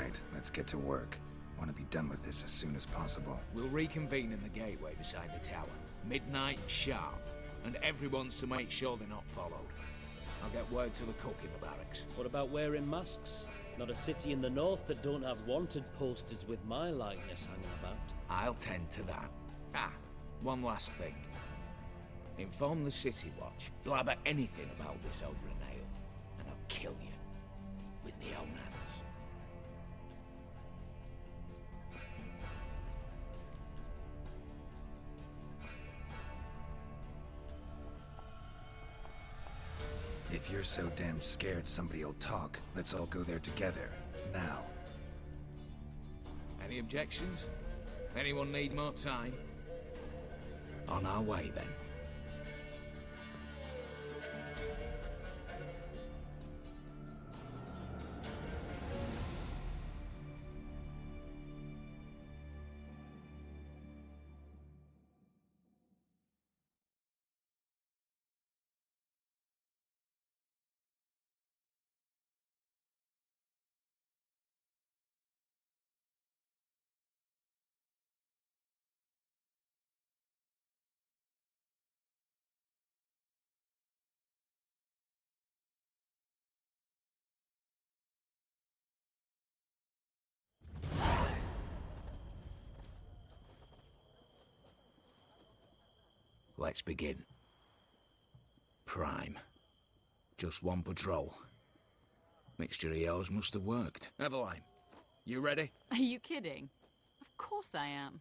right, let's get to work. Want to be done with this as soon as possible. We'll reconvene in the gateway beside the tower. Midnight sharp. And everyone's to make sure they're not followed. I'll get word to the cook in the barracks. What about wearing masks? Not a city in the north that don't have wanted posters with my likeness hanging about. I'll tend to that. Ah, one last thing. Inform the City Watch. Blabber anything about this over an ale, and I'll kill you. With my own hands. If you're so damn scared somebody'll talk, let's all go there together. Now. Any objections? Anyone need more time? On our way, then. Let's begin. Prime. Just one patrol. Mixture of yours must have worked. Eveline, you ready? Are you kidding? Of course I am.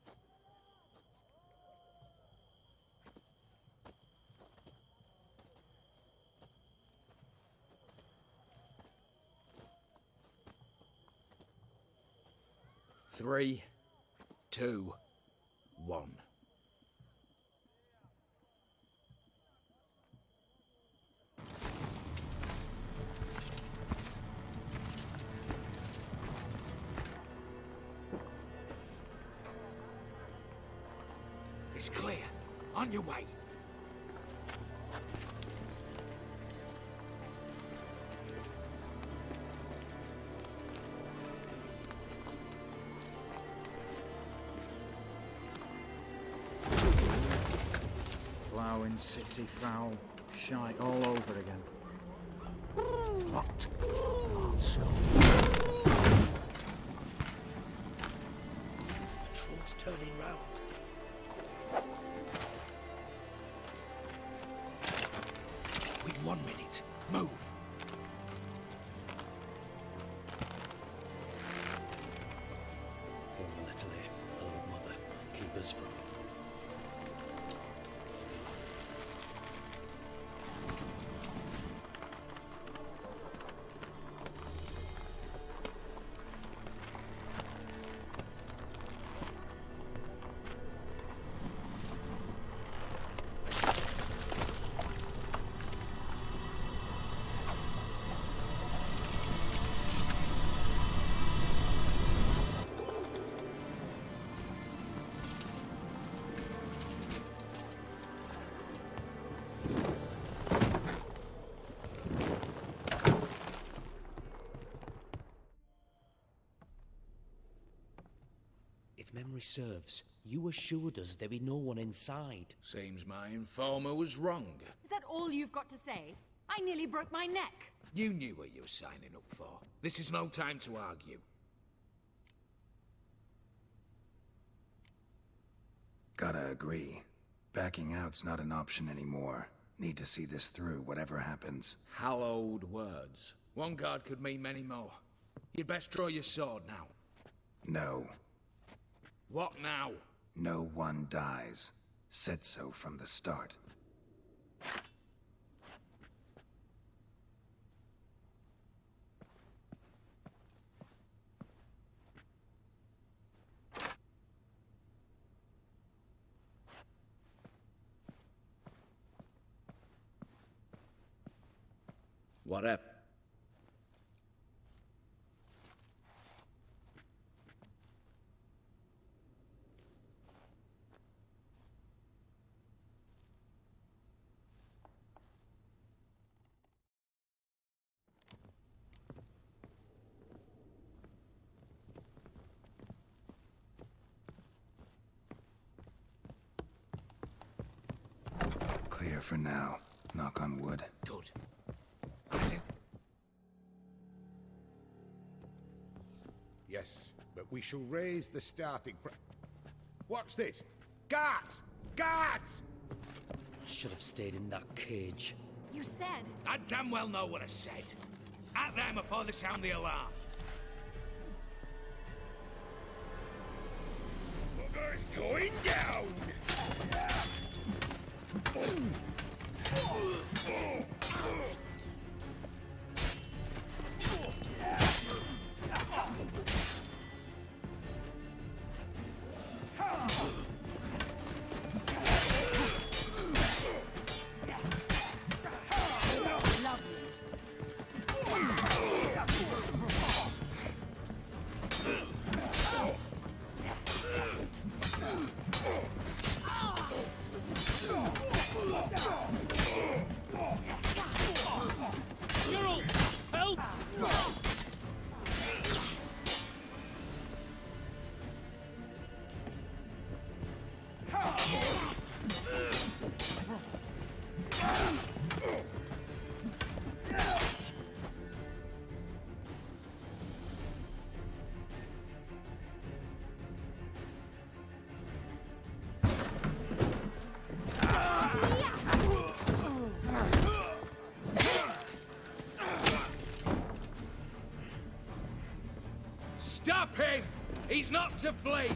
Three, two, one. It's clear. On your way. Ploughing city foul. Shite all over again. What? Answer. Patrol's turning round. We've 1 minute. Move. Poor Natalie, old mother. Keep us from. If memory serves, you assured us there be no one inside. Seems my informer was wrong. Is that all you've got to say? I nearly broke my neck. You knew what you were signing up for. This is no time to argue. Gotta agree. Backing out's not an option anymore. Need to see this through, whatever happens. Hallowed words. One guard could mean many more. You'd best draw your sword now. No. What now? No one dies. Said so from the start. What up? clear for now. Knock on wood. Good. Has it? Yes, but we shall raise the starting What's this? Guards! Guards! I should have stayed in that cage. You said... I damn well know what I said. At them before they sound the alarm. Bugger's going down! Help! Stop him! He's not to flee!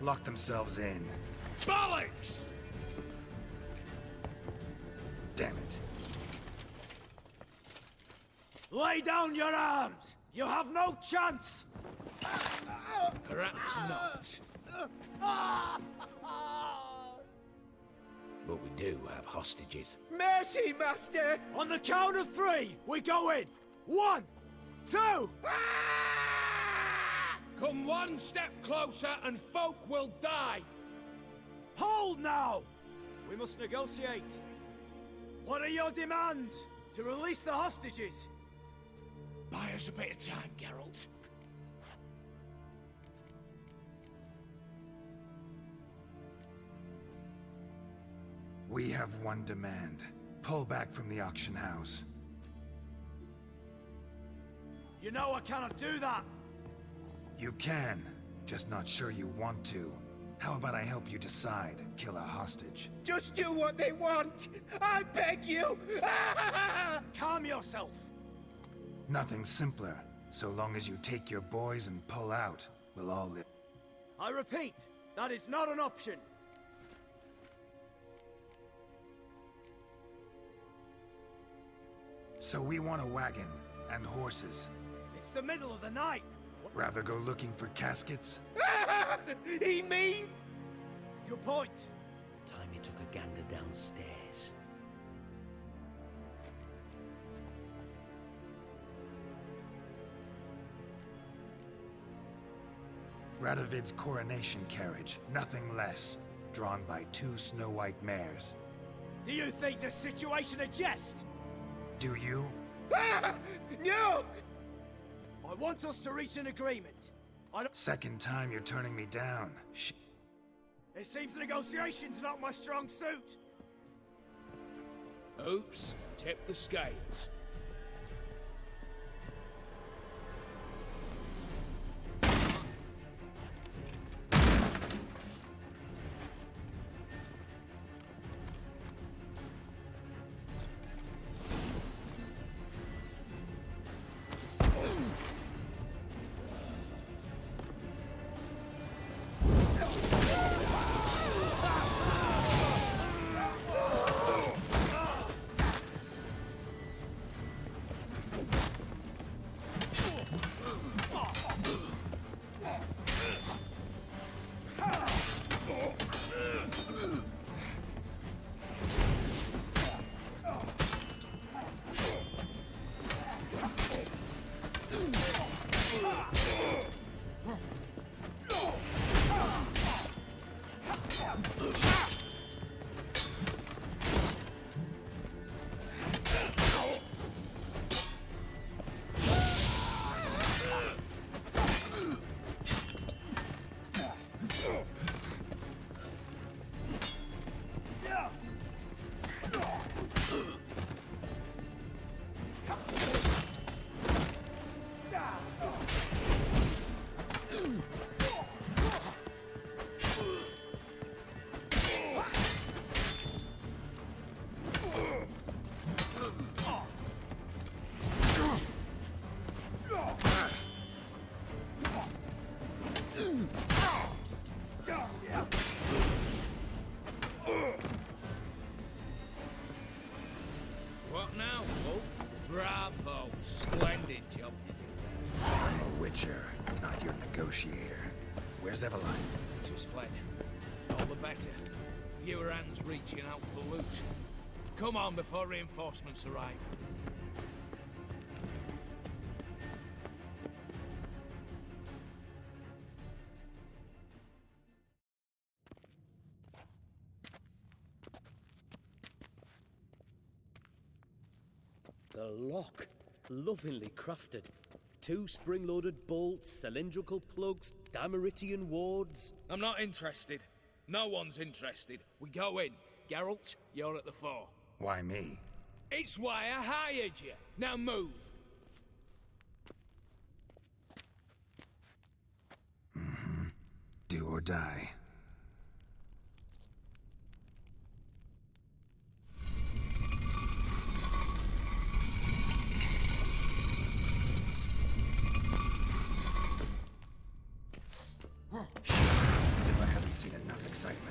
Lock themselves in. Bollocks! Damn it. Lay down your arms! You have no chance! Perhaps not. But we do have hostages. Mercy, Master! On the count of three, we go in! 1, 2! Come one step closer and folk will die! Hold now! We must negotiate. What are your demands? To release the hostages? Buy us a bit of time, Geralt. We have one demand. Pull back from the auction house. You know I cannot do that! You can, just not sure you want to. How about I help you decide? Kill a hostage. Just do what they want! I beg you! Calm yourself! Nothing simpler. So long as you take your boys and pull out, we'll all live. I repeat, that is not an option. So we want a wagon and horses. It's the middle of the night. Rather go looking for caskets? He mean? Your point. Time he took a gander downstairs. Radovid's coronation carriage, nothing less. Drawn by 2 snow-white mares. Do you think this situation a jest? Do you? No! I want us to reach an agreement. Second time you're turning me down. It seems negotiation's not my strong suit. Oops, tip the scales. What now, Wolf? Bravo. Splendid job you did. I'm a witcher, not your negotiator. Where's Eveline? She's fled. All the better. Fewer hands reaching out for loot. Come on before reinforcements arrive. The lock. Lovingly crafted. 2 spring-loaded bolts, cylindrical plugs, Dameritian wards. I'm not interested. No one's interested. We go in. Geralt, you're at the fore. Why me? It's why I hired you. Now move. Do or die. Shit. As if I haven't seen enough excitement.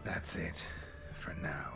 That's it, for now.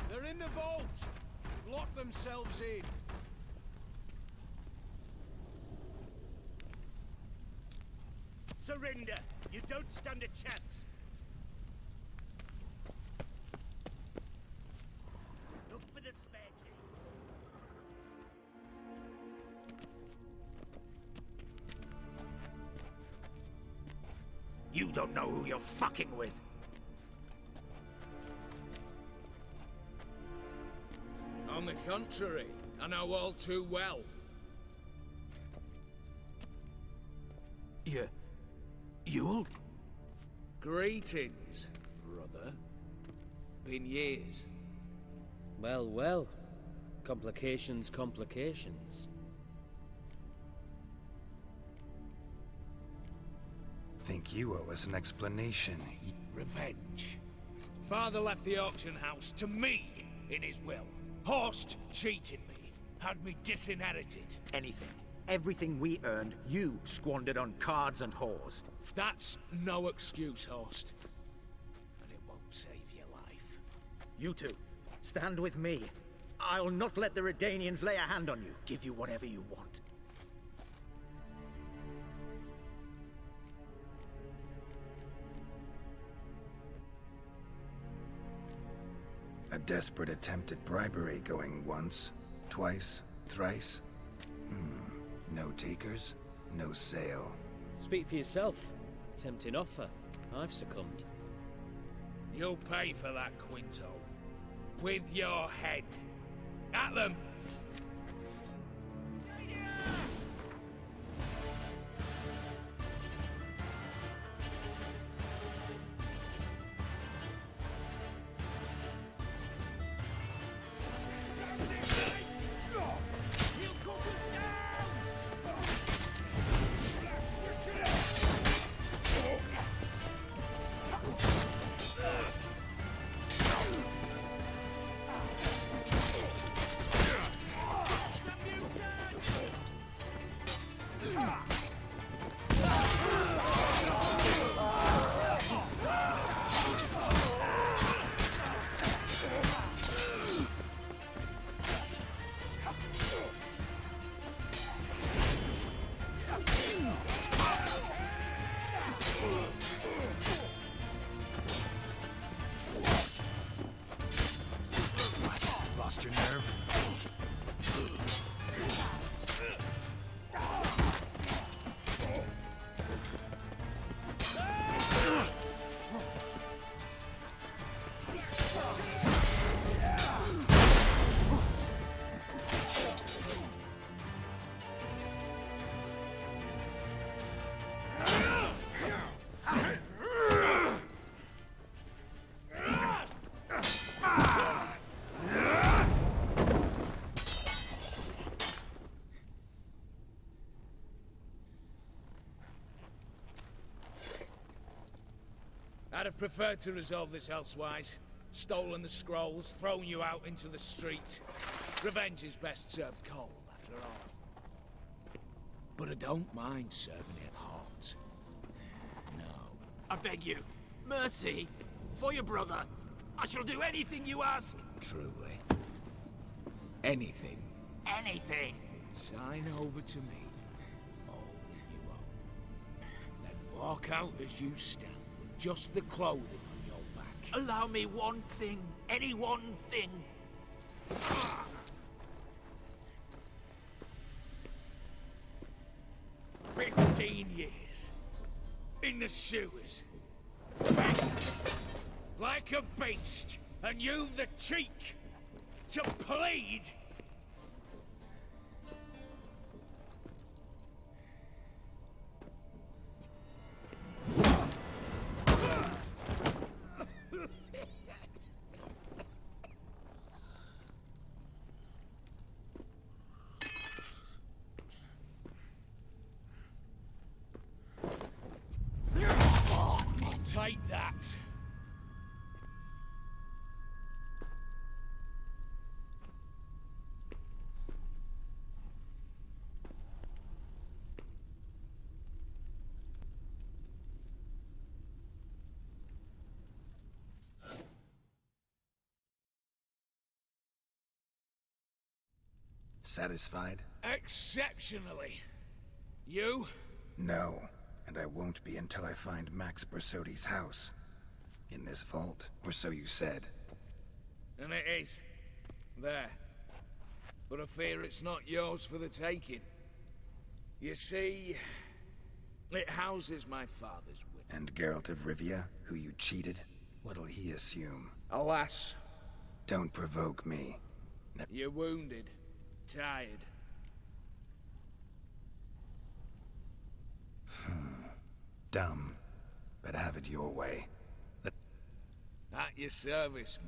They're in the vault! Lock themselves in. Surrender! You don't stand a chance! Look for the spare key. You don't know who you're fucking with! On the contrary, I know all too well. You'll? Greetings, brother. Been years. Well, well. Complications, complications. Think you owe us an explanation. Revenge. Father left the auction house to me in his will. Horst cheated me. Had me disinherited. Anything. Everything we earned, you squandered on cards and whores. That's no excuse, Horst. And it won't save your life. You two, stand with me. I'll not let the Redanians lay a hand on you. Give you whatever you want. A desperate attempt at bribery going once, twice, thrice. No takers, no sale. Speak for yourself. Tempting offer. I've succumbed. You'll pay for that, Quinto. With your head. At them! Lost your nerve? I'd have preferred to resolve this elsewise. Stolen the scrolls, thrown you out into the street. Revenge is best served cold, after all. But I don't mind serving it hot. No. I beg you. Mercy. For your brother. I shall do anything you ask. Truly. Anything. Anything. Sign over to me. All that you own. Then walk out as you stand, with just the clothing on your back. Allow me one thing. Any one thing. 15 years. In the sewers. Begged. Like a beast. And you've the cheek to plead. Take that. Satisfied? Exceptionally. You? No, and I won't be until I find Max Bersodi's house. In this vault, or so you said. And it is. There. But I fear it's not yours for the taking. You see, it houses my father's wit. And Geralt of Rivia, who you cheated? What'll he assume? Alas, Don't provoke me. you're wounded. tired. Dumb, but have it your way. At your service.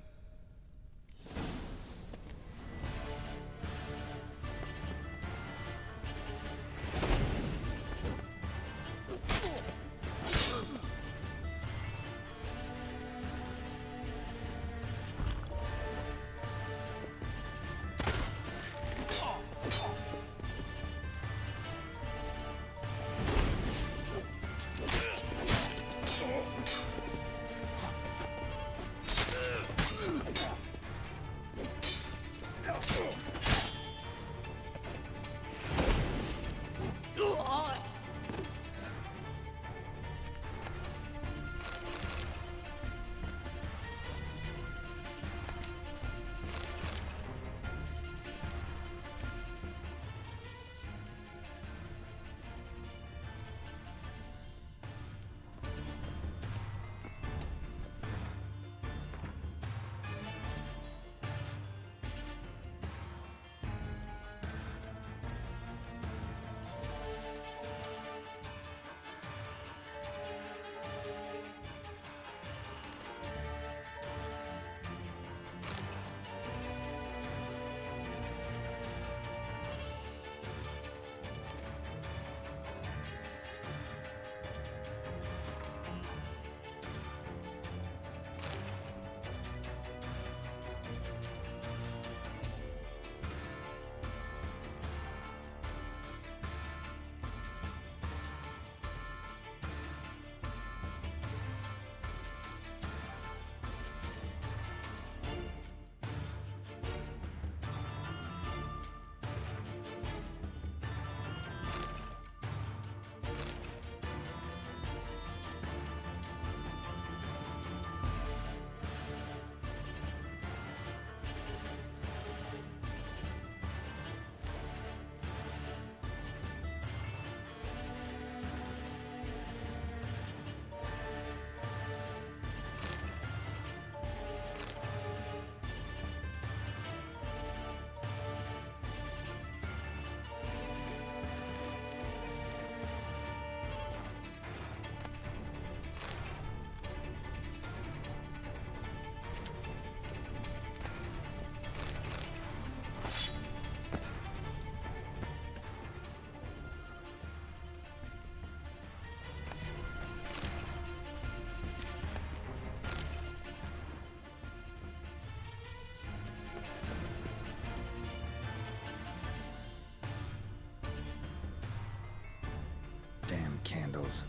Candles.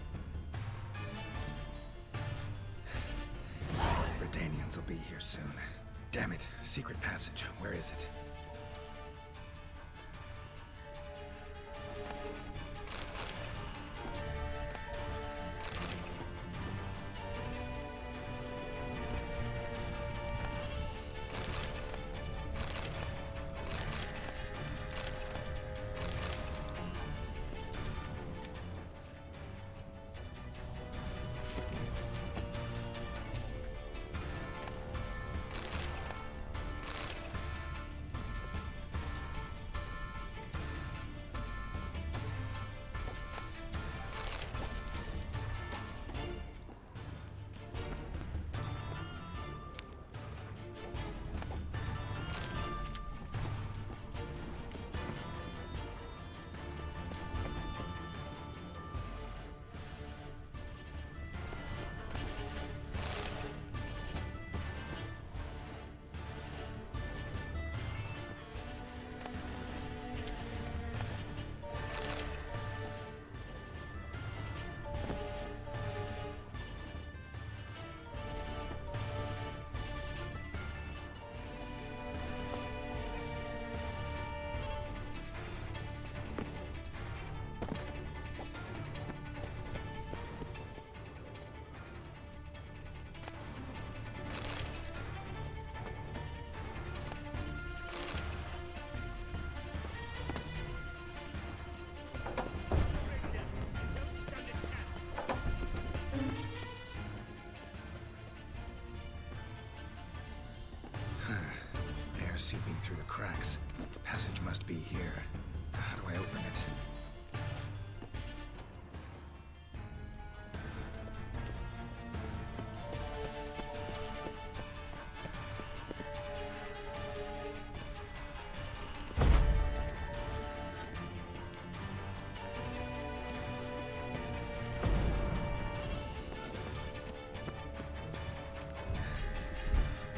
Redanians will be here soon. Damn it. Secret passage. Where is it? Seeping through the cracks. Passage must be here. How do I open it?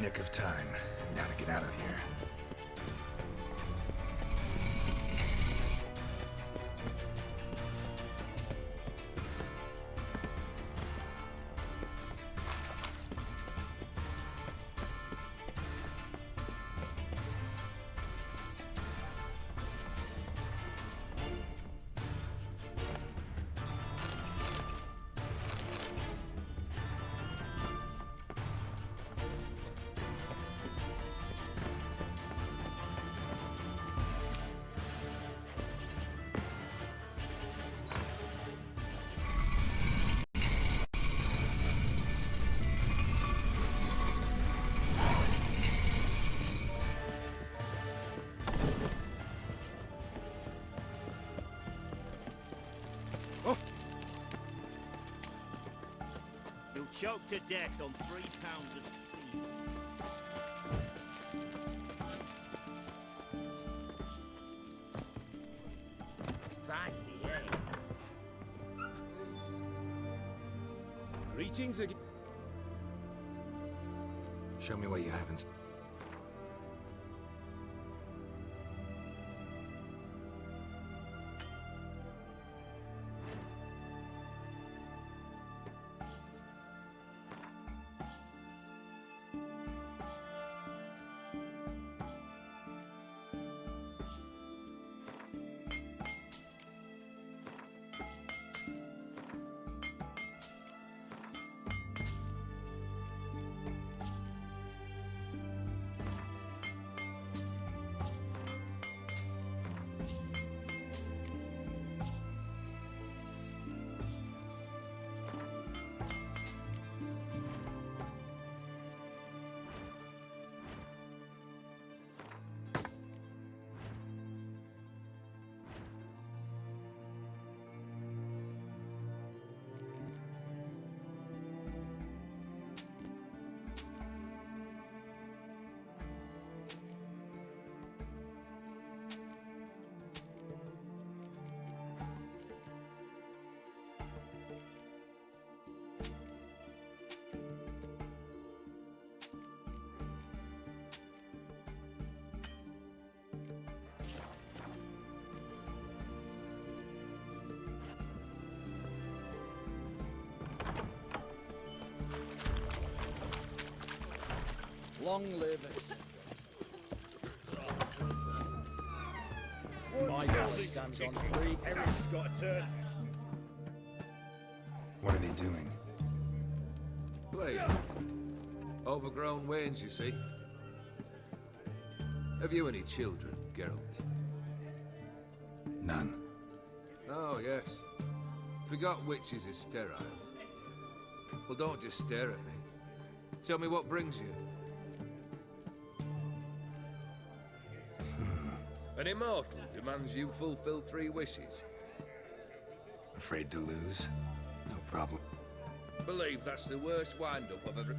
Nick of time. Now to get out of here. You'll choke to death on 3 pounds of steam. Feisty, eh? Greetings again. Show me what you haven't. Long live it. My galley stands on 3. Everything's got a turn. What are they doing? Play. Overgrown wains, you see. Have you any children, Geralt? None. Oh, yes. Forgot witches is sterile. Well, don't just stare at me. Tell me what brings you. An immortal demands you fulfill 3 wishes. Afraid to lose? No problem. Believe that's the worst wind-up I've ever...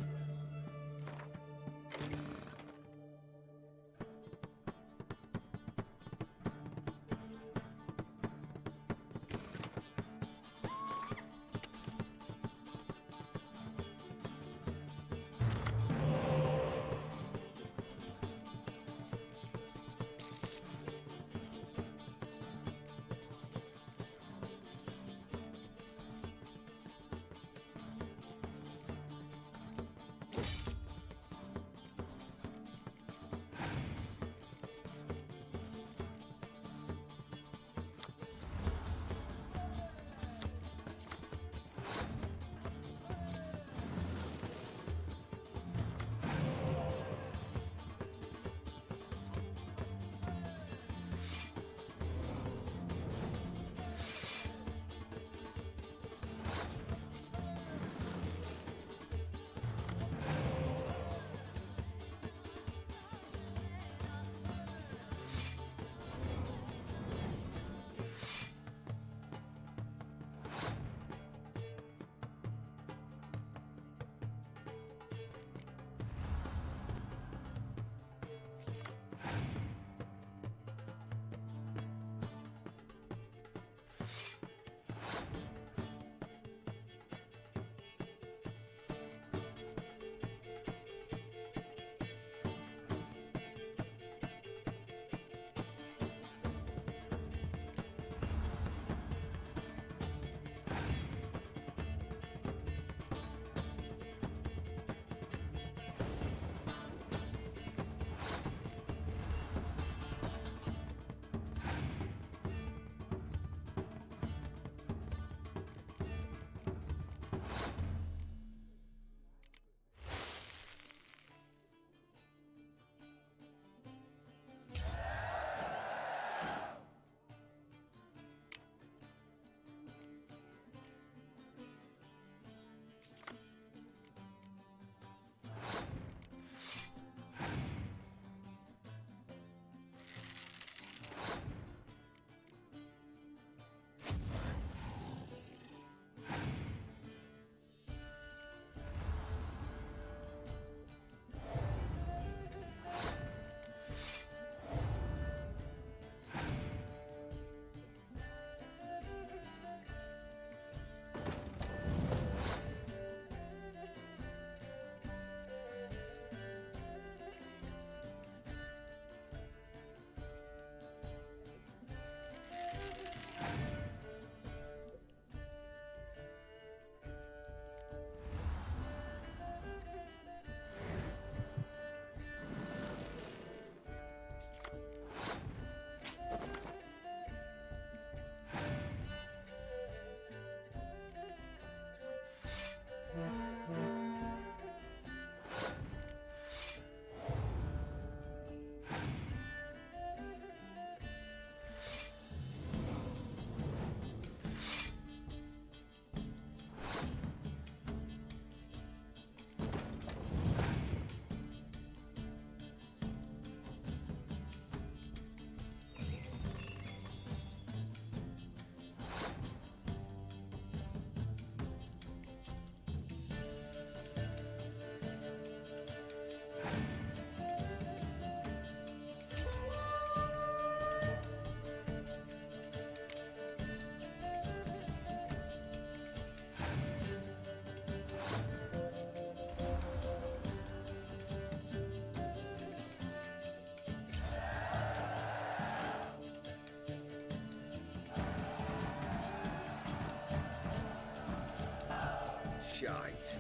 shite.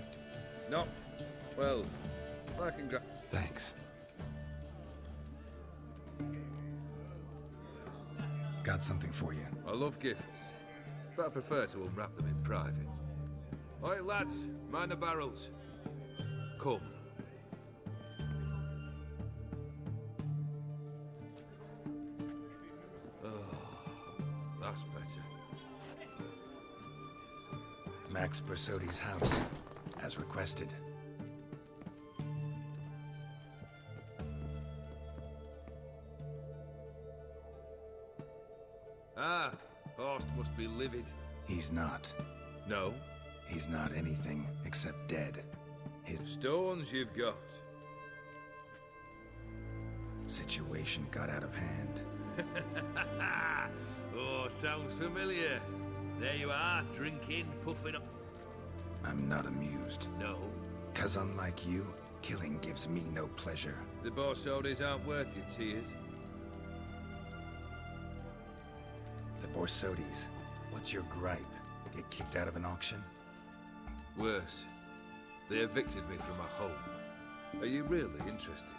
Not... well, I can grab... Thanks. Got something for you. I love gifts, but I prefer to unwrap them in private. Oi, lads, mind the barrels. Come. Oh, that's better. Max Bersodi's house, as requested. Ah, Horst must be livid. He's not. No? He's not anything except dead. His Stones you've got. situation got out of hand. Oh, sounds familiar. There you are, drinking, puffing up. I'm not amused. No? 'Cause unlike you, killing gives me no pleasure. The Borsodis aren't worth your tears. The Borsodis, what's your gripe? Get kicked out of an auction? Worse. They evicted me from my home. Are you really interested?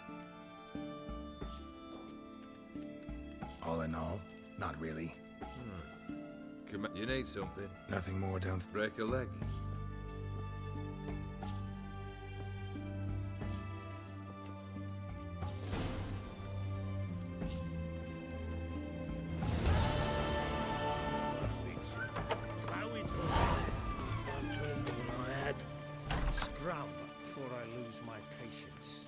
All in all, not really. Come on, you need something. Nothing more, don't... Break a leg. Scram before I lose my patience.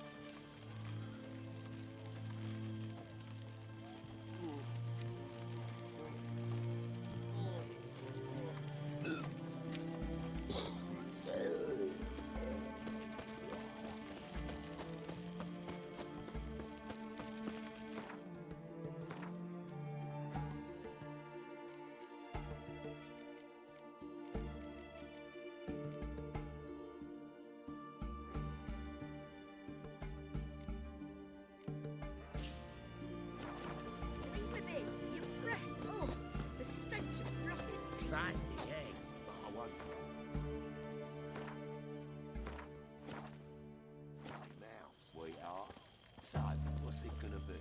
Now, sweetheart. So, what's it gonna be?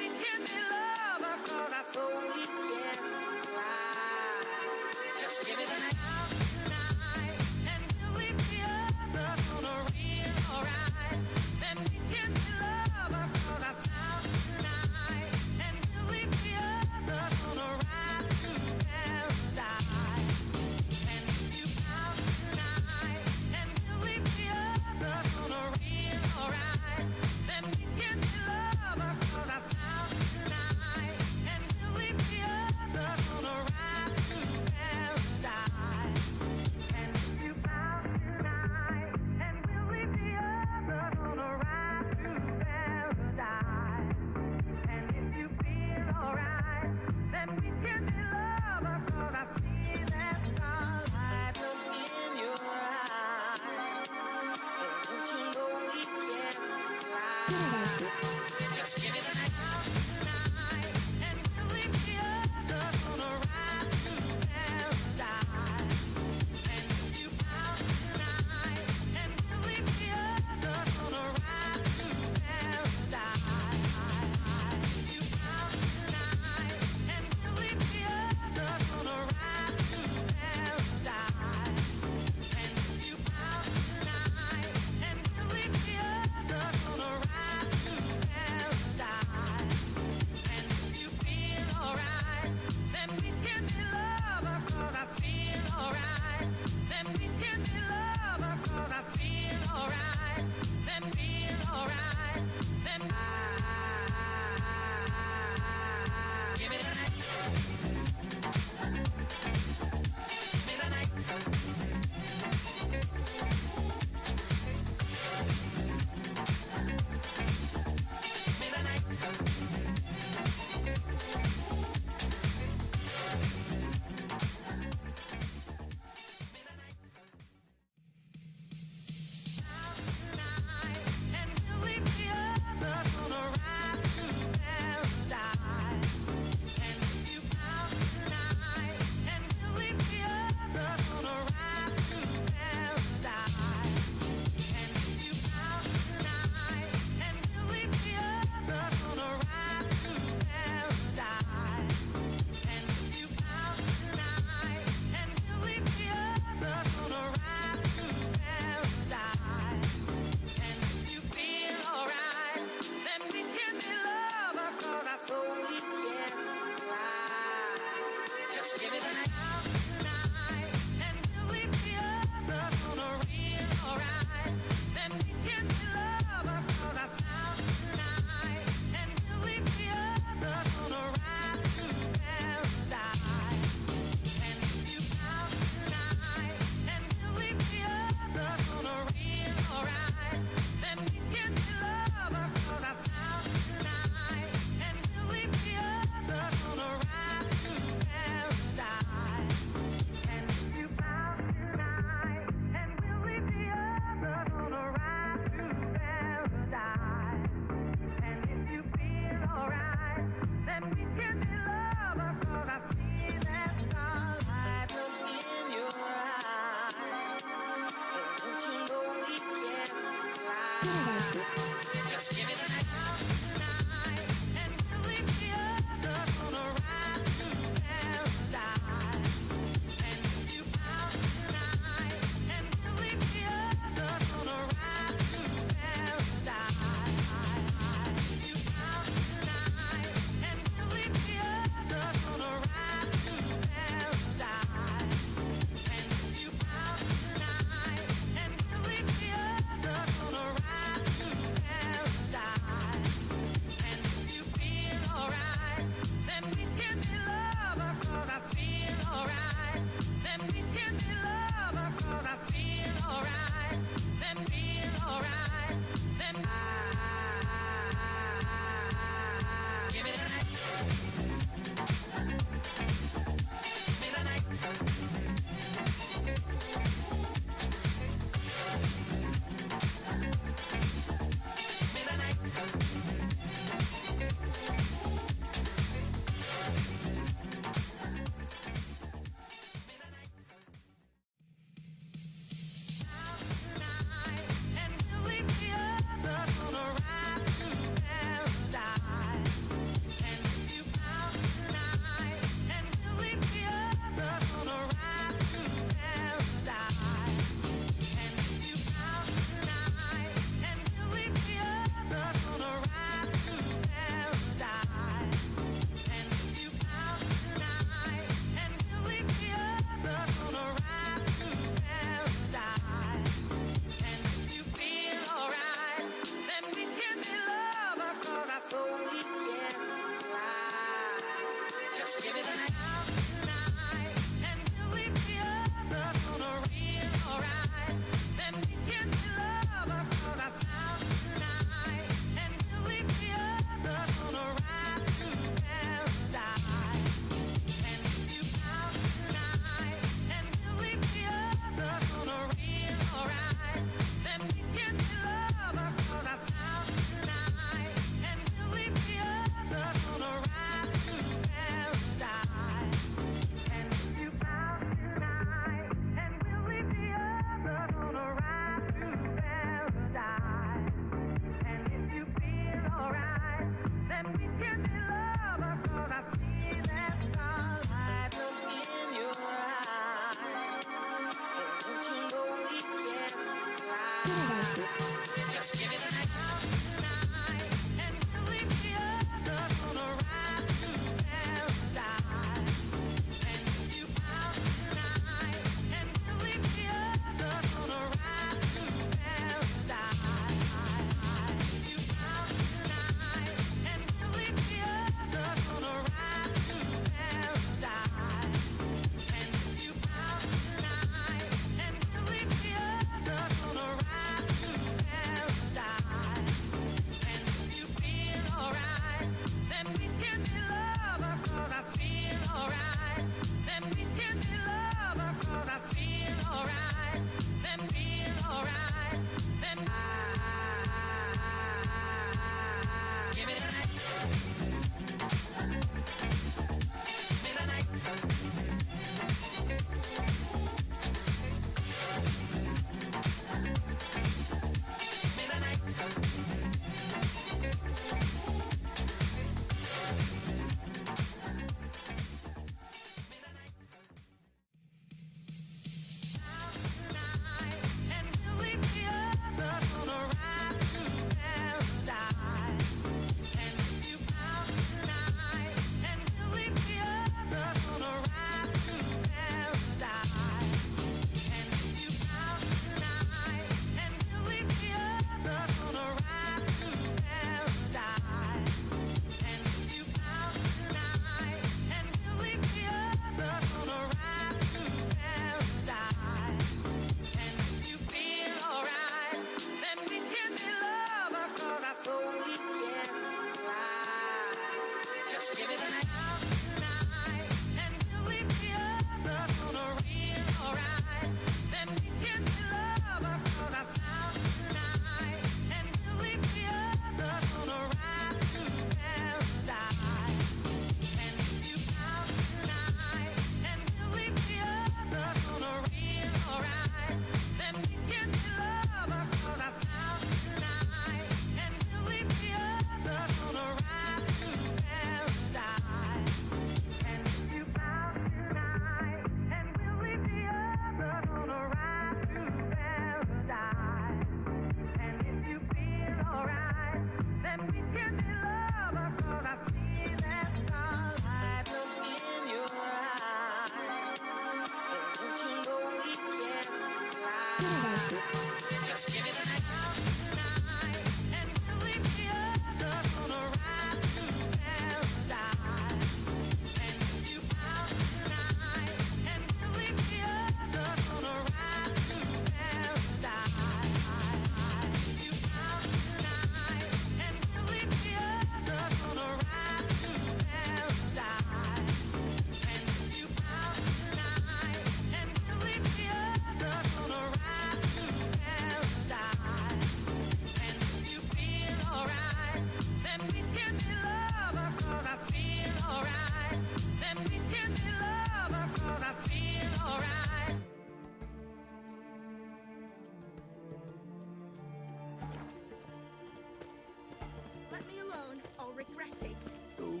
Let me alone, I'll regret it. Ooh,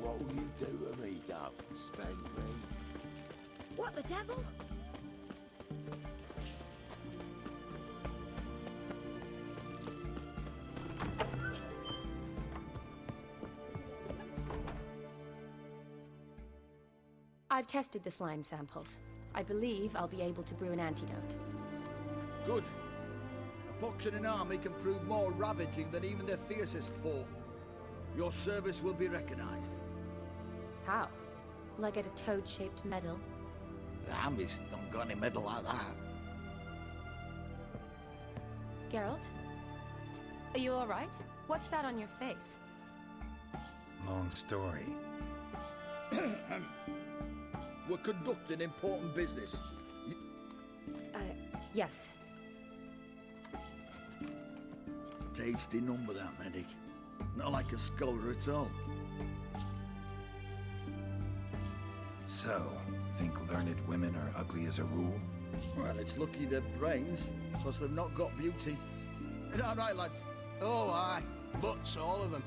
what will you do to me, Dove? Spank me? What the devil? I've tested the slime samples. I believe I'll be able to brew an antidote. Good. A pox in an army can prove more ravaging than even their fiercest foe. Your service will be recognized. How? Will I get a toad-shaped medal? The army's not got any medal like that. Geralt? Are you alright? What's that on your face? Long story. We're conducting important business. Yes. Tasty number, that medic. Not like a scholar at all. So, think learned women are ugly as a rule? Well, it's lucky they're brains, plus they've not got beauty. All right, lads. Oh, aye. Butts, all of them.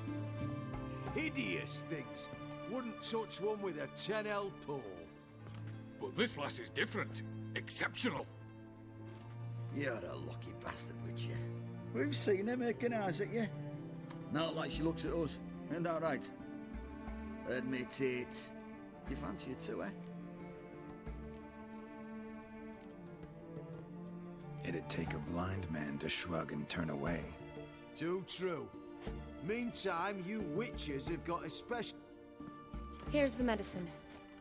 Hideous things. Wouldn't touch one with a 10L pole. But this lass is different. Exceptional. You're a lucky bastard, Witcher. We've seen her making eyes at you. Not like she looks at us. Isn't that right? Admit it. You fancy it too, eh? It'd take a blind man to shrug and turn away. Too true. Meantime, you witches have got a special... Here's the medicine.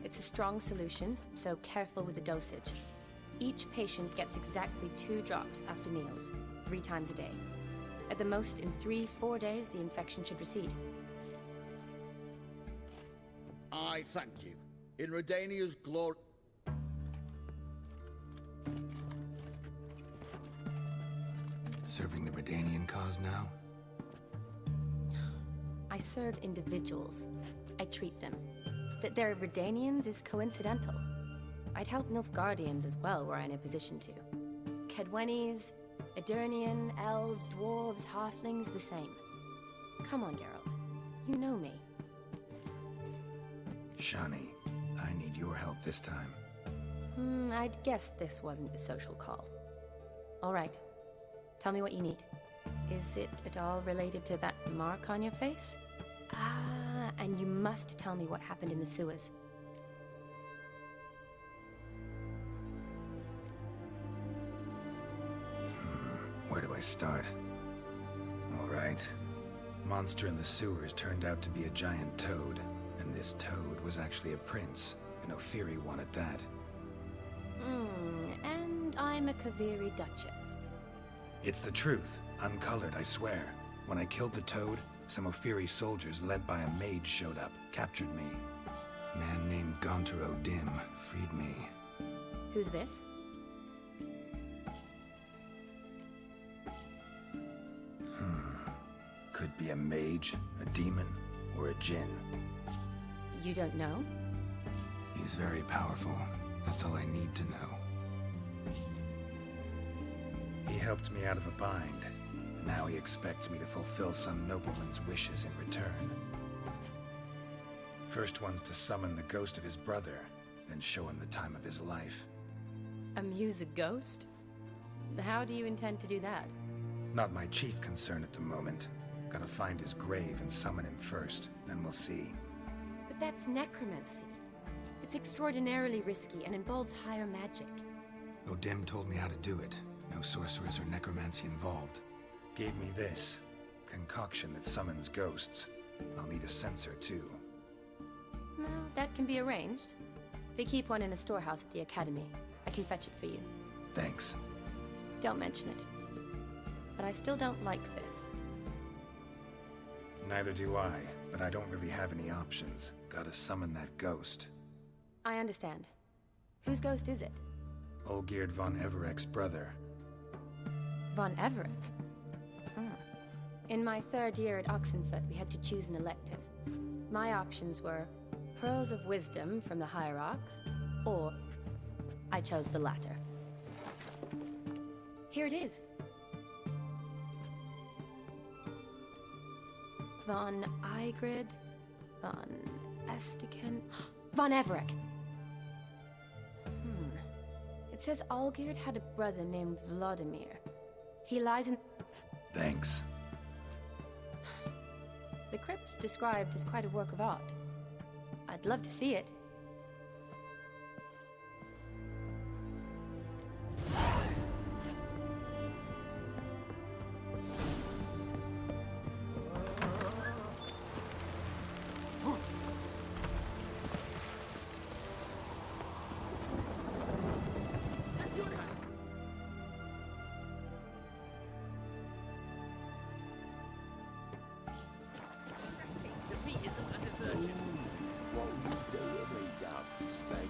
It's a strong solution, so careful with the dosage. Each patient gets exactly 2 drops after meals, 3 times a day. At the most, in 3-4 days, the infection should recede. I thank you. In Redania's glory... Serving the Redanian cause now? I serve individuals. I treat them. That they're Redanians is coincidental. I'd help Nilfgaardians as well were I in a position to. Kedwenis, Edirnian, elves, dwarves, halflings, the same. Come on, Geralt. You know me. Shani, I need your help this time. I'd guessed this wasn't a social call. All right. Tell me what you need. Is it at all related to that mark on your face? Ah, and you must tell me what happened in the sewers. Where do I start? All right. Monster in the sewers turned out to be a giant toad, and this toad was actually a prince, and Ophiri wanted that. And I'm a Kaviri Duchess. It's the truth, uncolored, I swear. When I killed the toad, some Ophiri soldiers led by a mage showed up, captured me. A man named Gaunter O'Dim freed me. Who's this? Could be a mage, a demon, or a djinn. You don't know? He's very powerful. That's all I need to know. He helped me out of a bind, and now he expects me to fulfill some nobleman's wishes in return. First one's to summon the ghost of his brother, then show him the time of his life. Amuse a ghost? How do you intend to do that? Not my chief concern at the moment. Gotta find his grave and summon him first, then we'll see. But that's necromancy. It's extraordinarily risky and involves higher magic. Odim told me how to do it. No sorcerers or necromancy involved. Gave me this. Concoction that summons ghosts. I'll need a sensor, too. Well, that can be arranged. They keep one in a storehouse at the Academy. I can fetch it for you. Thanks. Don't mention it. But I still don't like this. Neither do I, but I don't really have any options. Gotta summon that ghost. I understand. Whose ghost is it? Olgierd von Everek's brother. Von Everett? In my third year at Oxenfoot, we had to choose an elective. My options were Pearls of Wisdom from the Hierarchs, or I chose the latter. Here it is. Von Igrid, von Estiken, von Everek. It says Olgierd had a brother named Vladimir. He lies in... Thanks. The crypt's described as quite a work of art. I'd love to see it. What will you do with me, Dove? Spank me?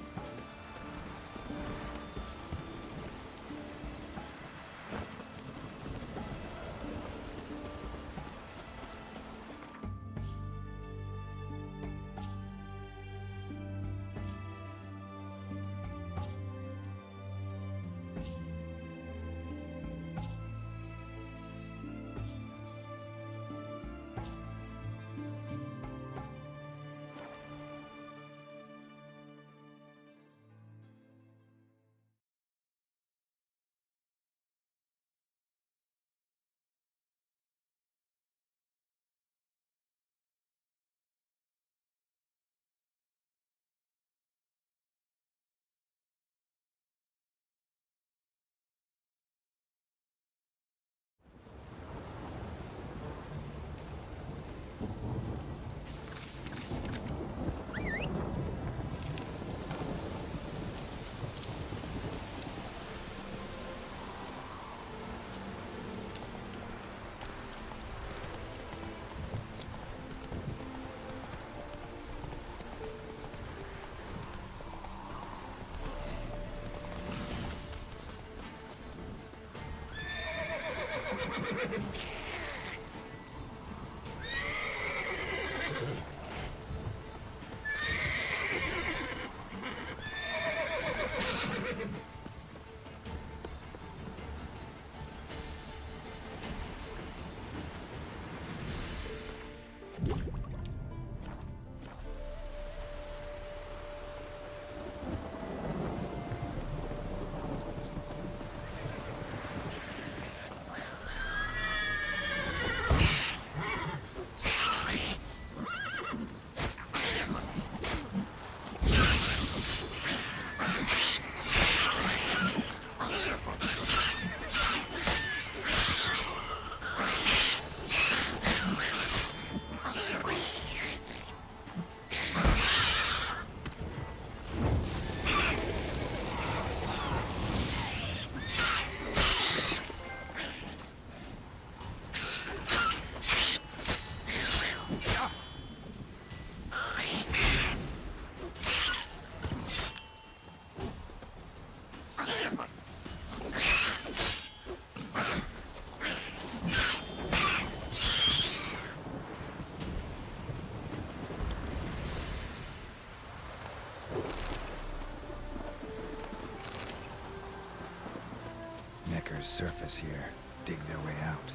Necker's surface here. Dig their way out.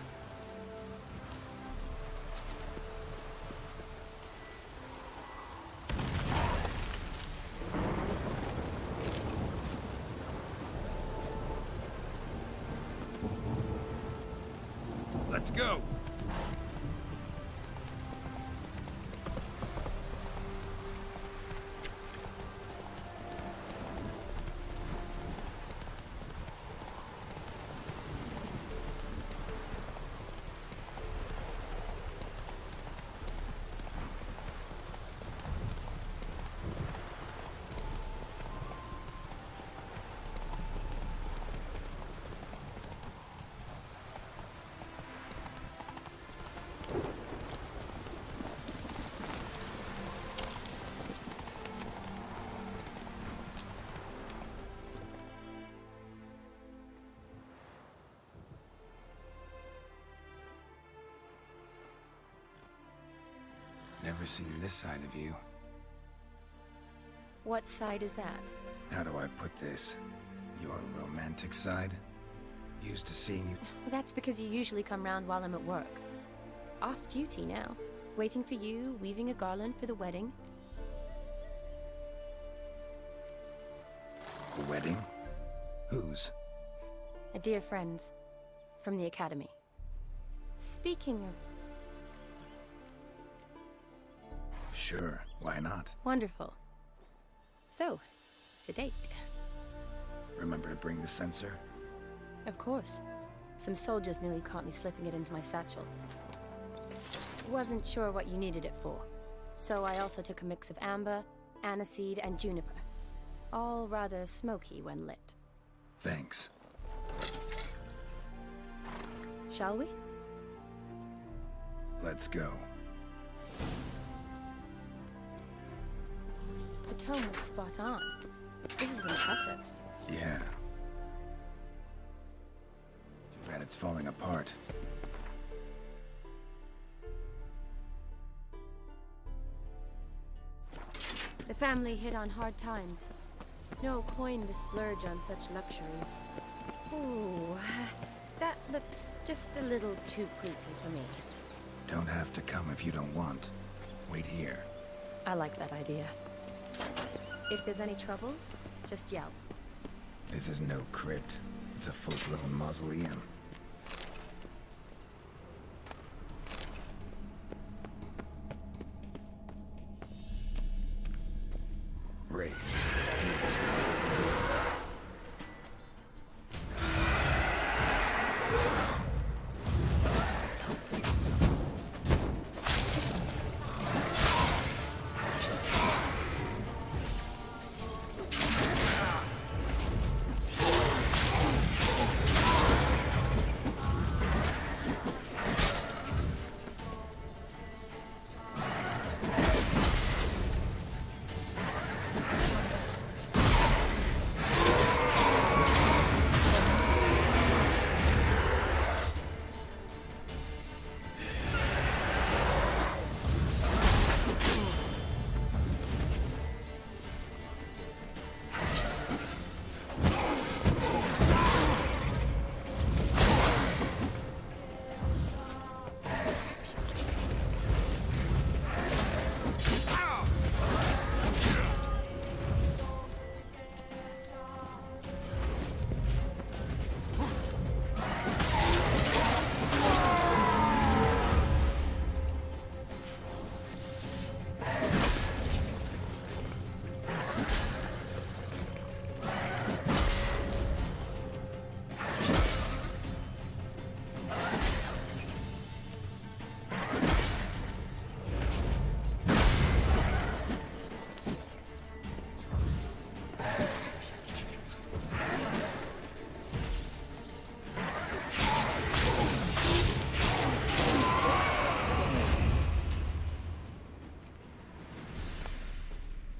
Let's go! never seen this side of you. What side is that? How do I put this? Your romantic side? Used to seeing you... Well, that's because you usually come round while I'm at work. Off duty now. Waiting for you, weaving a garland for the wedding. A wedding? Whose? A dear friend's. From the academy. Speaking of... Sure, why not? Wonderful. So, it's a date. Remember to bring the censer? Of course. Some soldiers nearly caught me slipping it into my satchel. Wasn't sure what you needed it for. So I also took a mix of amber, aniseed, and juniper. All rather smoky when lit. Thanks. Shall we? Let's go. The tone was spot on. This is impressive. Yeah. Too bad it's falling apart. The family hit on hard times. No coin to splurge on such luxuries. Ooh, that looks just a little too creepy for me. Don't have to come if you don't want. Wait here. I like that idea. If there's any trouble, just yell. This is no crypt. It's a full-blown mausoleum. Wraiths.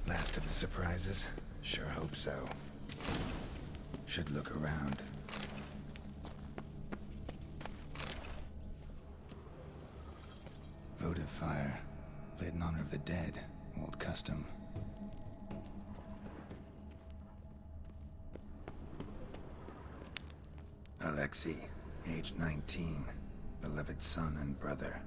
Last of the surprises? Sure hope so. Should look around. Votive fire. Lit in honor of the dead. Old custom. Alexei, age 19. Beloved son and brother.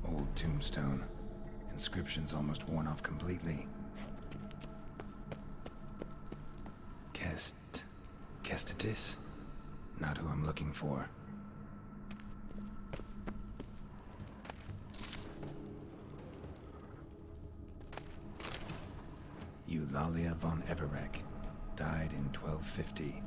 Old tombstone. Inscription's almost worn off completely. Kestatis? Not who I'm looking for. Eulalia von Everek. Died in 1250.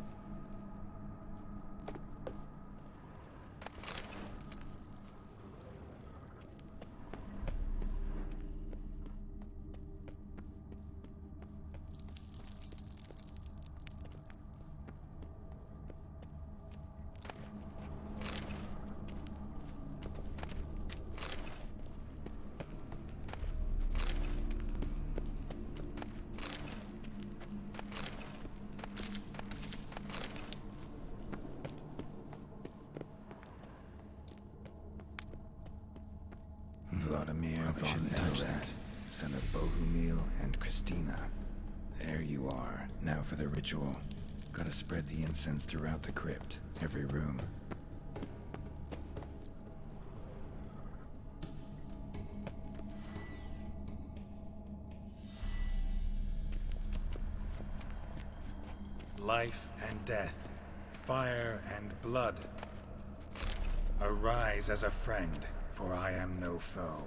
Emil and Christina. There you are. Now for the ritual. Gotta spread the incense throughout the crypt, every room. Life and death, fire and blood. Arise as a friend, for I am no foe.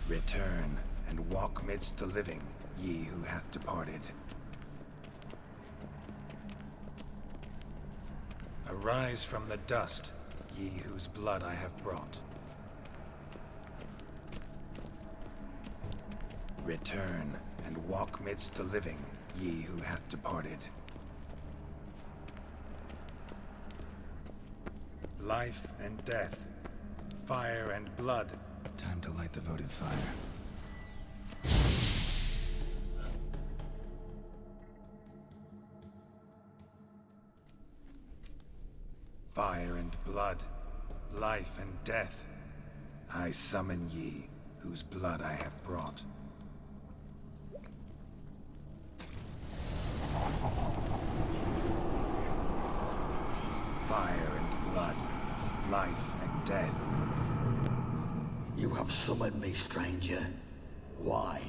Return and walk midst the living, ye who hath departed. Arise from the dust, ye whose blood I have brought. Return and walk midst the living, ye who hath departed. Life and death, fire and blood. Time to light the votive fire. Fire and blood, life and death. I summon ye, whose blood I have brought. Fire and blood, life and death. You have summoned me, stranger. Why?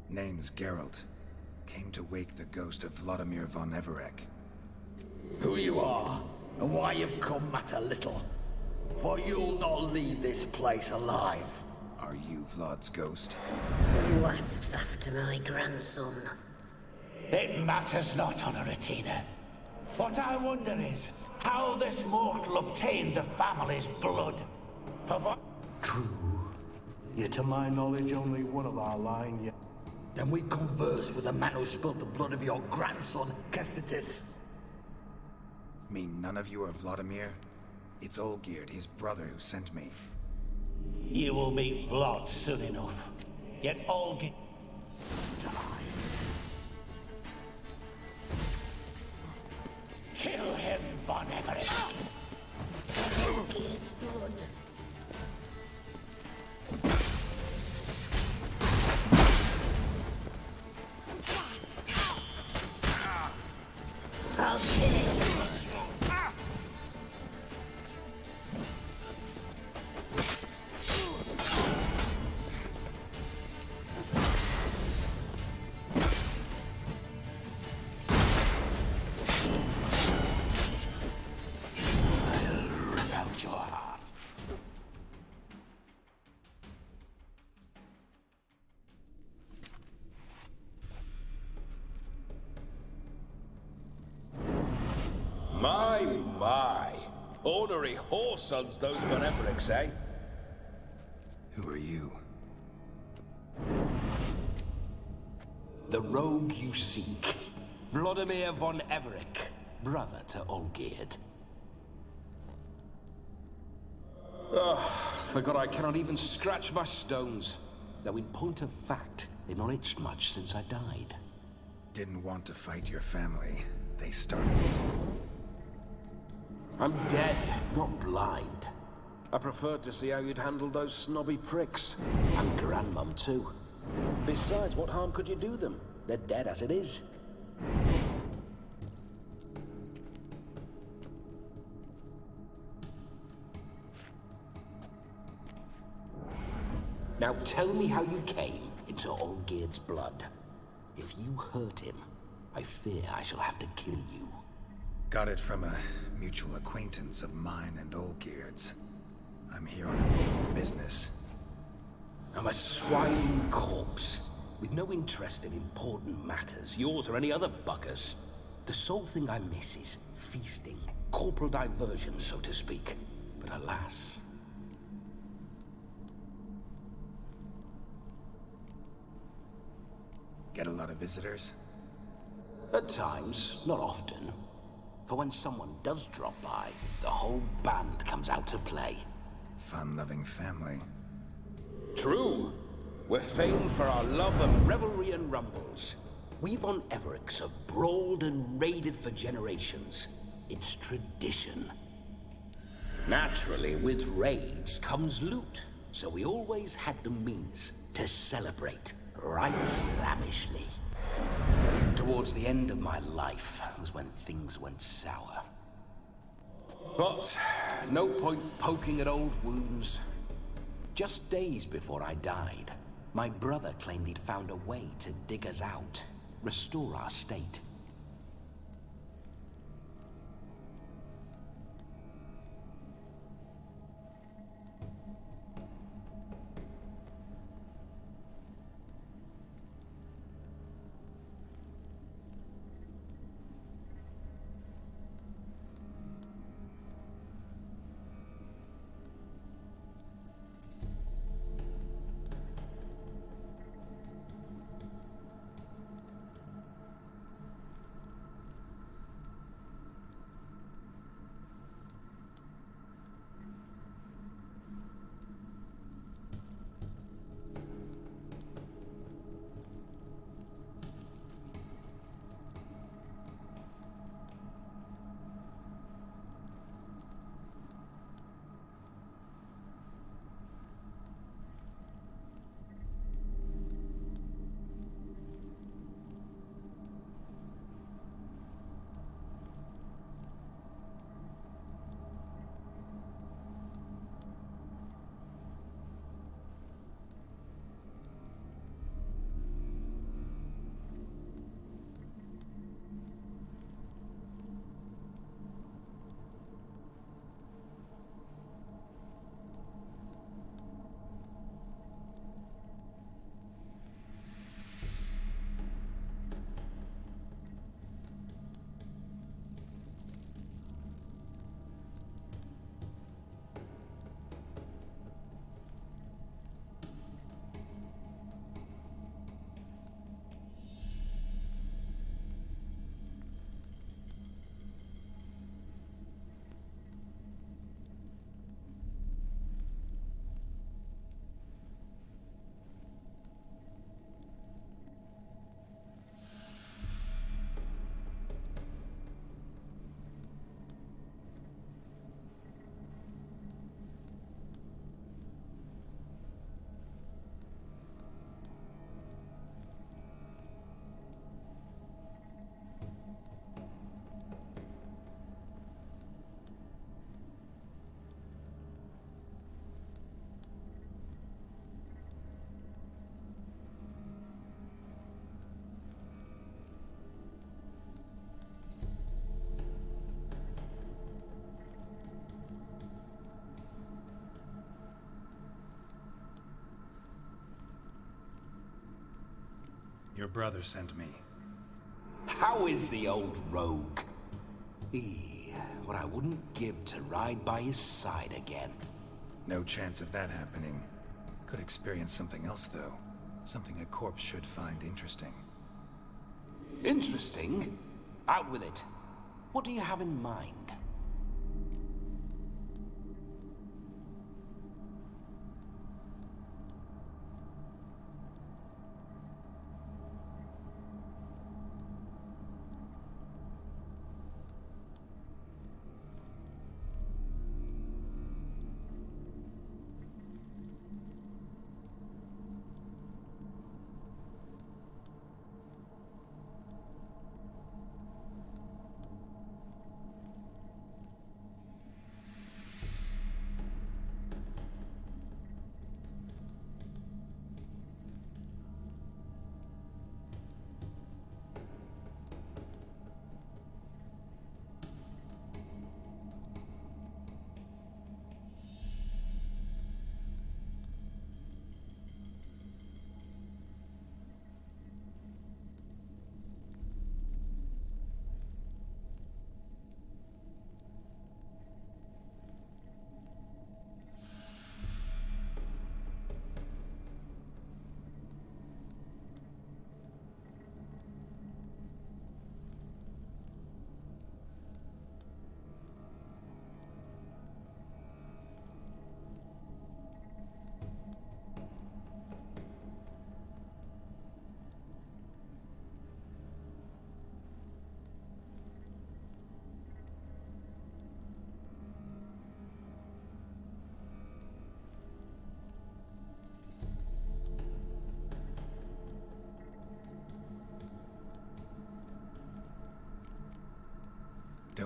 Name's Geralt. Came to wake the ghost of Vladimir von Everec. Who you are, and why you've come matter little. For you'll not leave this place alive. Are you Vlad's ghost? Who asks after my grandson? It matters not, Honoratina. What I wonder is, how this mortal obtained the family's blood. For what? True. Yet to my knowledge, only one of our line yet. Then we converse with the man who spilled the blood of your grandson, Kestitis. Mean none of you are Vladimir? It's Olgierd, his brother, who sent me. You will meet Vlad soon enough. Yet Olgierd... Kill him, Von Everett! Olgierd's blood. I'll kill you. My. Ornery whoresons those Von Evericks, eh? Who are you? The rogue you seek. Vladimir von Everec, brother to Olgierd. Forgot I cannot even scratch my stones. Though in point of fact, they've not itched much since I died. Didn't want to fight your family. They started it. I'm dead, not blind. I preferred to see how you'd handle those snobby pricks. And Grandmum, too. Besides, what harm could you do them? They're dead as it is. Now tell me how you came into Olgierd's blood. If you hurt him, I fear I shall have to kill you. Got it from a mutual acquaintance of mine and Olgierd's. I'm here on important business. I'm a swining corpse, with no interest in important matters, yours or any other buggers. The sole thing I miss is feasting, corporal diversion, so to speak. But alas... Get a lot of visitors? At times, not often. For when someone does drop by, the whole band comes out to play. Fun-loving family. True. We're famed for our love of revelry and rumbles. We Von Evericks have brawled and raided for generations. It's tradition. Naturally, with raids comes loot, so we always had the means to celebrate right lavishly. Towards the end of my life was when things went sour. But no point poking at old wounds. Just days before I died, my brother claimed he'd found a way to dig us out, restore our state. Your brother sent me. How is the old rogue? What I wouldn't give to ride by his side again. No chance of that happening. Could experience something else, though. Something a corpse should find interesting. Interesting? Out with it. What do you have in mind?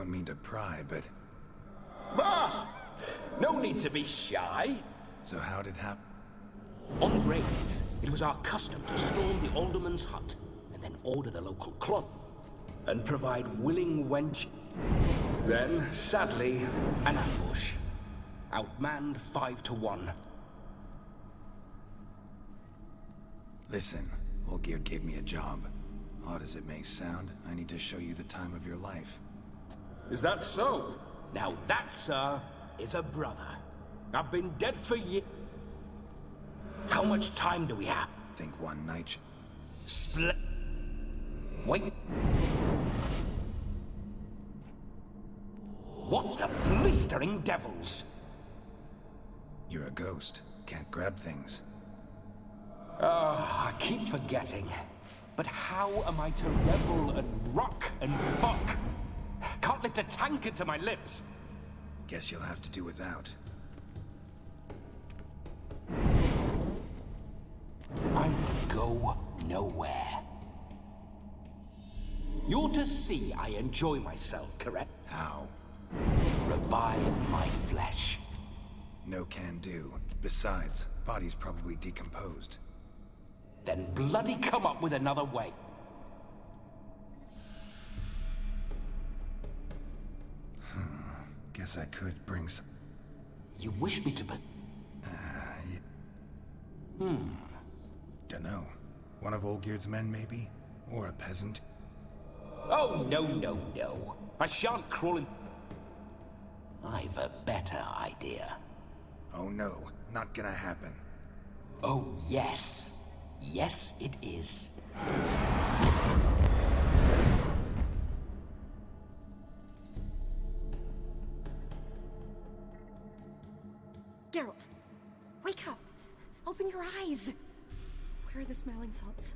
don't mean to pry, but... Ah! No need to be shy. So how'd it happen? On raids, it was our custom to storm the alderman's hut, and then order the local club, and provide willing wench... Then, sadly, an ambush. Outmanned 5 to 1. Listen, Olgierd gave me a job. Odd as it may sound, I need to show you the time of your life. Is that so? Now that, sir, is a brother. I've been dead for years. How much time do we have? Think one night. Split. Wait. What the blistering devils? You're a ghost. Can't grab things. I keep forgetting. But how am I to revel and rock and fuck? Can't lift a tankard to my lips. Guess you'll have to do without. I go nowhere. You're to see I enjoy myself, correct? How? Revive my flesh. No can do. Besides, body's probably decomposed. Then bloody come up with another way. Guess I could bring some... You wish me to put... Dunno. One of Olgierd's men, maybe? Or a peasant? Oh, no, no, no. I shan't crawl in... I've a better idea. Oh no, not gonna happen. Oh, yes. Yes, it is. Geralt, wake up! Open your eyes! Where are the smelling salts?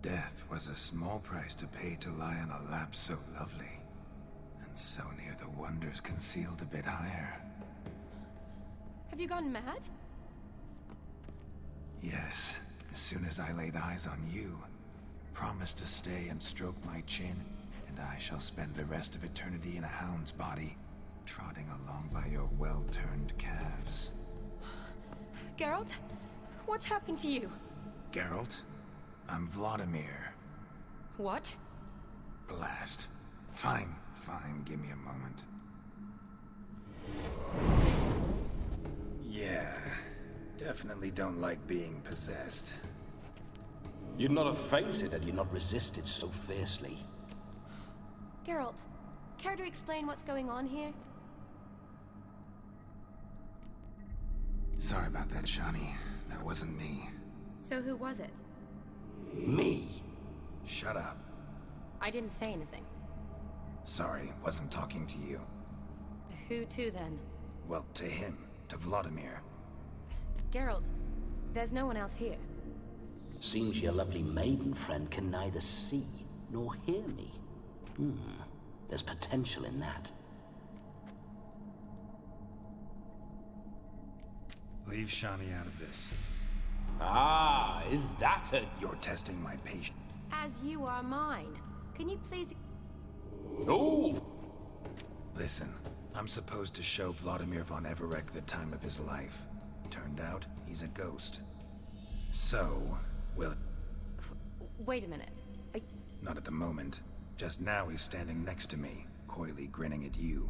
Death was a small price to pay to lie on a lap so lovely, and so near the wonders concealed a bit higher. Have you gone mad? Yes, as soon as I laid eyes on you, promised to stay and stroke my chin, and I shall spend the rest of eternity in a hound's body, trotting along by your well-turned calves. Geralt? What's happened to you? Geralt? I'm Vladimir. What? Blast. Fine, give me a moment. Yeah, definitely don't like being possessed. You'd not have fainted had you not resisted so fiercely. Geralt, care to explain what's going on here? Sorry about that, Shani. That wasn't me. So who was it? Me. Shut up. I didn't say anything. Sorry, wasn't talking to you. Who to then? Well, to him. To Vladimir. Geralt, there's no one else here. Seems your lovely maiden friend can neither see nor hear me. There's potential in that. Leave Shani out of this. Ah, is that a... You're testing my patience. As you are mine. Can you please... Oh! Listen, I'm supposed to show Vladimir von Everec the time of his life. Turned out, he's a ghost. So, will... Wait a minute. Not at the moment. Just now he's standing next to me, coyly grinning at you.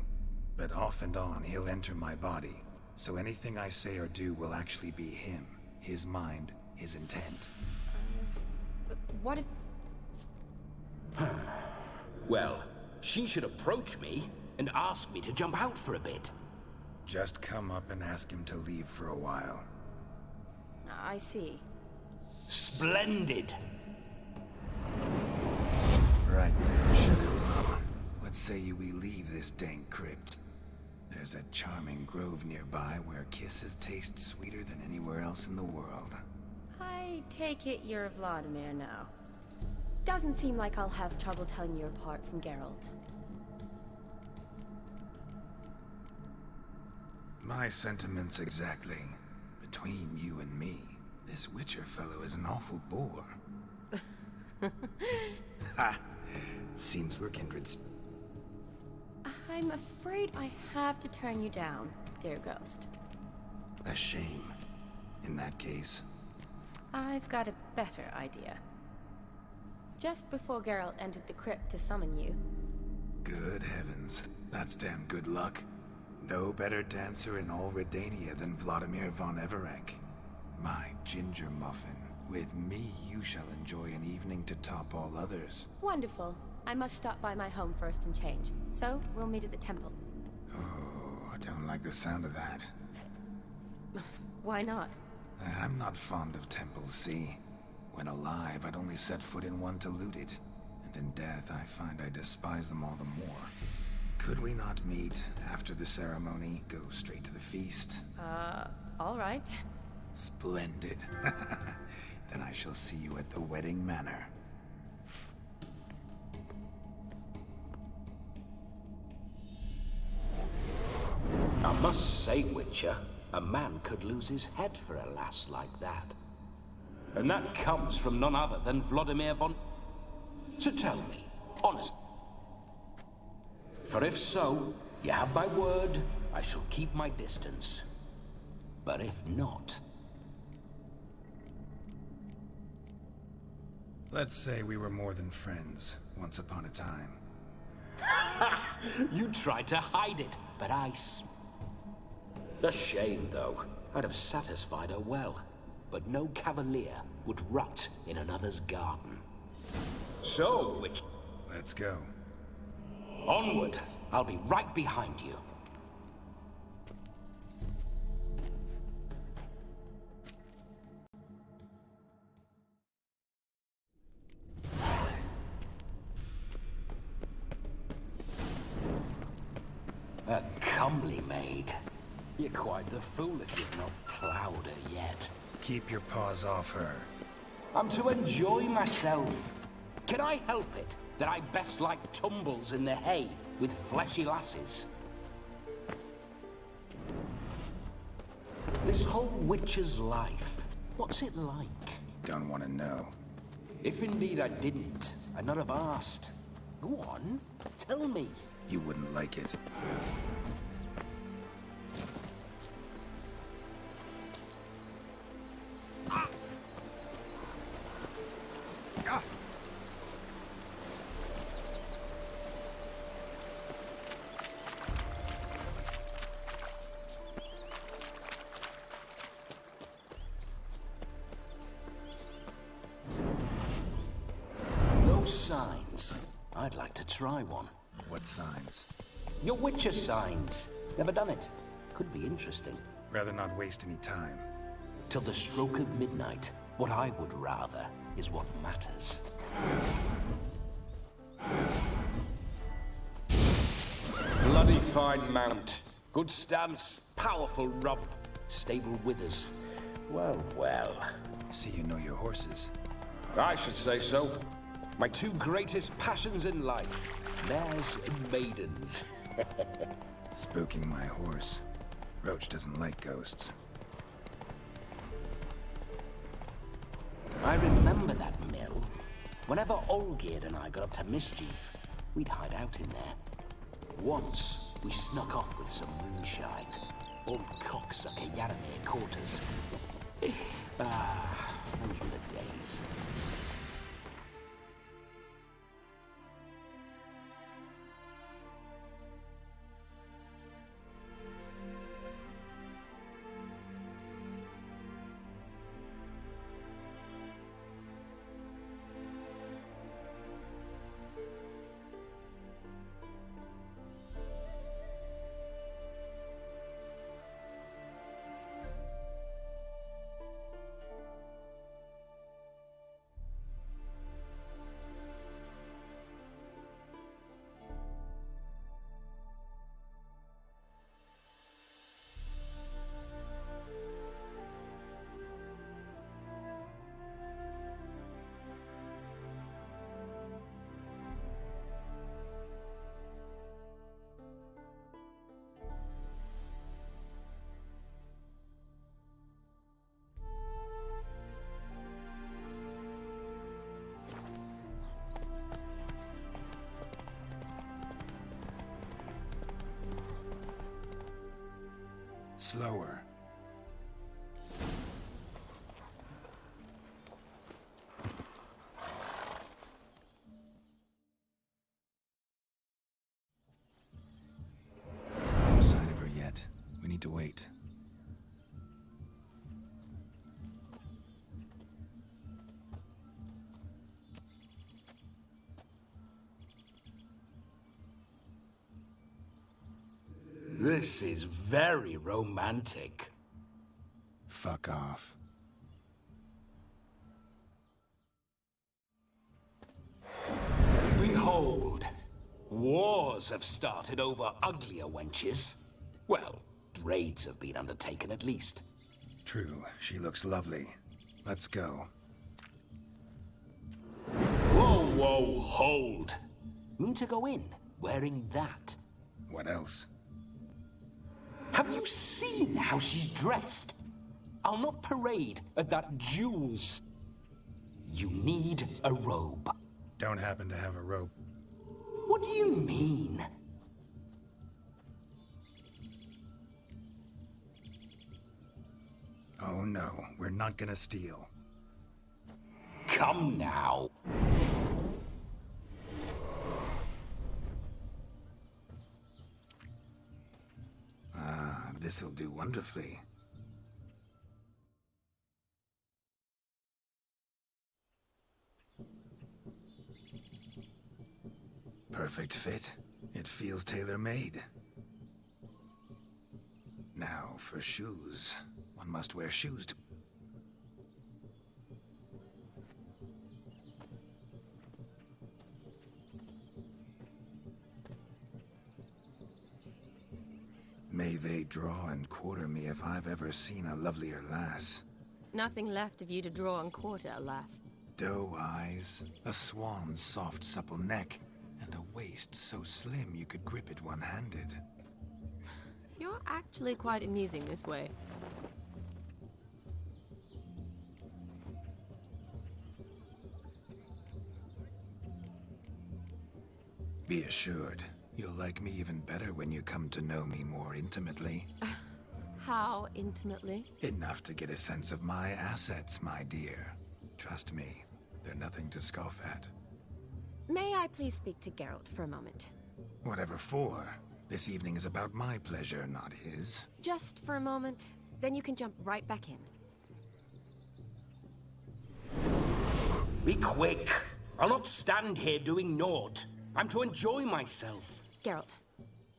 But off and on, he'll enter my body. So anything I say or do will actually be him. His mind, his intent. What if... Well, she should approach me and ask me to jump out for a bit. Just come up and ask him to leave for a while. I see. Splendid! Right then, Sugar Plum. What say you we leave this dank crypt? There's a charming grove nearby where kisses taste sweeter than anywhere else in the world. I take it you're Vladimir now. Doesn't seem like I'll have trouble telling you apart from Geralt. My sentiments exactly. Between you and me, This Witcher fellow is an awful bore. Ha! Seems we're kindred. I'm afraid I have to turn you down, dear ghost. A shame. In that case. I've got a better idea. Just before Geralt entered the crypt to summon you... Good heavens. That's damn good luck. No better dancer in all Redania than Vladimir von Everec. My ginger muffin. With me, you shall enjoy an evening to top all others. Wonderful. I must stop by my home first and change. So, we'll meet at the temple. Oh, I don't like the sound of that. Why not? I'm not fond of temples, see? When alive, I'd only set foot in one to loot it. And in death, I find I despise them all the more. Could we not meet after the ceremony, go straight to the feast? All right. Splendid. Then I shall see you at the wedding manor. I must say, Witcher, a man could lose his head for a lass like that. And that comes from none other than Vladimir von... So tell me, honest. For if so, you have my word, I shall keep my distance. But if not... Let's say we were more than friends, once upon a time. You tried to hide it, but A shame, though. I'd have satisfied her well. But no cavalier would rot in another's garden. So, which... Let's go. Onward! I'll be right behind you. A comely maid. You're quite the fool if you've not ploughed her yet. Keep your paws off her. I'm to enjoy myself. Can I help it that I best like tumbles in the hay with fleshy lasses? This whole witcher's life, what's it like? Don't want to know. If indeed I didn't, I'd not have asked. Go on, tell me. You wouldn't like it. Those signs. I'd like to try one. What signs? Your Witcher signs. Never done it. Could be interesting. Rather not waste any time. Till the stroke of midnight, what I would rather is what matters. Bloody fine mount. Good stance, powerful rump, stable withers. Well, well. See you know your horses. I should say so. My two greatest passions in life. Mares and maidens. Spooking my horse. Roach doesn't like ghosts. I remember that mill. Whenever Olgierd and I got up to mischief, we'd hide out in there. Once, we snuck off with some moonshine. Old cocksucker Yaramir caught us. Those were the days. slower. No sign of her yet. We need to wait. This is very romantic. Fuck off. Behold, wars have started over uglier wenches. Well, raids have been undertaken at least. True, she looks lovely. Let's go. Whoa, whoa, hold. Mean to go in, wearing that? What else? Have you seen how she's dressed? I'll not parade at that jewels. You need a robe. Don't happen to have a rope. What do you mean? Oh no, we're not gonna steal. Come now. Ah, this'll do wonderfully. Perfect fit. It feels tailor-made. Now for shoes. One must wear shoes to... May they draw and quarter me if I've ever seen a lovelier lass. Nothing left of you to draw and quarter, alas. Doe eyes, a swan's soft supple neck, and a waist so slim you could grip it one-handed. You're actually quite amusing this way. Be assured, you'll like me even better when you come to know me more intimately. How intimately? Enough to get a sense of my assets, my dear. Trust me, they're nothing to scoff at. May I please speak to Geralt for a moment? Whatever for. This evening is about my pleasure, not his. Just for a moment, then you can jump right back in. Be quick. I'll not stand here doing naught. I'm to enjoy myself. Geralt,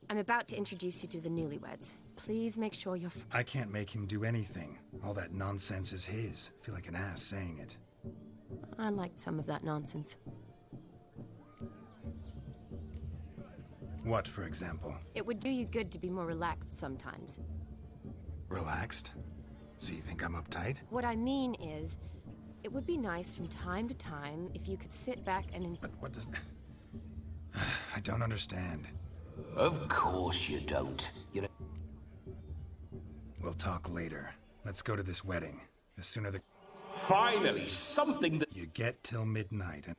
I'm about to introduce you to the newlyweds. Please make sure you're... I can't make him do anything. All that nonsense is his. I feel like an ass saying it. I liked some of that nonsense. What, for example? It would do you good to be more relaxed sometimes. Relaxed? So you think I'm uptight? What I mean is, it would be nice from time to time if you could sit back and... But what does... I don't understand. Of course you don't. We'll talk later. Let's go to this wedding. The sooner the... Finally, something that... You get till midnight and...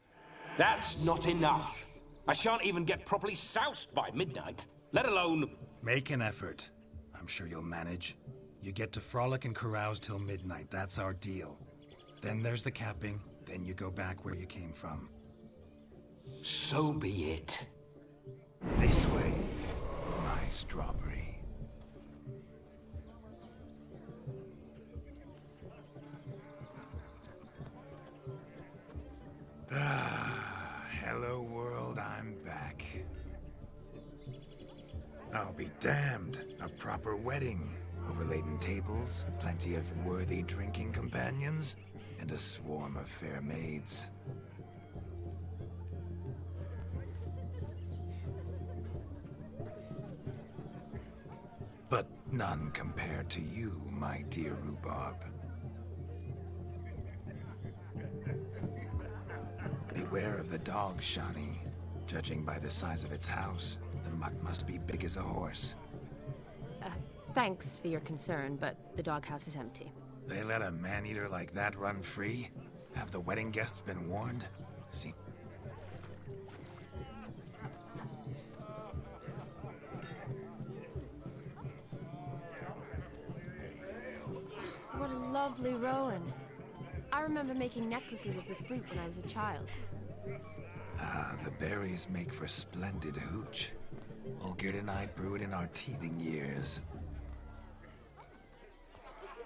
That's not enough. I shan't even get properly soused by midnight, let alone... Make an effort. I'm sure you'll manage. You get to frolic and carouse till midnight. That's our deal. Then there's the capping. Then you go back where you came from. So be it. This way, my strawberry. Hello world, I'm back. I'll be damned. A proper wedding. Overladen tables, plenty of worthy drinking companions, and a swarm of fair maids. But none compared to you, my dear rhubarb. Beware of the dog, Shani. Judging by the size of its house, the mutt must be big as a horse. Thanks for your concern, but the doghouse is empty. They let a man-eater like that run free? Have the wedding guests been warned? See... lovely Rowan. I remember making necklaces of the fruit when I was a child. Ah, the berries make for splendid hooch. Olgerd and I brewed in our teething years.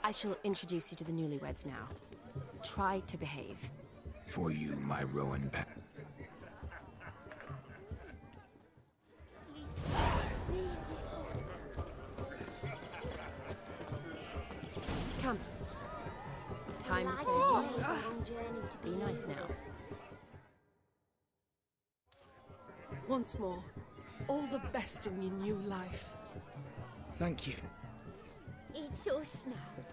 I shall introduce you to the newlyweds now. Try to behave. For you, my Rowan pet. Come. Time to go. Be nice now. Once more, all the best in your new life. Thank you. It's us now.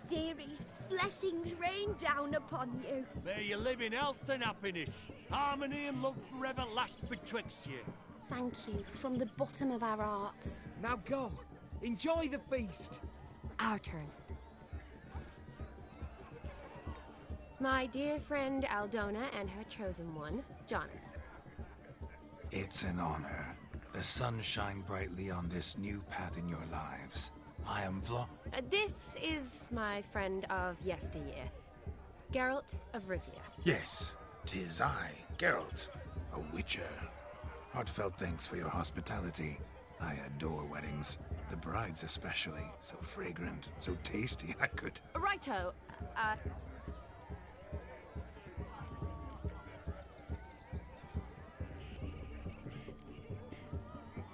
Dearies, blessings rain down upon you. May you live in health and happiness. Harmony and love forever last betwixt you. Thank you from the bottom of our hearts. Now go. Enjoy the feast. Our turn. My dear friend Aldona and her chosen one, Jonas. It's an honor. The sun shine brightly on this new path in your lives. I am This is my friend of yesteryear, Geralt of Rivia. Yes, 'tis I, Geralt, a witcher. Heartfelt thanks for your hospitality. I adore weddings. The brides especially. So fragrant, so tasty, I could... Righto,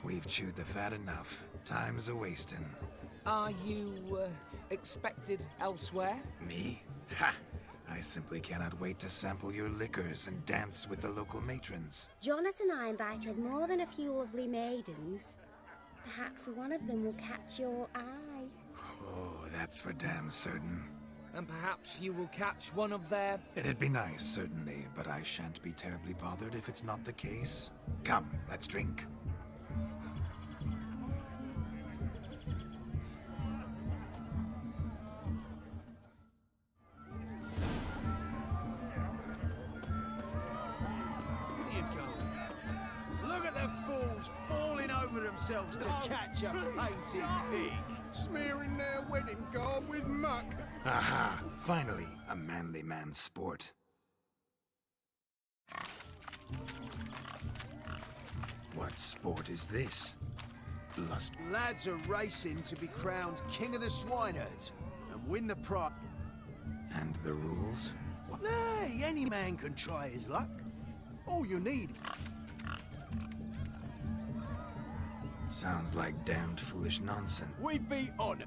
We've chewed the fat enough. Time's a-wasting. Are you, expected elsewhere? Me? Ha! I simply cannot wait to sample your liquors and dance with the local matrons. Jonas and I invited more than a few lovely maidens. Perhaps one of them will catch your eye. Oh, that's for damn certain. And perhaps you will catch one of their... It'd be nice, certainly, but I shan't be terribly bothered if it's not the case. Come, let's drink. Themselves to catch a painted pig. Smearing their wedding garb with muck. Aha! Finally, a manly man's sport. What sport is this? Lust. Lads are racing to be crowned King of the Swineherds and win the prize. And the rules? What? Nay, any man can try his luck. All you need... Sounds like damned foolish nonsense. We'd be on.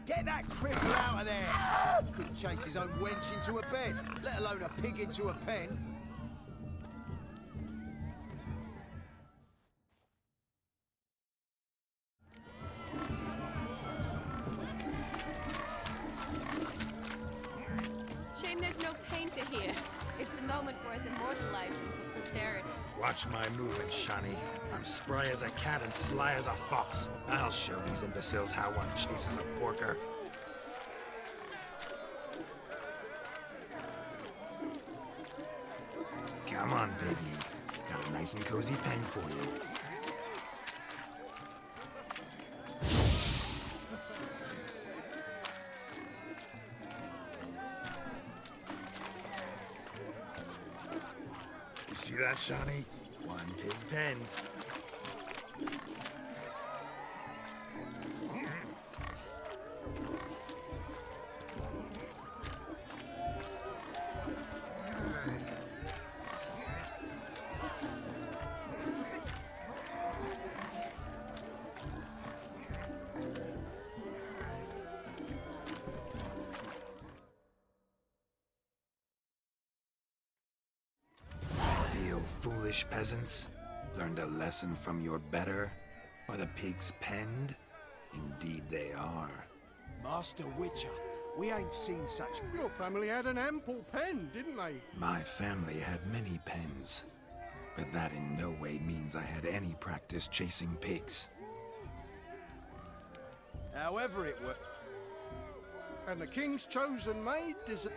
Get that cripple out of there! Couldn't chase his own wench into a bed, let alone a pig into a pen. Shame there's no painter here. It's a moment worth immortalizing for posterity. Watch my movements, Shani. I'm spry as a cat and sly as a fox. I'll show these imbeciles how one chases a porker. Come on, baby. Got a nice and cozy pen for you. You see that, Shani? One pig penned. Foolish peasants? Learned a lesson from your better? Are the pigs penned? Indeed they are. Master Witcher, we ain't seen such... Your family had an ample pen, didn't they? My family had many pens. But that in no way means I had any practice chasing pigs. However it were... And the king's chosen maid does...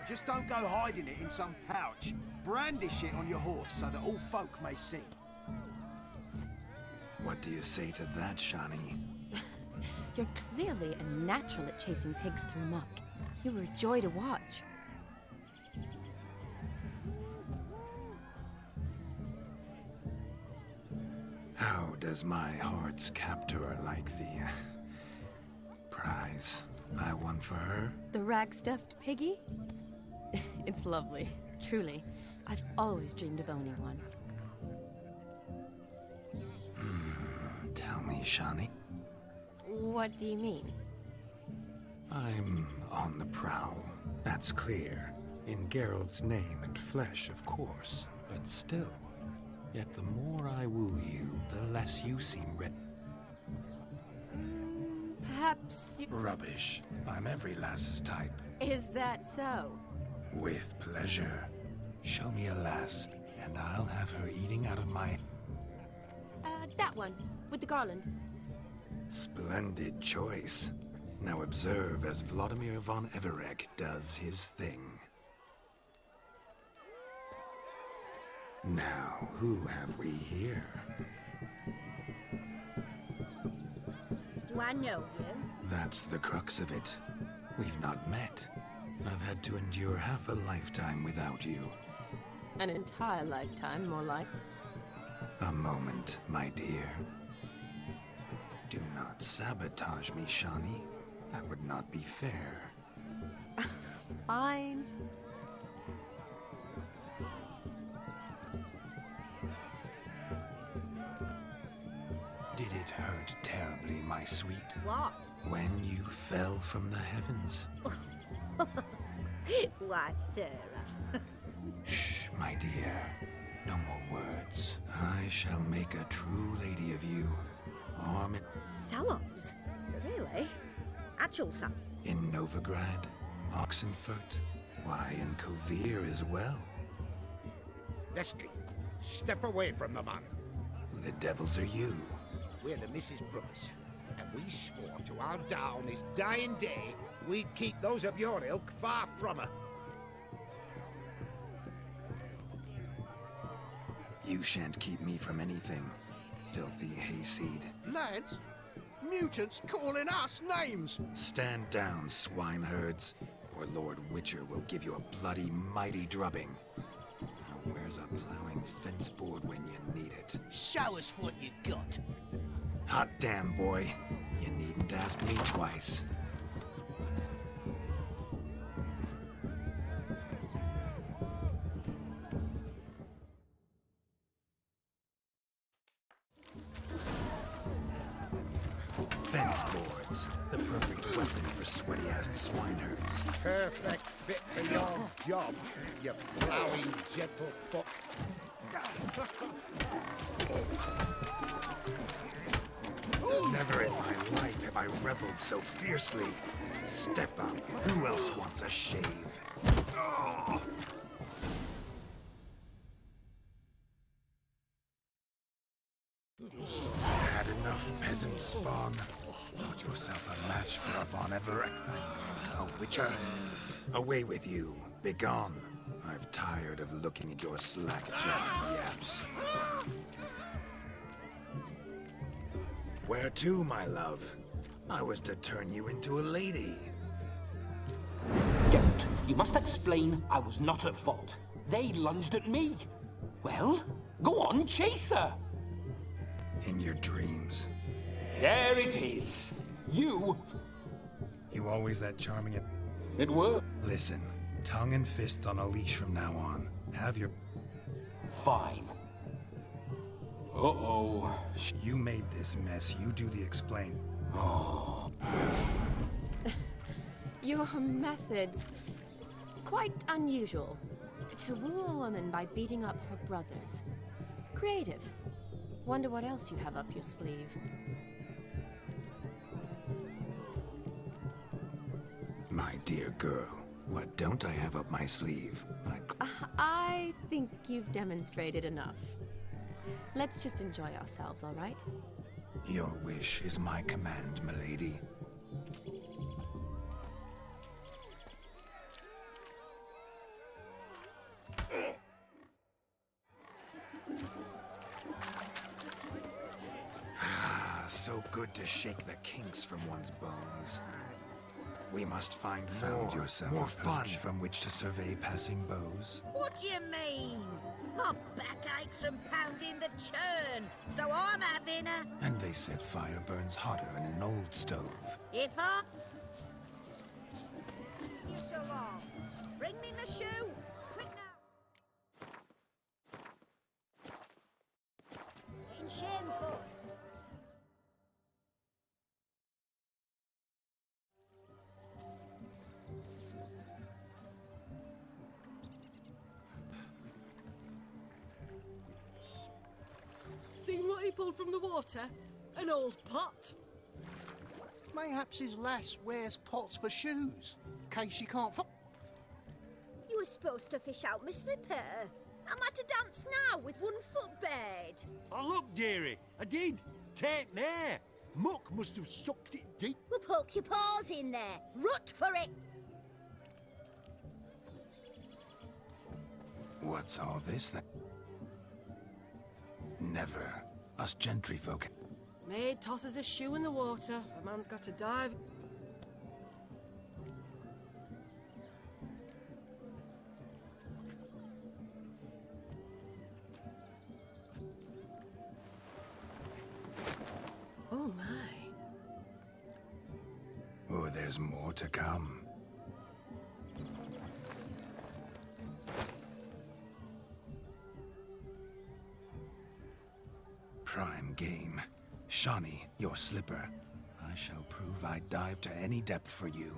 Just don't go hiding it in some pouch. Brandish it on your horse so that all folk may see. What do you say to that, Shani? You're clearly a natural at chasing pigs through muck. You were a joy to watch. How does my heart's captor like the prize I won for her? The rag-stuffed piggy? It's lovely, truly. I've always dreamed of owning one. Tell me, Shani. What do you mean? I'm on the prowl. That's clear. In Geralt's name and flesh, of course. But still. Yet the more I woo you, the less you seem Perhaps you... Rubbish. I'm every lass's type. Is that so? With pleasure. Show me a lass, and I'll have her eating out of my... That one, with the garland. Splendid choice. Now observe as Vladimir von Everek does his thing. Now, who have we here? Do I know you? That's the crux of it. We've not met. I've had to endure half a lifetime without you. An entire lifetime, more like. A moment, my dear. Do not sabotage me, Shani. That would not be fair. Fine. Did it hurt terribly, my sweet? What? When you fell from the heavens? Why, Sarah? Shh, my dear. No more words. I shall make a true lady of you. Arm in... Salons? Really? Actual salons? In Novigrad, Oxenfurt, why, in Kovir as well. Lesky, step away from the man. Who the devils are you? We're the Mrs. Brothers, and we swore to our down his dying day we'd keep those of your ilk far from her. You shan't keep me from anything, filthy hayseed. Lads, mutants calling us names! Stand down, swineherds, or Lord Witcher will give you a bloody mighty drubbing. Now where's a plowing fence board when you need it? Show us what you got. Hot damn, boy. You needn't ask me twice. Fence boards. The perfect weapon for sweaty-assed swineherds. Perfect fit for your job, you plowing gentle fuck. Never in my life have I reveled so fiercely. Step up. Who else wants a shave? Oh. Had enough, peasant spawn. Got yourself a match for a Von Everett. A Witcher. Away with you. Begone. I've tired of looking at your slack-jawed yaps. Where to, my love? I was to turn you into a lady. Geralt, you must explain I was not at fault. They lunged at me. Well, go on, chase her. In your dreams. There it is. You always that charming and... It worked. Listen, tongue and fists on a leash from now on. Have your... Fine. Uh-oh. You made this mess. You do the explain. Oh. Your methods... quite unusual. To woo a woman by beating up her brothers. Creative. Wonder what else you have up your sleeve. My dear girl, what don't I have up my sleeve? I think you've demonstrated enough. Let's just enjoy ourselves, all right? Your wish is my command, milady. so good to shake the kinks from one's bones. We must found yourself more a perch from which to survey passing bows. What do you mean? My back aches from pounding the churn, so I'm having a... And they said fire burns hotter in an old stove. If I... You so long. Bring me my shoe. Quick now. It's getting shameful. Seen what he pulled from the water? An old pot. Mayhaps his lass wears pots for shoes, case she can't You were supposed to fish out my slipper. I'm at to dance now with one foot bed. Oh, look, dearie, I did. Tain't there. Muck must have sucked it deep. Well, poke your paws in there. Rut for it. What's all this then? Never. Us gentry folk. Maid tosses a shoe in the water. A man's got to dive. Oh my. Oh, there's more to come. Prime game. Shawnee, your slipper. I shall prove I'd dive to any depth for you.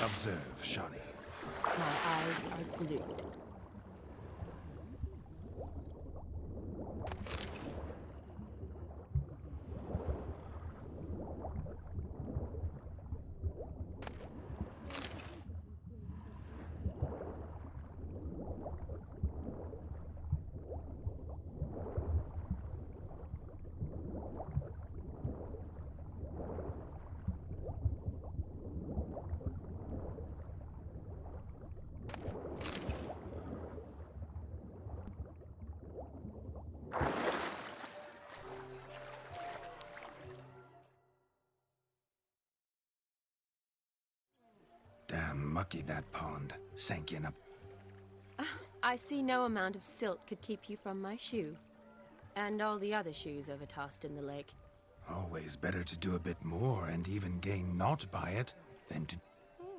Observe, Shawnee. My eyes are glued. Damn mucky that pond. Sank in up. I see no amount of silt could keep you from my shoe. And all the other shoes overtossed in the lake. Always better to do a bit more and even gain naught by it than to...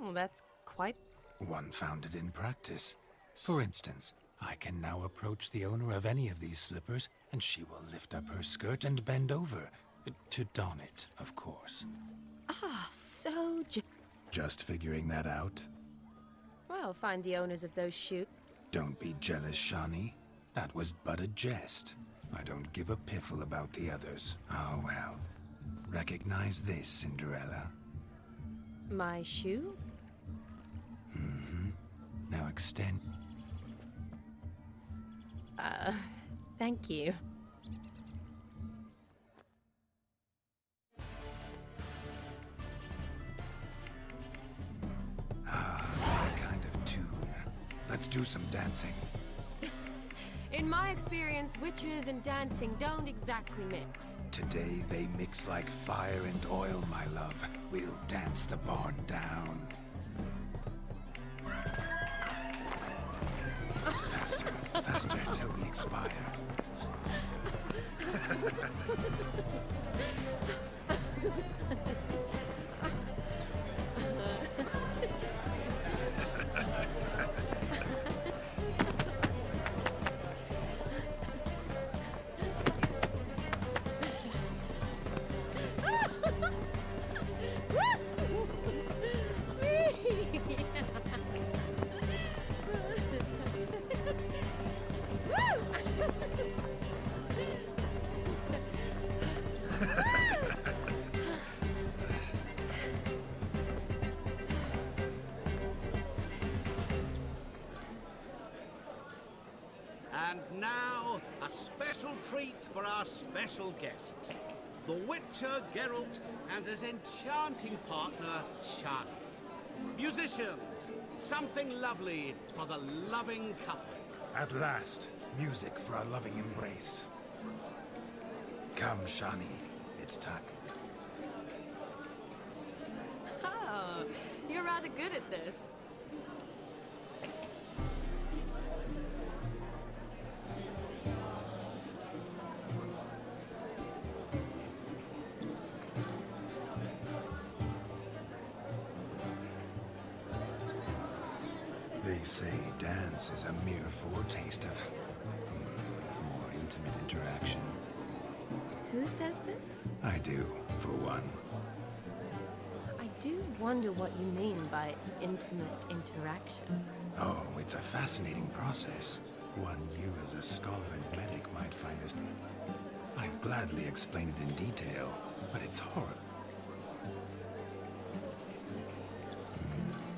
Oh, that's quite... One found it in practice. For instance, I can now approach the owner of any of these slippers, and she will lift up her skirt and bend over. To don it, of course. Ah, so... Just figuring that out? Well, find the owners of those shoes. Don't be jealous, Shawnee. That was but a jest. I don't give a piffle about the others. Oh, well. Recognize this, Cinderella. My shoe? Mm-hmm. Now extend... Thank you. That kind of tune. Let's do some dancing. In my experience, witches and dancing don't exactly mix. Today they mix like fire and oil, my love. We'll dance the barn down. Faster, faster, till we expire. treat for our special guests. The Witcher, Geralt, and his enchanting partner, Shani. Musicians, something lovely for the loving couple. At last, music for our loving embrace. Come, Shani, it's time. Oh, you're rather good at this. They say dance is a mere foretaste of more intimate interaction. Who says this? I do, for one. I do wonder what you mean by intimate interaction. Oh, it's a fascinating process. One you as a scholar and medic might find as... I'd gladly explain it in detail, but it's horrible.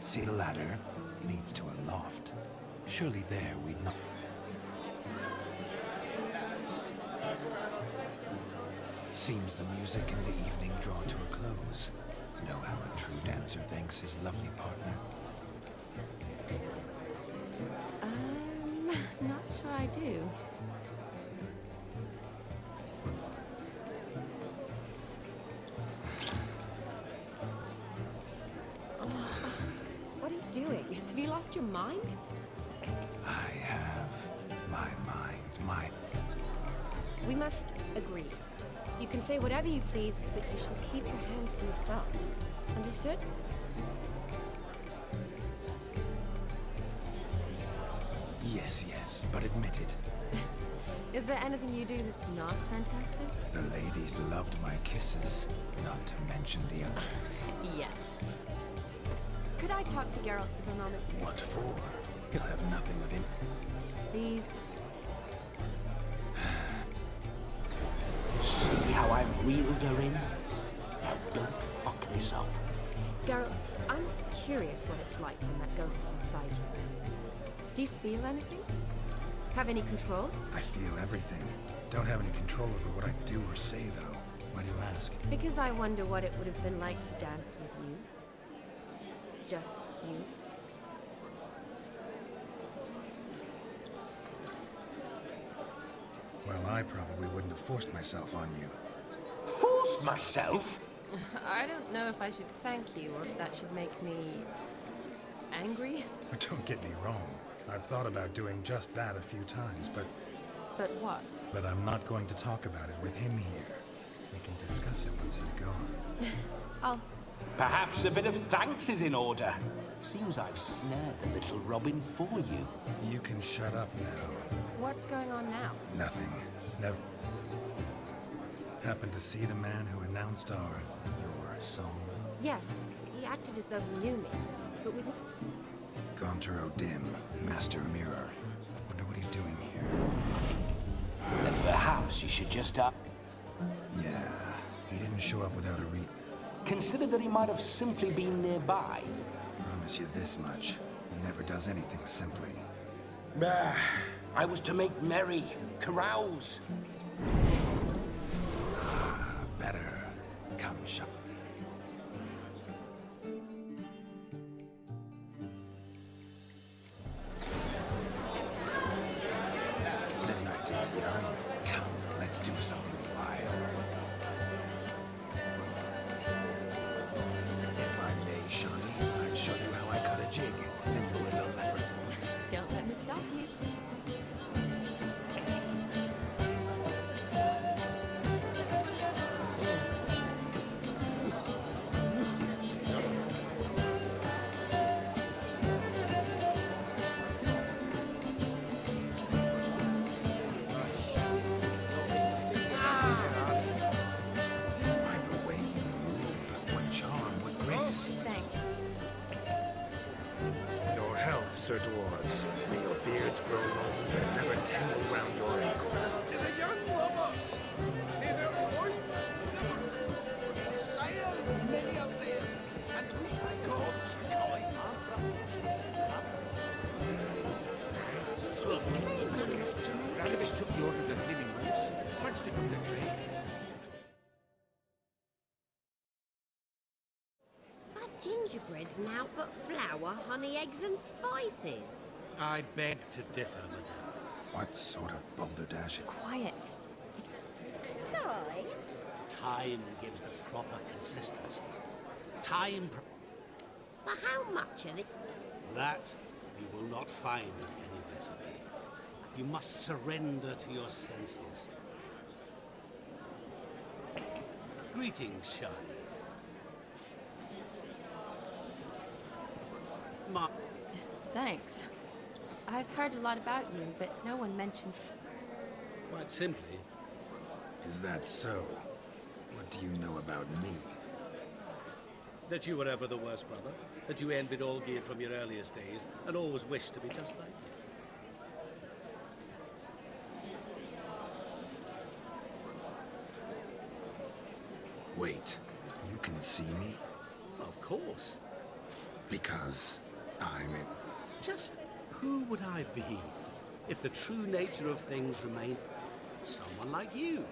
See the ladder? Leads to a loft. Surely there we'd not... Seems the music and the evening draw to a close. Know how a true dancer thanks his lovely partner? Not sure I do. What are you doing? Have you lost your mind? I have my mind, We must agree. You can say whatever you please, but you shall keep your hands to yourself. Understood? Yes, but admit it. Is there anything you do that's not fantastic? The ladies loved my kisses, not to mention the... Yes. Could I talk to Geralt for a moment? What for? He'll have nothing of him. Please. See how I've reeled her in? Now don't fuck this up. Geralt, I'm curious what it's like when that ghost's inside you. Do you feel anything? Have any control? I feel everything. Don't have any control over what I do or say, though. Why do you ask? Because I wonder what it would have been like to dance with you. Just you. Well, I probably wouldn't have forced myself on you. Forced myself? I don't know if I should thank you or if that should make me... angry? But don't get me wrong. I've thought about doing just that a few times, but... But what? But I'm not going to talk about it with him here. We can discuss it once he's gone. I'll... Perhaps a bit of thanks is in order. Seems I've snared the little Robin for you. You can shut up now. What's going on now? Nothing. Never... Happened to see the man who announced your song? Yes, he acted as though he knew me, but we've... Gontero Dim, Master Mirror. Wonder what he's doing here. Then perhaps you should just Yeah, he didn't show up without a reason. Consider that he might have simply been nearby. Promise you this much. He never does anything simply. Bah, I was to make merry, carouse. Better. Come, shut. Midnight is young. Come, let's do something wild. If I may, Shani, I'd show you how I cut a jig, and you as a leopard. Don't let me stop you. Sir Dwarves, may your beards grow long and never tangle round your ankles. To the young lovers, may their loins never grow, may desire many a bed, and meet God's kind. Ranabit took the order of the Flaming Moose. Gingerbread's naught but flour, honey, eggs and spices. I beg to differ, madame. What sort of balderdash? Quiet. Time? Time gives the proper consistency. Time... So how much are they? That you will not find in any recipe. You must surrender to your senses. Greetings, Shani. Thanks. I've heard a lot about you, but no one mentioned... Quite simply... Is that so? What do you know about me? That you were ever the worst brother. That you envied Olgierd from your earliest days, and always wished to be just like you. Wait, you can see me? Of course. Because I'm in... Just who would I be if the true nature of things remained someone like you?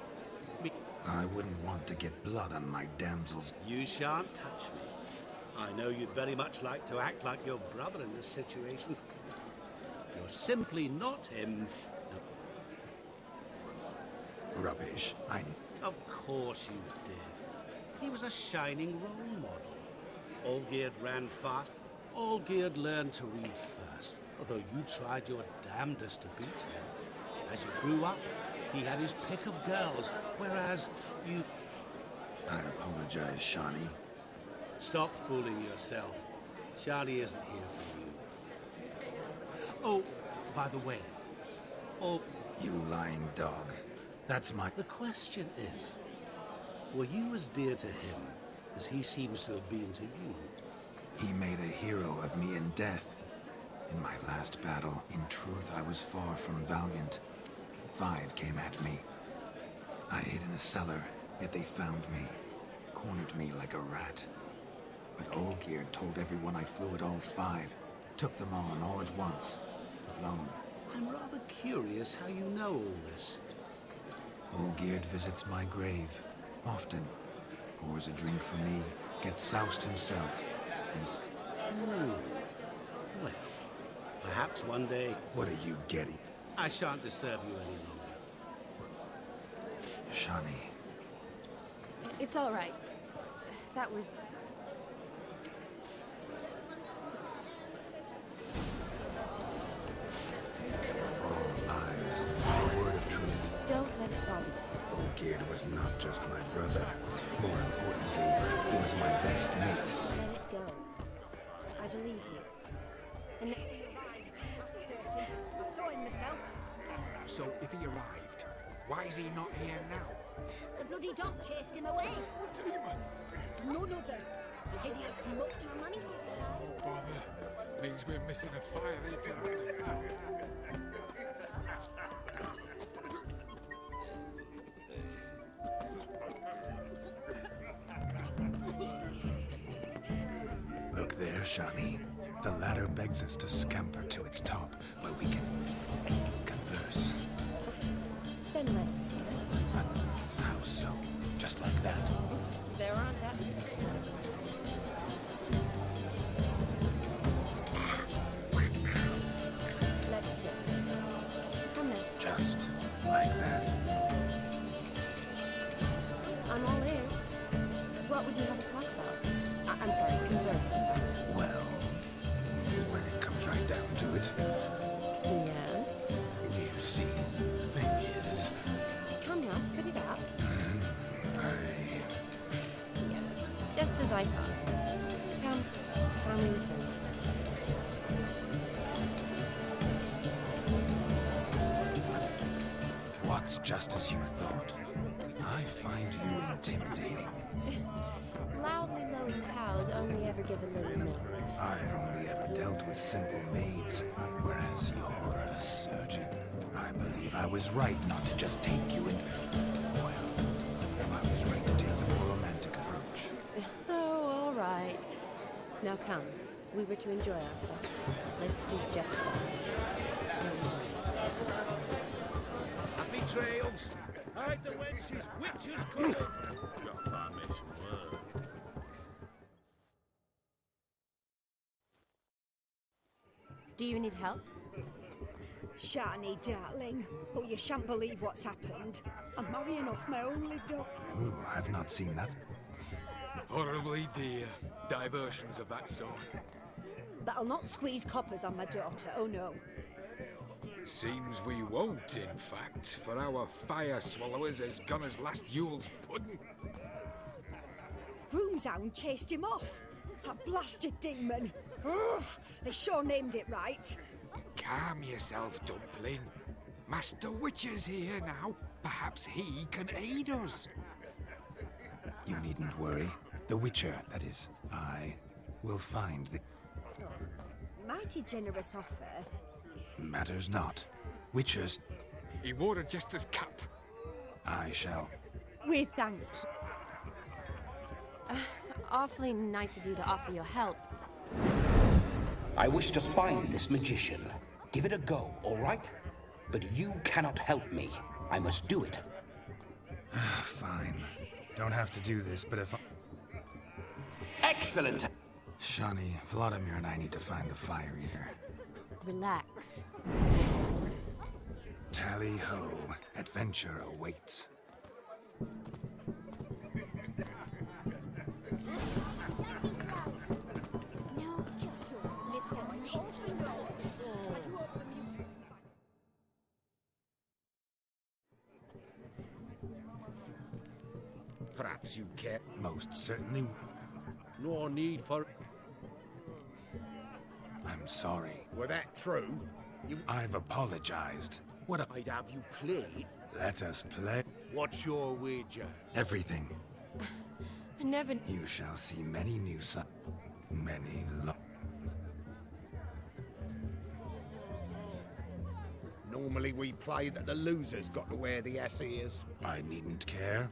I wouldn't want to get blood on my damsels. You shan't touch me. I know you'd very much like to act like your brother in this situation. You're simply not him. Rubbish. Of course you did. He was a shining role model. Olgierd ran fast. Olgierd learned to read first, although you tried your damnedest to beat him. As you grew up, he had his pick of girls, whereas you... I apologize, Shani. Stop fooling yourself. Shani isn't here for you. Oh, by the way... Oh... You lying dog. That's my... The question is, were you as dear to him as he seems to have been to you? He made a hero of me in death. In my last battle, in truth, I was far from valiant. 5 came at me. I hid in a cellar, yet they found me. Cornered me like a rat. But Olgierd told everyone I flew at all 5. Took them on all at once. Alone. I'm rather curious how you know all this. Olgierd visits my grave. Often. Pours a drink for me. Gets soused himself. And... Well, perhaps one day... What are you getting? I shan't disturb you any longer. Shani. It's all right. That was... All lies. A word of truth. Don't let it bother you. Olgierd was not just my brother. More importantly, he was my best mate. Let it go. I believe you. And now He arrived, that's certain. I saw him myself. So if he arrived, why is he not here now? The bloody dog chased him away. Demon! None other. Hideous mutt. my mummy says Oh, bother. Means we're missing a fiery target. Look there, Shani. The ladder begs us to scamper to its top, where we can converse. Then let's. But how so? Just like that? There aren't that many. Let's see. Come now. Just like that? I'm all ears. What would you have us talk about? I'm sorry, converse about. Well, when it comes right down to it, Yes? you see, the thing is... Come now, spit it out. Yes, just as I thought. Come, it's time we return. What's just as you thought? I find you intimidating. Loudly lowing cows only ever give a little milk. I've only ever dealt with simple maids, whereas you're a surgeon. I believe I was right not to just take you and... Well, I was right to take the more romantic approach. Oh, all right. Now come. We were to enjoy ourselves. Let's do just that. Happy trails! Hide the wenches! Witches coming! Gotta find me some work. Do you need help? Shani, darling. Oh, you shan't believe what's happened. I'm marrying off my only daughter. Ooh, I've not seen that. Horribly dear. Diversions of that sort. But I'll not squeeze coppers on my daughter, oh no. Seems we won't, in fact, for our fire swallowers has gone as last Yule's pudding. Broomshound chased him off. That blasted demon. Ugh, they sure named it right. Calm yourself, Dumpling. Master Witcher's here now. Perhaps he can aid us. You needn't worry. The Witcher, that is, I, will find the... Mighty generous offer. Matters not. Witchers... He wore a jester's cap. I shall... With thanks. Awfully nice of you to offer your help. I wish to find this magician. Give it a go, all right? But you cannot help me. I must do it. Fine. Don't have to do this, but if I... Excellent! Shani, Vladimir and I need to find the Fire Eater. Relax. Tally-ho. Adventure awaits. Perhaps you care. Most certainly. No need for... I'm sorry. Were that true? I've apologized. I'd have you play. Let us play. What's your wager? Everything. I never... You shall see many new many Normally we play that the loser's got to wear the ass ears. I needn't care.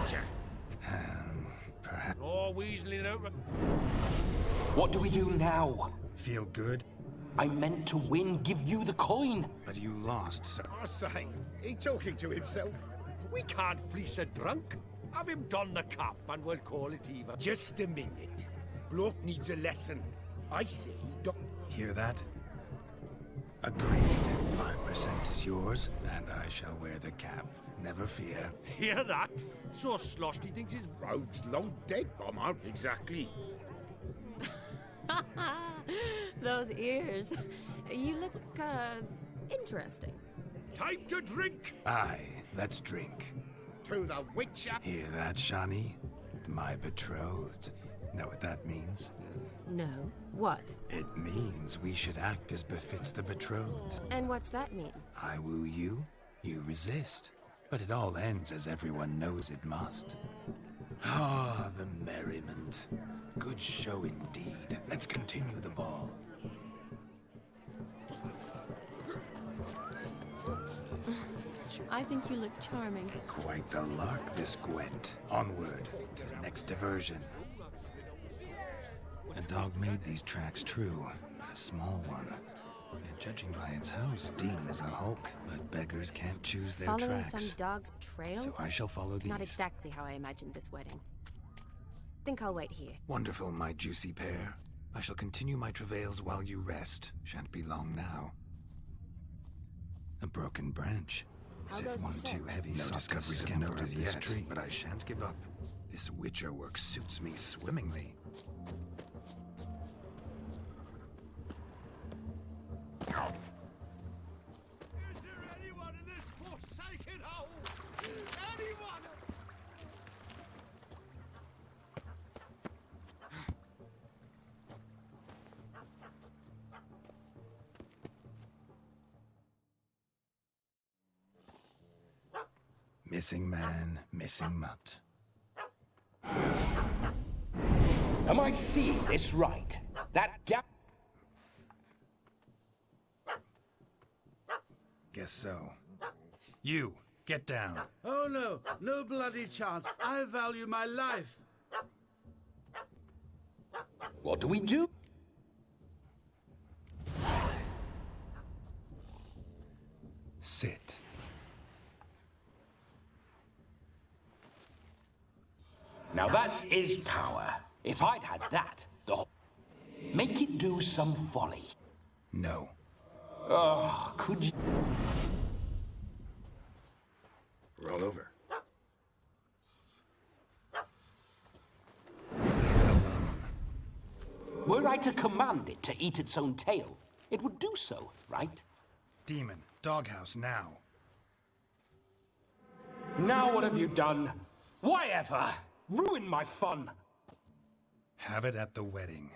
Witcher. Perhaps. Or weaseling out. What do we do now? Feel good? I meant to win, give you the coin. But you lost, sir. I say, he talking to himself. We can't fleece a drunk. Have him don the cap and we'll call it even. Just a minute. Bloke needs a lesson. I say, don't... Hear that? Agreed. 5% is yours, and I shall wear the cap. Never fear. Hear that? So sloshed he thinks his rogue's long dead, Bomber. Exactly. Those ears. You look, interesting. Time to drink! Aye, let's drink. To the Witcher. Hear that, Shani? My betrothed. Know what that means? No. What? It means we should act as befits the betrothed. And what's that mean? I woo you, you resist. But it all ends as everyone knows it must. Ah, the merriment. Good show indeed. Let's continue the ball. I think you look charming. Quite the lark, this Gwent. Onward to the next diversion. A dog made these tracks true, but a small one. And judging by its house, Demon is a hulk, but beggars can't choose their Following tracks. some dog's trail? So I shall follow these. Not exactly how I imagined this wedding. Think I'll wait here. Wonderful, my juicy pair. I shall continue my travails while you rest. Shan't be long now. A broken branch. As if one too heavy. No discoveries of note as yet, but I shan't give up. This Witcher work suits me swimmingly. Is there anyone in this forsaken hole? Anyone? Missing man, missing mutt. Am I seeing this right? That gap... Guess so. You, get down. Oh no, no bloody chance. I value my life. What do we do? Sit. Now that is power. If I'd had that, make it do some folly. No. Oh, could you... Roll over. Were I to command it to eat its own tail, it would do so, right? Demon, doghouse now. Now what have you done? Why ever? Ruin my fun. Have it at the wedding.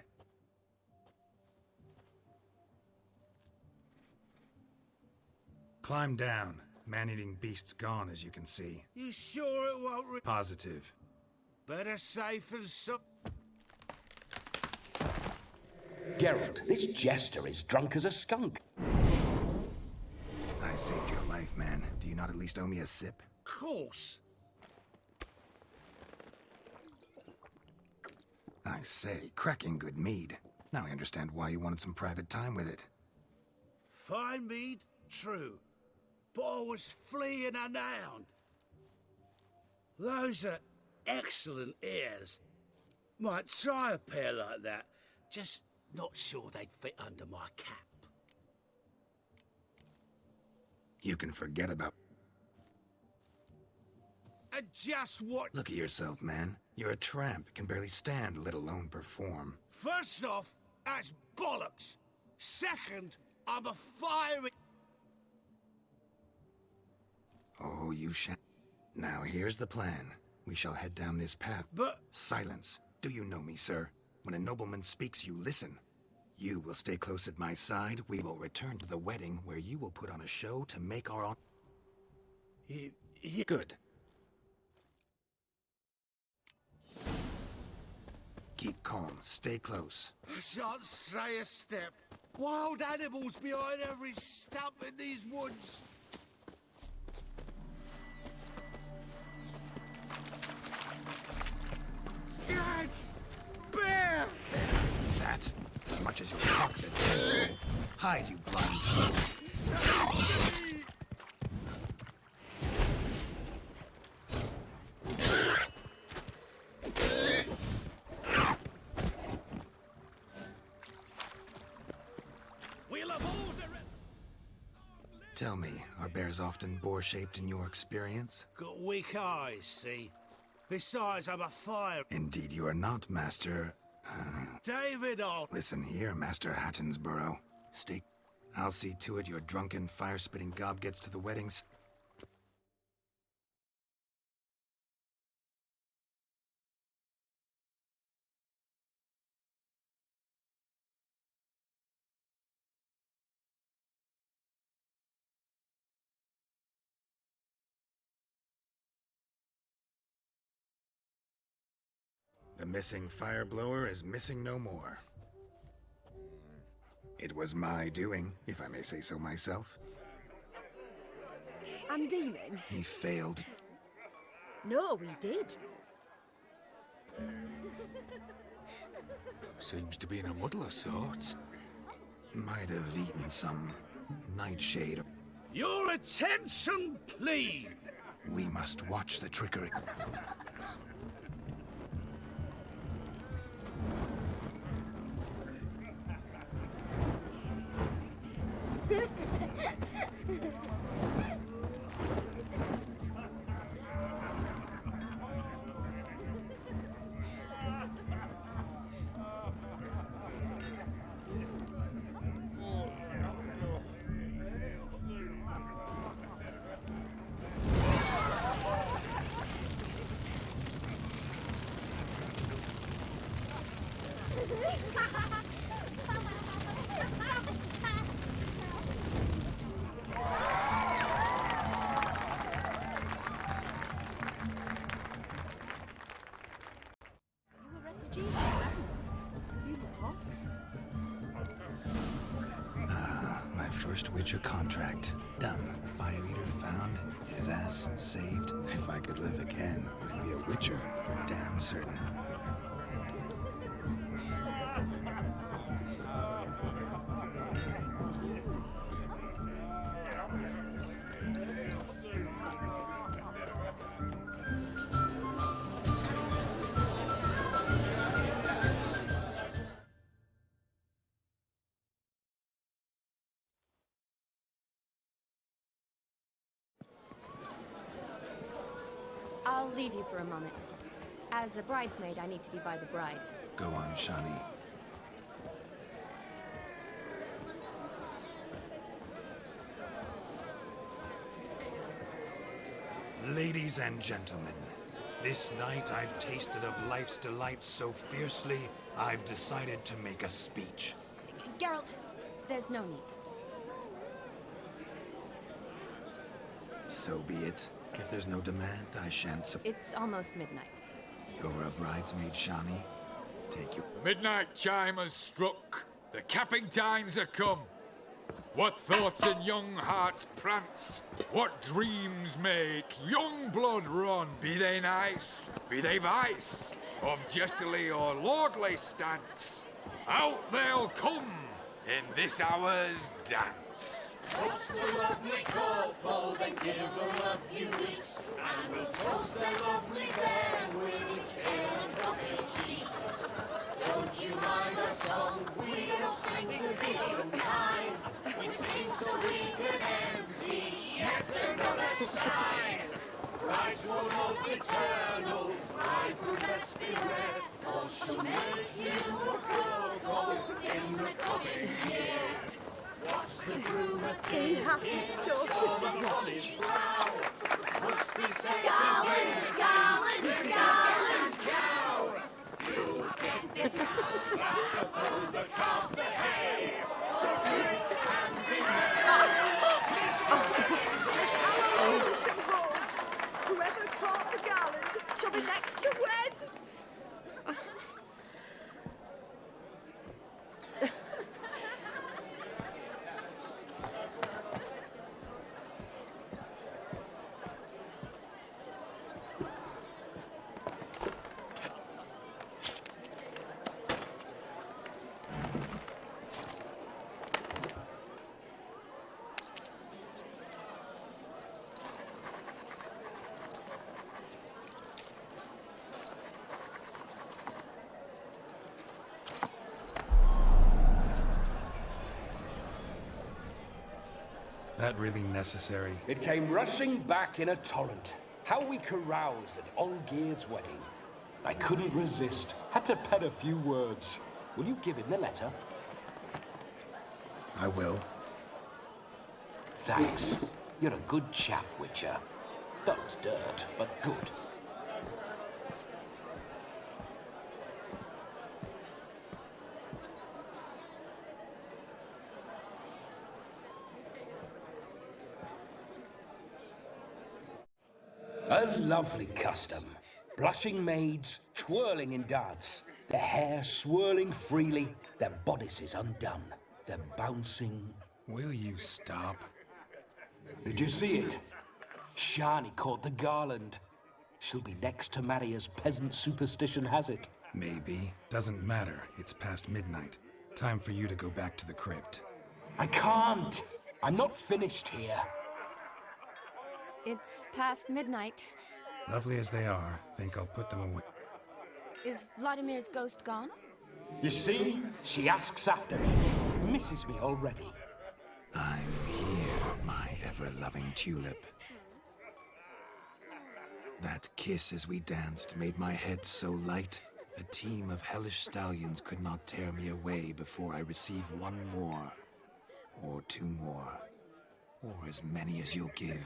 Climb down. Man-eating beast's gone, as you can see. You sure it won't Positive. Better safe than so... Geralt, this jester is drunk as a skunk. I saved your life, man. Do you not at least owe me a sip? Course. I say, cracking good mead. Now I understand why you wanted some private time with it. Fine mead, true. But I was fleeing unbound. Those are excellent ears. Might try a pair like that. Just not sure they'd fit under my cap. You can forget about... And just what... Look at yourself, man. You're a tramp, can barely stand, let alone perform. First off, that's bollocks. Second, I'm a fiery... Oh, you shan't. Now, here's the plan. We shall head down this path. But... Silence. Do you know me, sir? When a nobleman speaks, you listen. You will stay close at my side. We will return to the wedding, where you will put on a show to make our... Good. Keep calm. Stay close. I shan't say a step. Wild animals behind every stump in these woods. Hide, you blind fool. Tell me, are bears often boar-shaped in your experience? Got weak eyes, see? Besides, I'm a fire... Indeed you are not, Master... David, Listen here, Master Hattonsborough. I'll see to it your drunken, fire-spitting gob gets to the weddings. The missing fire blower is missing no more. It was my doing, if I may say so myself. And Demon? He failed. No, he did. Seems to be in a muddle of sorts. Might have eaten some nightshade. Your attention, please! We must watch the trickery. First Witcher contract. Done. Fire Eater found. His ass saved. If I could live again, I'd be a Witcher for damn certain. I'll leave you for a moment. As a bridesmaid, I need to be by the bride. Go on, Shani. Ladies and gentlemen, this night I've tasted of life's delights so fiercely, I've decided to make a speech. Geralt, there's no need. So be it. If there's no demand, I shan't It's almost midnight. You're a bridesmaid, Shani. Take you. Midnight chime has struck. The capping times are come. What thoughts in young hearts prance? What dreams make young blood run? Be they nice, be they vice, of jestily or lordly stance, out they'll come in this hour's dance. Toast the lovely couple, then give them a few weeks, and we'll toast the lovely bear with its pale and puffy cheeks. Don't you mind our song? We don't sing to be unkind. We sing so we can empty yet another side. Bride's one hope eternal, bridegroom let's beware, or she'll make you a couple in the coming year. What's the groom a thinking? On his brow must be said Garland, garland, garland, cow. You get the cow, oh, the calf, the hay. So drink and be Lewisham holds. Whoever caught the garland shall be next to wed. that really necessary? It came rushing back in a torrent. How we caroused at Olgierd's wedding. I couldn't resist. Had to pen a few words. Will you give him the letter? I will. Thanks. You're a good chap, Witcher. Dull as dirt, but good. A lovely custom. Blushing maids, twirling in dance, their hair swirling freely, their bodices undone, their bouncing... Will you stop? Did you see it? Shani caught the garland. She'll be next to marry as peasant superstition has it. Maybe. Doesn't matter. It's past midnight. Time for you to go back to the crypt. I can't. I'm not finished here. It's past midnight. Lovely as they are, think I'll put them away. Is Vladimir's ghost gone? You see? She asks after me. Misses me already. I'm here, my ever-loving tulip. That kiss as we danced made my head so light. A team of hellish stallions could not tear me away before I receive one more. Or two more. Or as many as you'll give.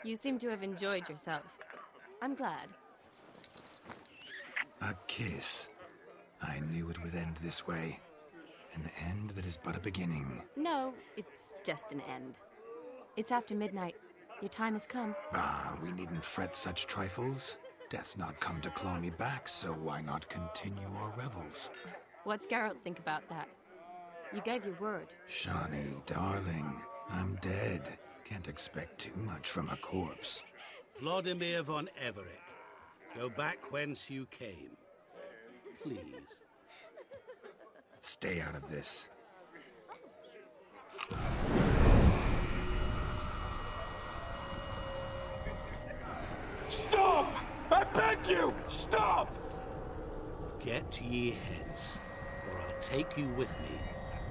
You seem to have enjoyed yourself. I'm glad. A kiss. I knew it would end this way. An end that is but a beginning. No, it's just an end. It's after midnight. Your time has come. Ah, we needn't fret such trifles. Death's not come to claw me back, so why not continue our revels? What's Geralt think about that? You gave your word. Shani, darling, I'm dead. Can't expect too much from a corpse. Vladimir von Everick, go back whence you came. Please. Stay out of this. Stop! I beg you! Stop! Get ye hence, or I'll take you with me,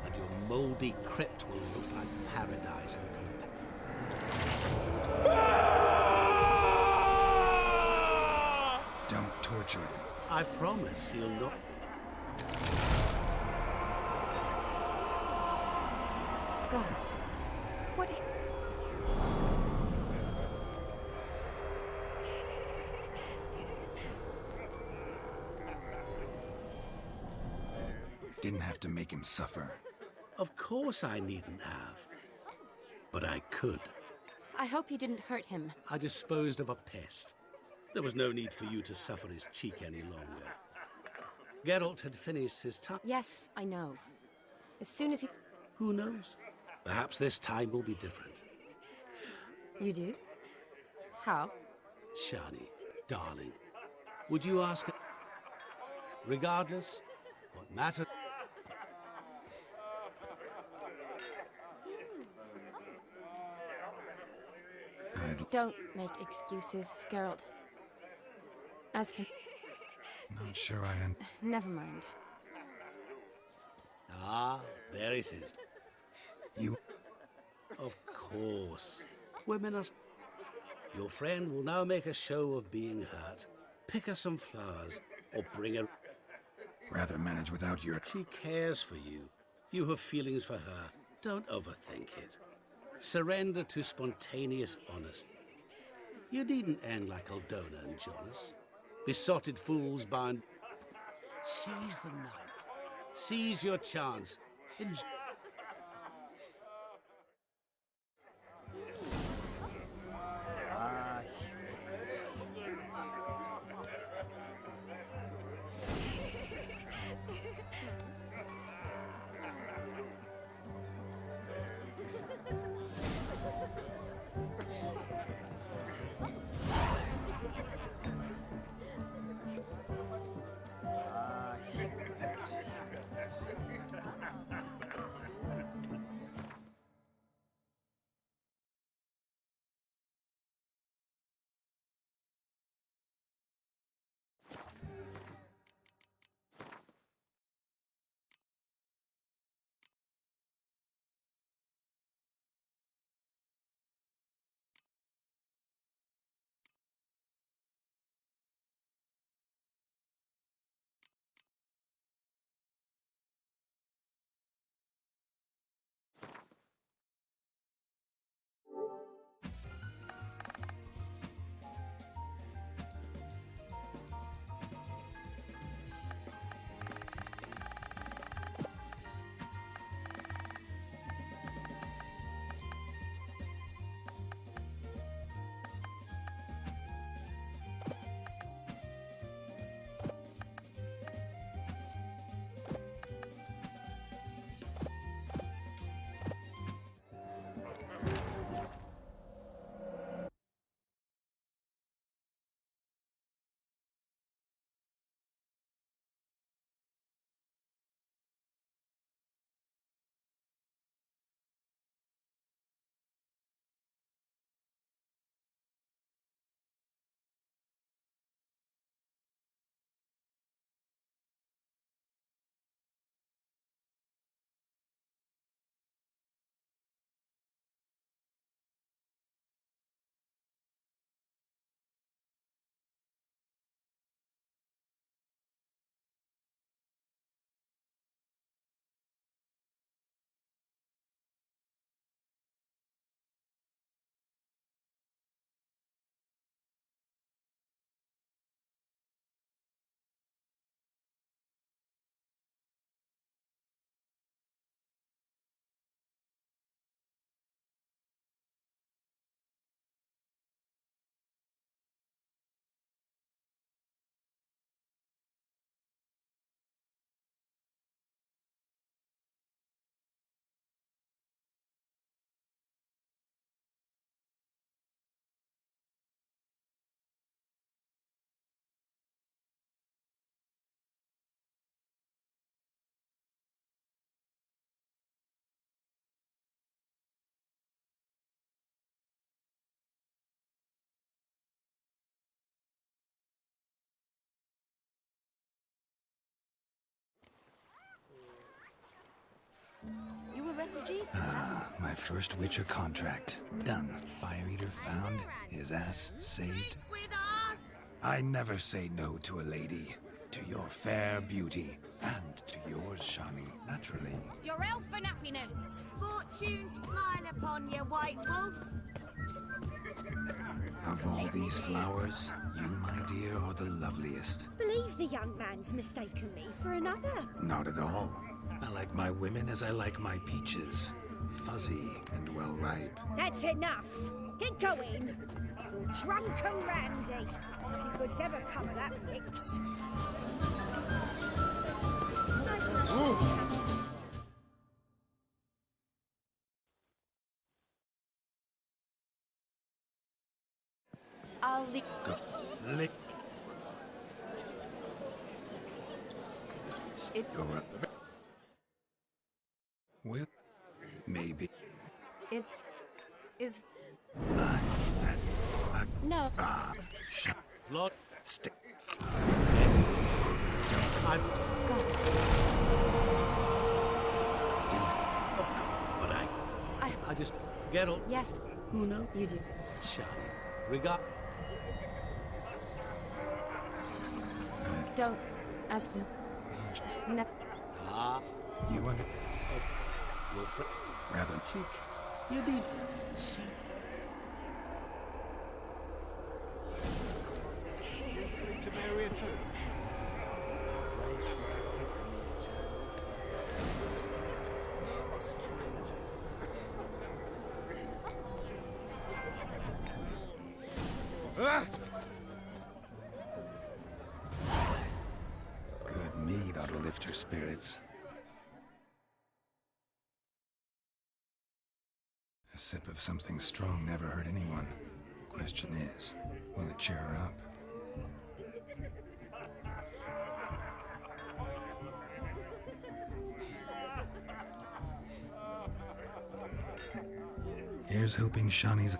and your mouldy crypt will look like paradise and Don't torture him. I promise he'll not... Gods. What... Didn't have to make him suffer. Of course I needn't have. But I could. I hope you didn't hurt him. I disposed of a pest. There was no need for you to suffer his cheek any longer. Geralt had finished his time. Yes, I know. As soon as he... Who knows? Perhaps this time will be different. You do? How? Shani, darling, would you ask her? Regardless, what matters... Don't make excuses, Geralt. As for... Not sure I am. Never mind. Ah, there it is. You... Of course. Women are... Your friend will now make a show of being hurt. Pick her some flowers, or bring her... Rather manage without your... She cares for you. You have feelings for her. Don't overthink it. Surrender to spontaneous honesty. You needn't end like Aldona and Jonas. Besotted fools bound... Seize the night. Seize your chance. Enjoy... refugee from Ah, my first Witcher contract. Done. Fire Eater found, his ass saved. With us! I never say no to a lady. To your fair beauty, and to yours, Shani, naturally. Your elfin happiness! Fortune smile upon you, White Wolf! Of all these flowers, you, my dear, are the loveliest. Believe the young man's mistaken me for another. Not at all. I like my women as I like my peaches. Fuzzy and well ripe. That's enough. Get going. You're drunk and randy. Nothing good's ever come of that mix. It's nice enough. I'll leave. Lick. It. You're up. Well, maybe. It's. Is. That. No. Shut. Flood. Stick. I'm... Go. But I just... Geralt. Yes. Who knows? You do. Shani. Regard... Don't ask for... No. Ah. You and... Your friend... Rather. Cheek. You did... See... You're free to marry her too. Good mead ought to lift your spirits. A sip of something strong never hurt anyone. Question is, will it cheer her up? Here's hoping Shani's...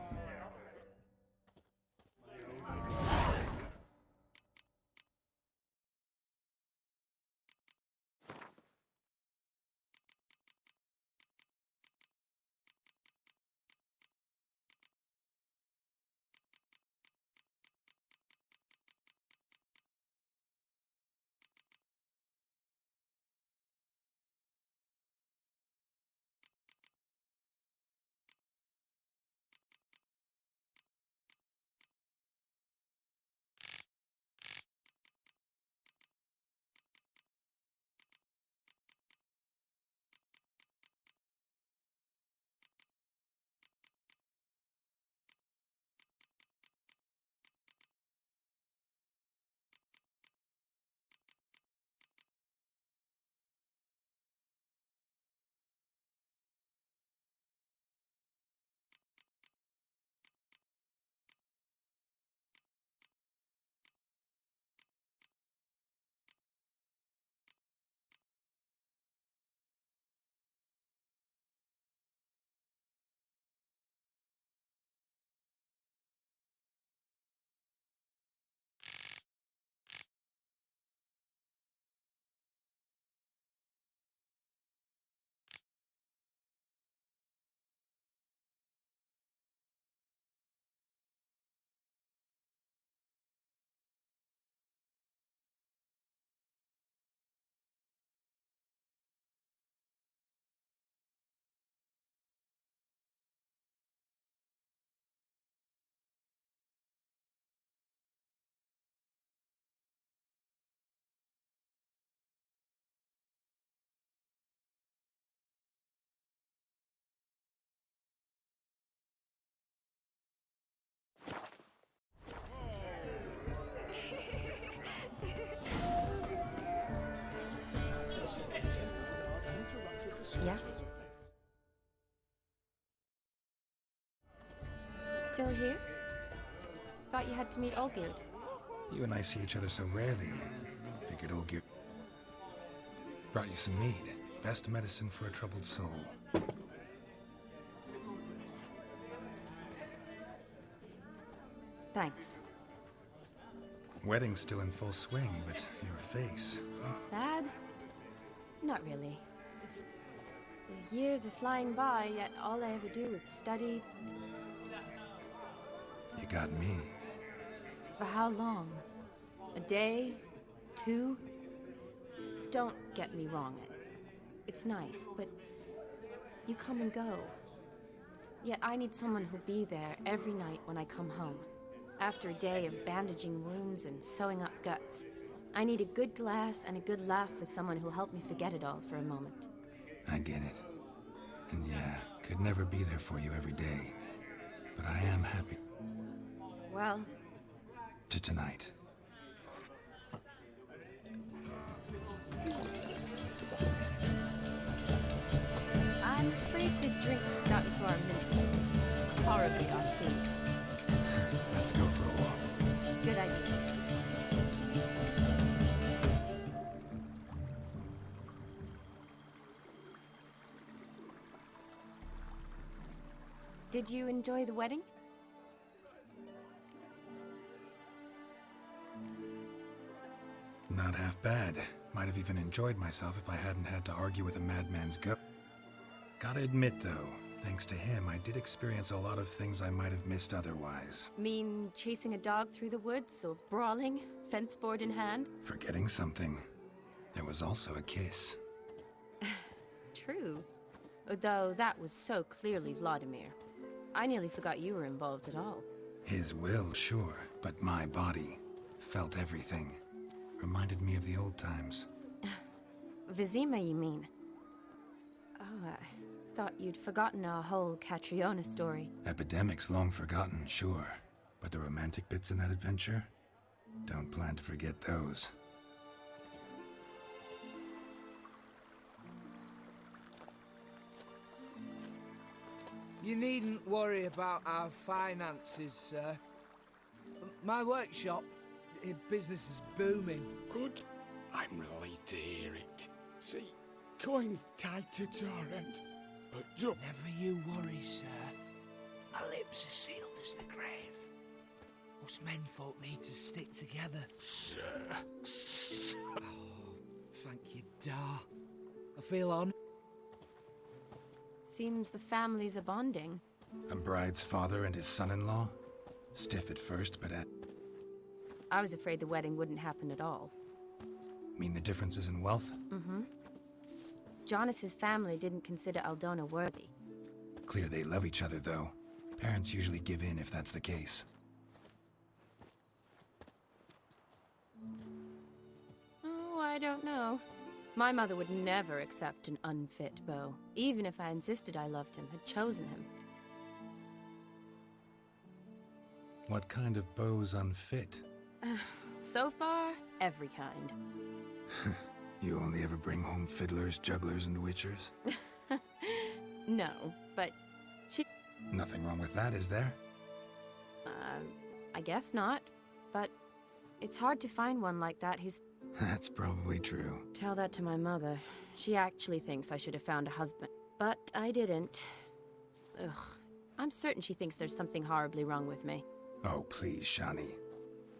Yes? Still here? Thought you had to meet Olgierd. You and I see each other so rarely. Figured Olgierd brought you some mead. Best medicine for a troubled soul. Thanks. Wedding's still in full swing, but your face... Sad? Not really. The years are flying by, yet all I ever do is study. You got me. For how long? A day? 2? Don't get me wrong. It's nice, but you come and go. Yet I need someone who'll be there every night when I come home. After a day of bandaging wounds and sewing up guts, I need a good glass and a good laugh with someone who'll help me forget it all for a moment. I get it. And yeah, could never be there for you every day. But I am happy. Well... to tonight. I'm afraid the drinks got into our mincemeats. Horribly off theme. Let's go for a walk. Good idea. Did you enjoy the wedding? Not half bad. Might have even enjoyed myself if I hadn't had to argue with a madman's goat. Gotta admit, though, thanks to him, I did experience a lot of things I might have missed otherwise. Mean chasing a dog through the woods, or brawling, fence board in hand? Forgetting something. There was also a kiss. True. Though that was so clearly Vladimir. I nearly forgot you were involved at all. His will, sure, but my body felt everything. Reminded me of the old times. Vizima, you mean? Oh, I thought you'd forgotten our whole Catriona story. Epidemics long forgotten, sure. But the romantic bits in that adventure? Don't plan to forget those. You needn't worry about our finances, sir. My workshop, business is booming. Good. I'm relieved to hear it. See, coin's tied to Torrent, but don't... Never you worry, sir. My lips are sealed as the grave. Us menfolk need to stick together. Sir. Oh, thank you, Dar. I feel honored. Seems the families are bonding. A bride's father and his son-in-law? Stiff at first, but I was afraid the wedding wouldn't happen at all. mean the differences in wealth? Mm-hmm. Jonas's family didn't consider Aldona worthy. Clear they love each other, though. Parents usually give in if that's the case. Oh, I don't know. My mother would never accept an unfit beau, even if I insisted I loved him, had chosen him. What kind of beau's unfit? So far, every kind. You only ever bring home fiddlers, jugglers, and witchers? No, but she... Nothing wrong with that, is there? I guess not. But it's hard to find one like that who's... That's probably true. Tell that to my mother. She actually thinks I should have found a husband. But I didn't. Ugh. I'm certain she thinks there's something horribly wrong with me. Oh, please, Shani.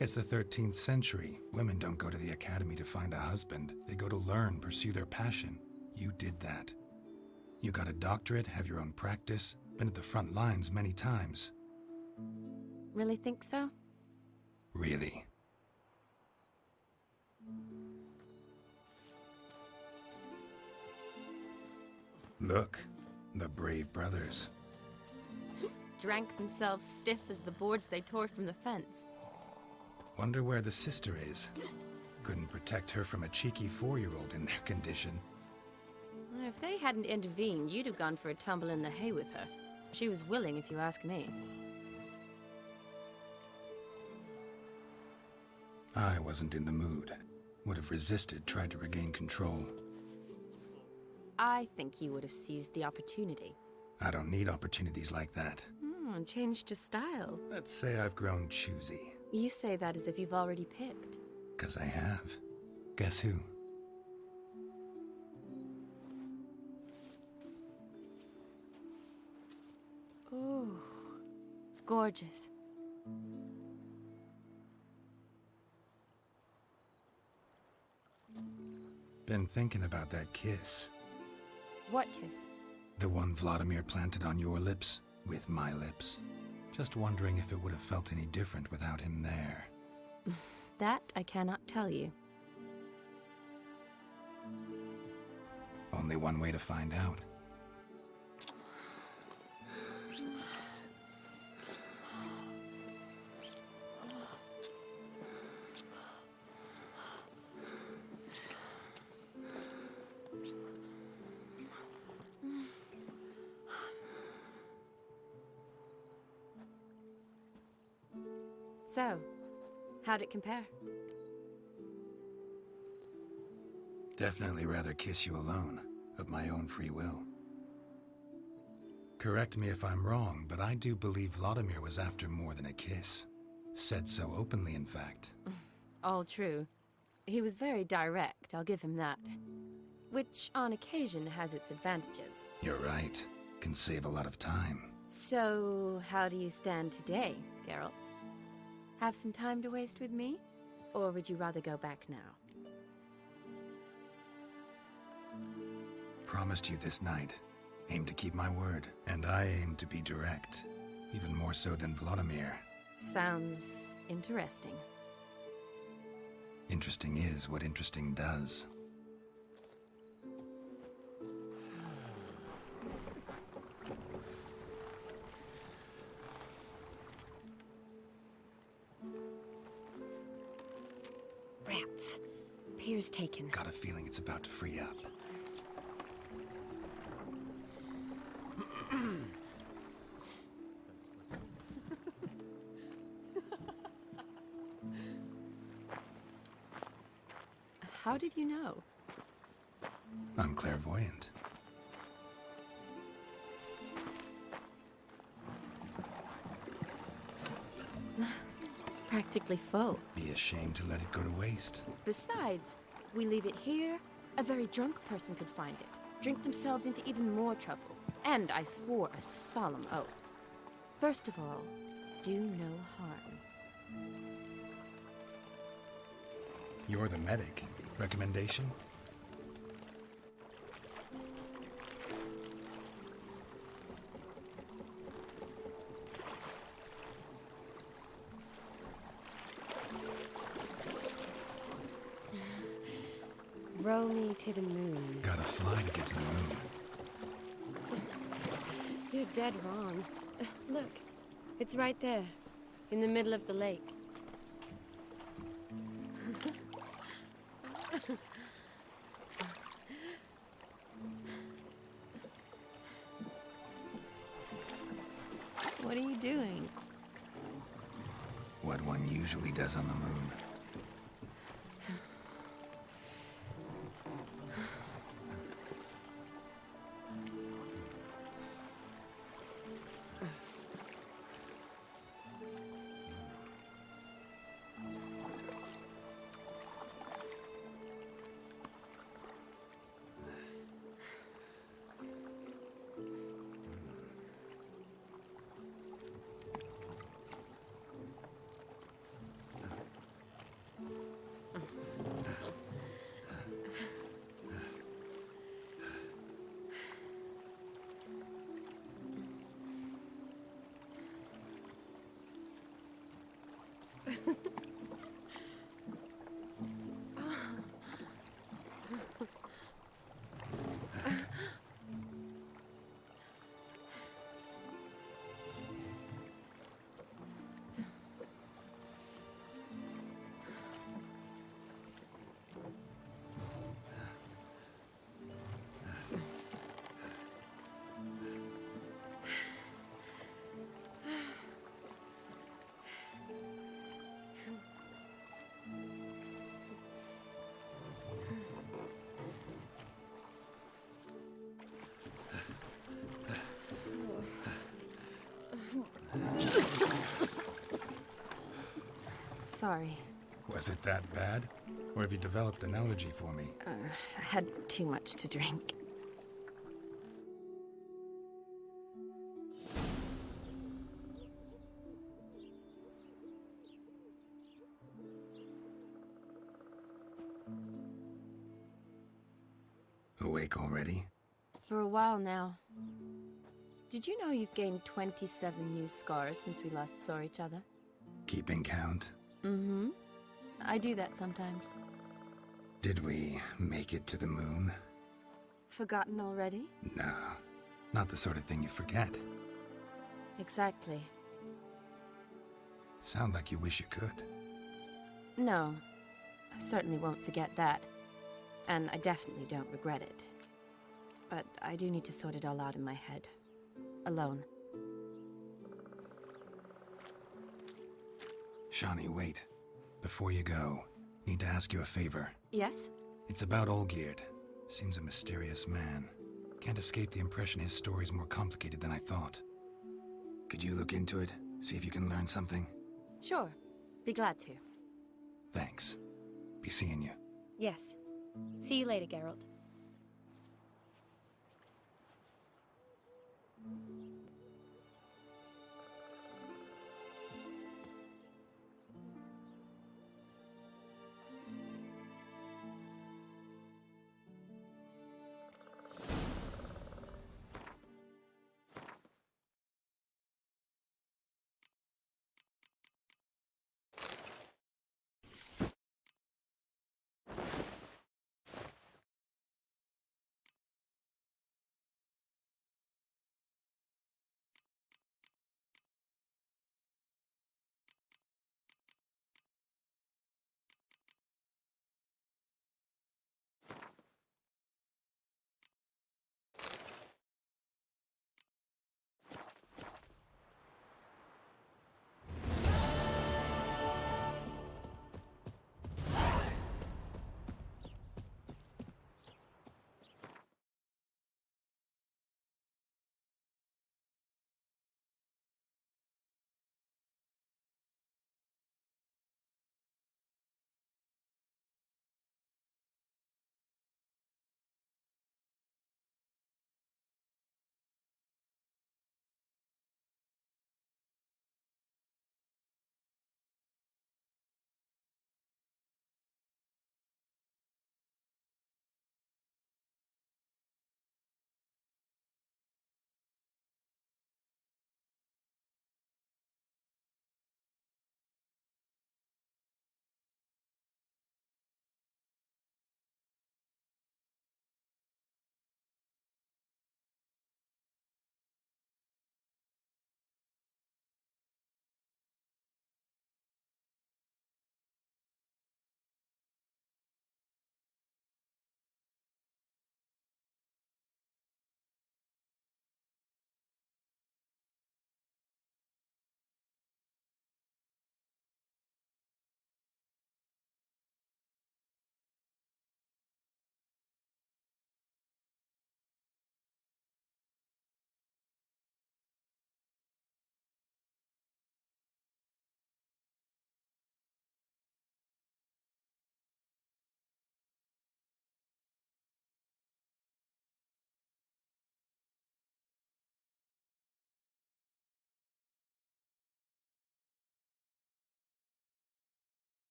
It's the 13th century. Women don't go to the academy to find a husband. They go to learn, pursue their passion. You did that. You got a doctorate, have your own practice, been at the front lines many times. Really think so? Really? Look, the brave brothers. Drank themselves stiff as the boards they tore from the fence. Wonder where the sister is. Couldn't protect her from a cheeky 4-year-old in their condition. If they hadn't intervened, you'd have gone for a tumble in the hay with her. She was willing, if you ask me. I wasn't in the mood. Would have resisted, tried to regain control. I think you would have seized the opportunity. I don't need opportunities like that. Changed your style. Let's say I've grown choosy. You say that as if you've already picked. 'Cause I have. Guess who? Oh, gorgeous. Been thinking about that kiss. What kiss? The one Vladimir planted on your lips, with my lips. Just wondering if it would have felt any different without him there. That I cannot tell you. Only one way to find out. So, how'd it compare? Definitely rather kiss you alone, of my own free will. Correct me if I'm wrong, but I do believe Vladimir was after more than a kiss. Said so openly, in fact. All true. He was very direct, I'll give him that. Which, on occasion, has its advantages. You're right. Can save a lot of time. So, how do you stand today, Geralt? Have some time to waste with me? Or would you rather go back now? Promised you this night. Aim to keep my word. And I aim to be direct. Even more so than Vladimir. Sounds interesting. Interesting is what interesting does. Rats. Pier's taken. Got a feeling it's about to free up. How did you know? I'm clairvoyant. Practically full. Be ashamed to let it go to waste. Besides, we leave it here, a very drunk person could find it, drink themselves into even more trouble. And I swore a solemn oath. First of all, do no harm. You're the medic. Recommendation? Row me to the moon. Gotta fly to get to the moon. You're dead wrong. Look, it's right there, in the middle of the lake. What are you doing? What one usually does on the moon. Sorry. Was it that bad? Or have you developed an allergy for me? I had too much to drink. Awake already? For a while now. Did you know you've gained 27 new scars since we last saw each other? Keeping count? Mm-hmm. I do that sometimes. Did we make it to the moon? Forgotten already? No, not the sort of thing you forget. Exactly. Sound like you wish you could. No, I certainly won't forget that. And I definitely don't regret it. But I do need to sort it all out in my head. Alone. Shani, wait. Before you go, need to ask you a favor. Yes? It's about Olgierd. Seems a mysterious man. Can't escape the impression his story's more complicated than I thought. Could you look into it? See if you can learn something? Sure. Be glad to. Thanks. Be seeing you. Yes. See you later, Geralt.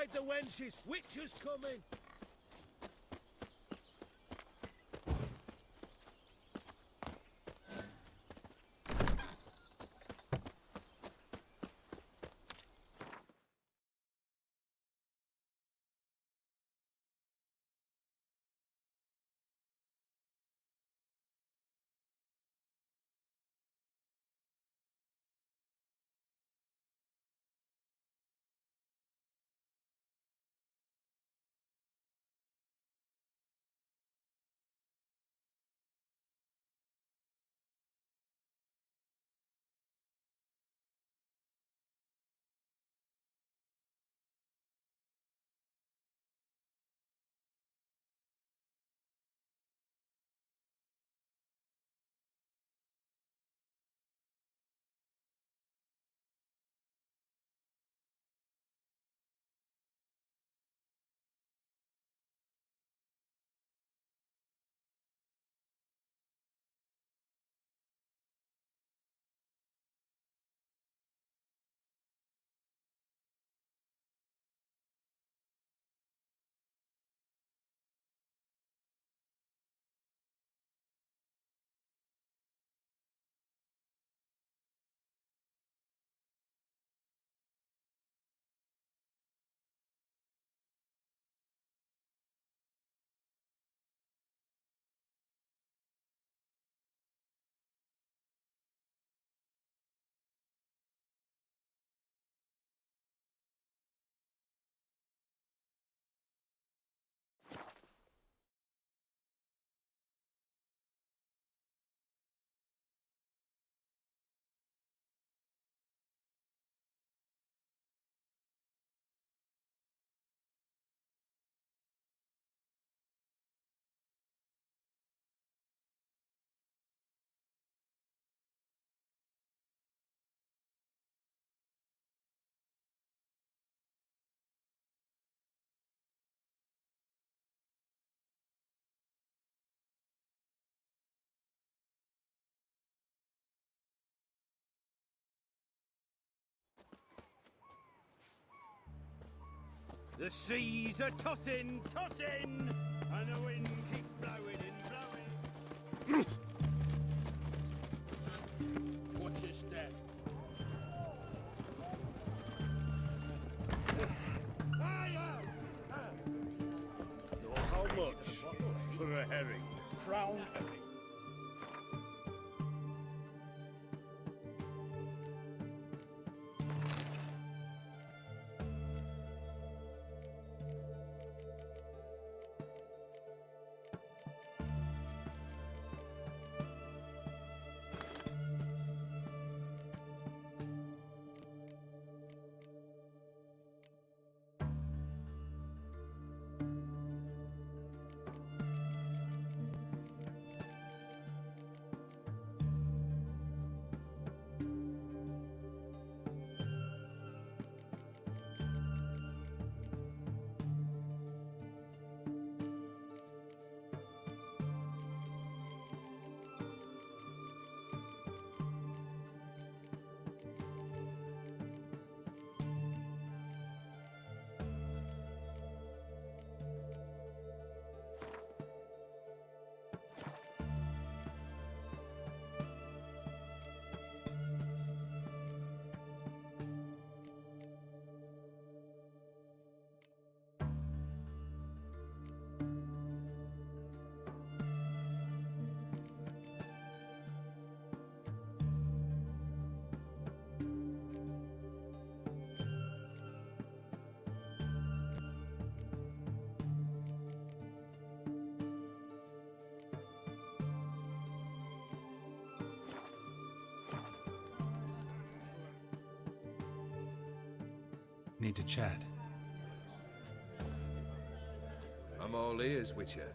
Hide the wenches! Witcher's coming! The seas are tossing, tossing, and the wind keeps blowing and blowing. Watch your step. How much for a herring? Crown herring. Need to chat. I'm all ears, Witcher.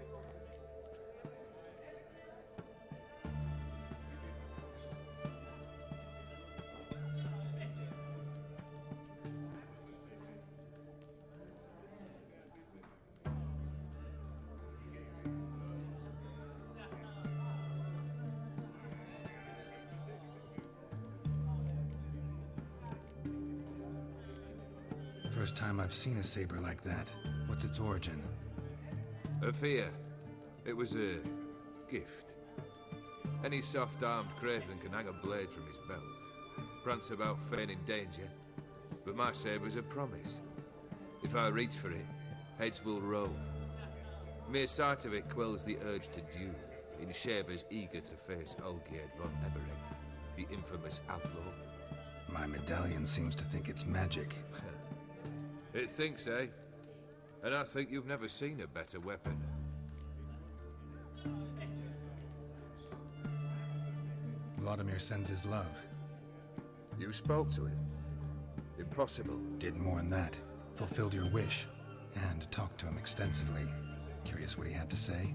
First time I've seen a saber like that. What's its origin? A fear. It was a gift. Any soft-armed craven can hang a blade from his belt, prance about feigning danger, but my saber's a promise. If I reach for it, heads will roll. Mere sight of it quells the urge to duel, in shavers eager to face Olgierd von Nevereg, the infamous outlaw. My medallion seems to think it's magic. It thinks, eh? And I think you've never seen a better weapon. Vladimir sends his love. You spoke to him? Impossible. Did more than that. Fulfilled your wish. And talked to him extensively. Curious what he had to say?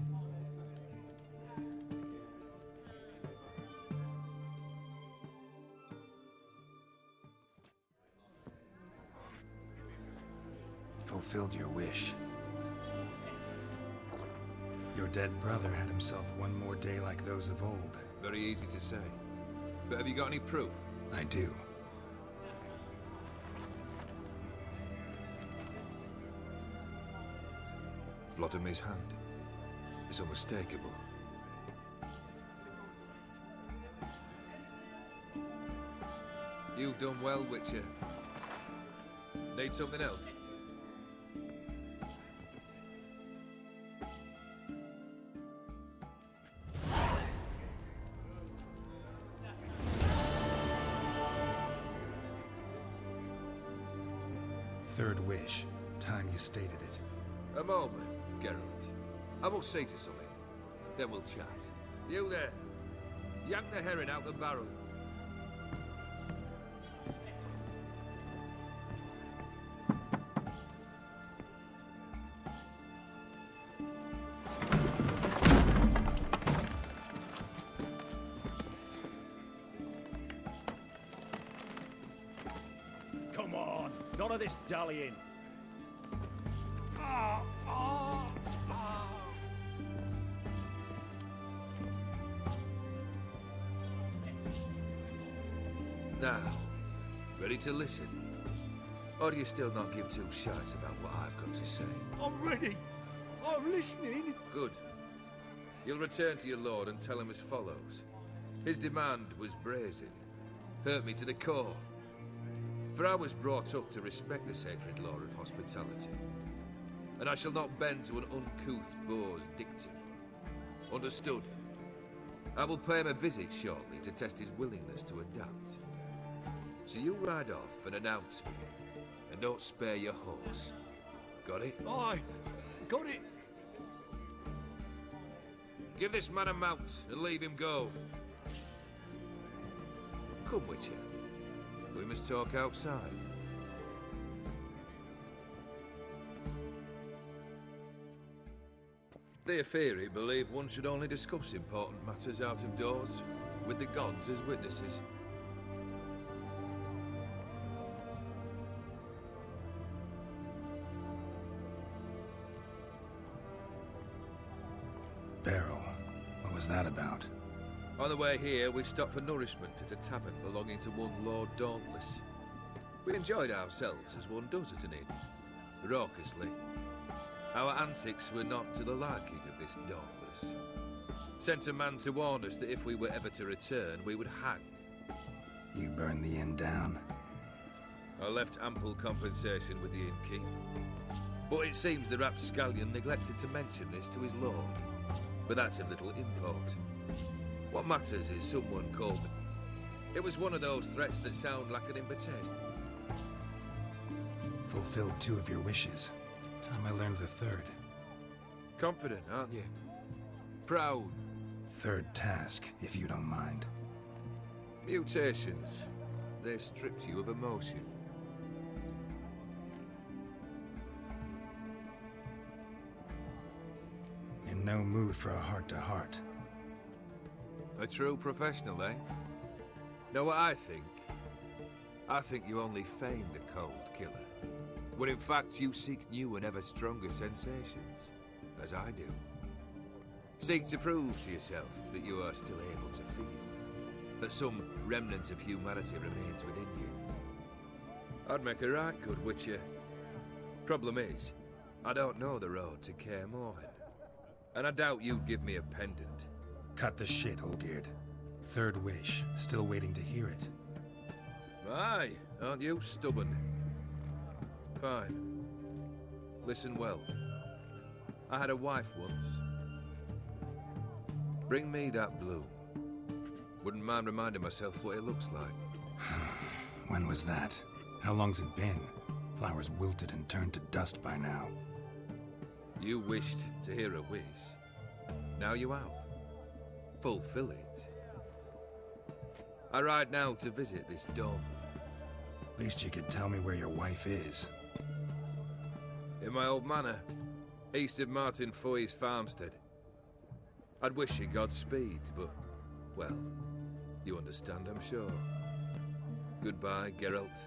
Fulfilled your wish. Your dead brother had himself one more day like those of old. Very easy to say. But have you got any proof? I do. Vladimir's hand is unmistakable. You've done well, Witcher. Need something else? Third wish. Time you stated it. A moment, Geralt. I must see to something. Then we'll chat. You there. Yank the herring out the barrel. Come on, none of this dallying. Now, ready to listen? Or do you still not give two shites about what I've got to say? I'm ready. I'm listening. Good. You'll return to your lord and tell him as follows. His demand was brazen. Hurt me to the core. For I was brought up to respect the sacred law of hospitality. And I shall not bend to an uncouth boor's dictum. Understood? I will pay him a visit shortly to test his willingness to adapt. So you ride off and announce me, and don't spare your horse. Got it? Aye, got it. Give this man a mount and leave him go. Come, Witcher. We must talk outside. The Aetheri believe one should only discuss important matters out of doors, with the gods as witnesses. Beryl, what was that about? On the way here, we stopped for nourishment at a tavern belonging to one Lord Dauntless. We enjoyed ourselves as one does at an inn, raucously. Our antics were not to the liking of this Dauntless. Sent a man to warn us that if we were ever to return, we would hang. You burned the inn down? I left ample compensation with the innkeep. But it seems the rapscallion neglected to mention this to his lord. But that's of little import. What matters is someone called me. It was one of those threats that sound like an invitation. Fulfilled 2 of your wishes. Time I learned the 3rd. Confident, aren't you? Proud. 3rd task, if you don't mind. Mutations. They stripped you of emotion. In no mood for a heart-to-heart. A true professional, eh? Know what I think? I think you only feign the cold killer, when in fact you seek new and ever stronger sensations, as I do. Seek to prove to yourself that you are still able to feel, that some remnant of humanity remains within you. I'd make a right good Witcher, Problem is, I don't know the road to Kaer Morhen. And I doubt you'd give me a pendant. Cut the shit, Olgierd. Third wish. Still waiting to hear it. Aye, aren't you stubborn? Fine. Listen well. I had a wife once. Bring me that bloom. Wouldn't mind reminding myself what it looks like. When was that? How long's it been? Flowers wilted and turned to dust by now. You wished to hear a wish. Now you have. Fulfill it. I ride now to visit this dome. Least you could tell me where your wife is. In my old manor, east of Martin Foy's farmstead. I'd wish you Godspeed, but, well, you understand, I'm sure. Goodbye, Geralt.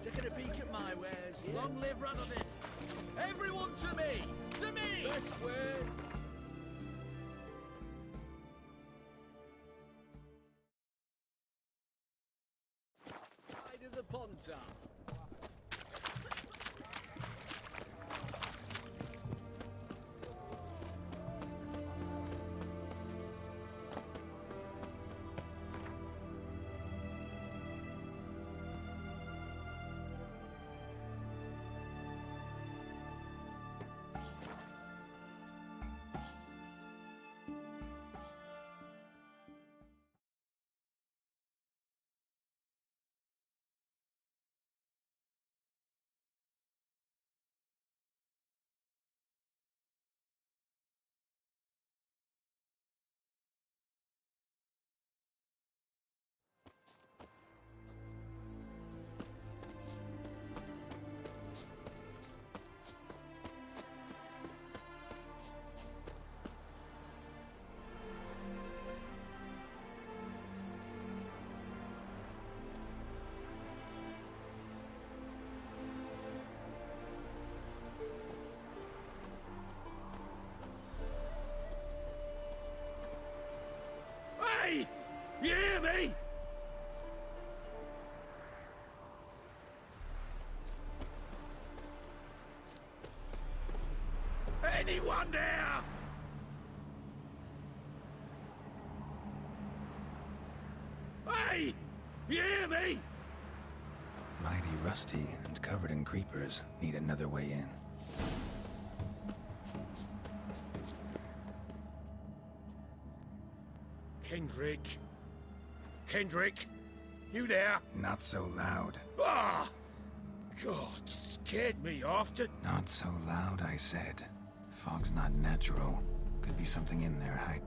Taking a peek at my wares. Long live Radovid. Everyone to me! To me! Best wares. Side of the Pontar. Hey! You hear me? Anyone there? Hey! You hear me? Mighty rusty and covered in creepers. Need another way in. Kendrick, Kendrick, you there? Not so loud. Ah! God, scared me after... Not so loud, I said. Fog's not natural. Could be something in there. I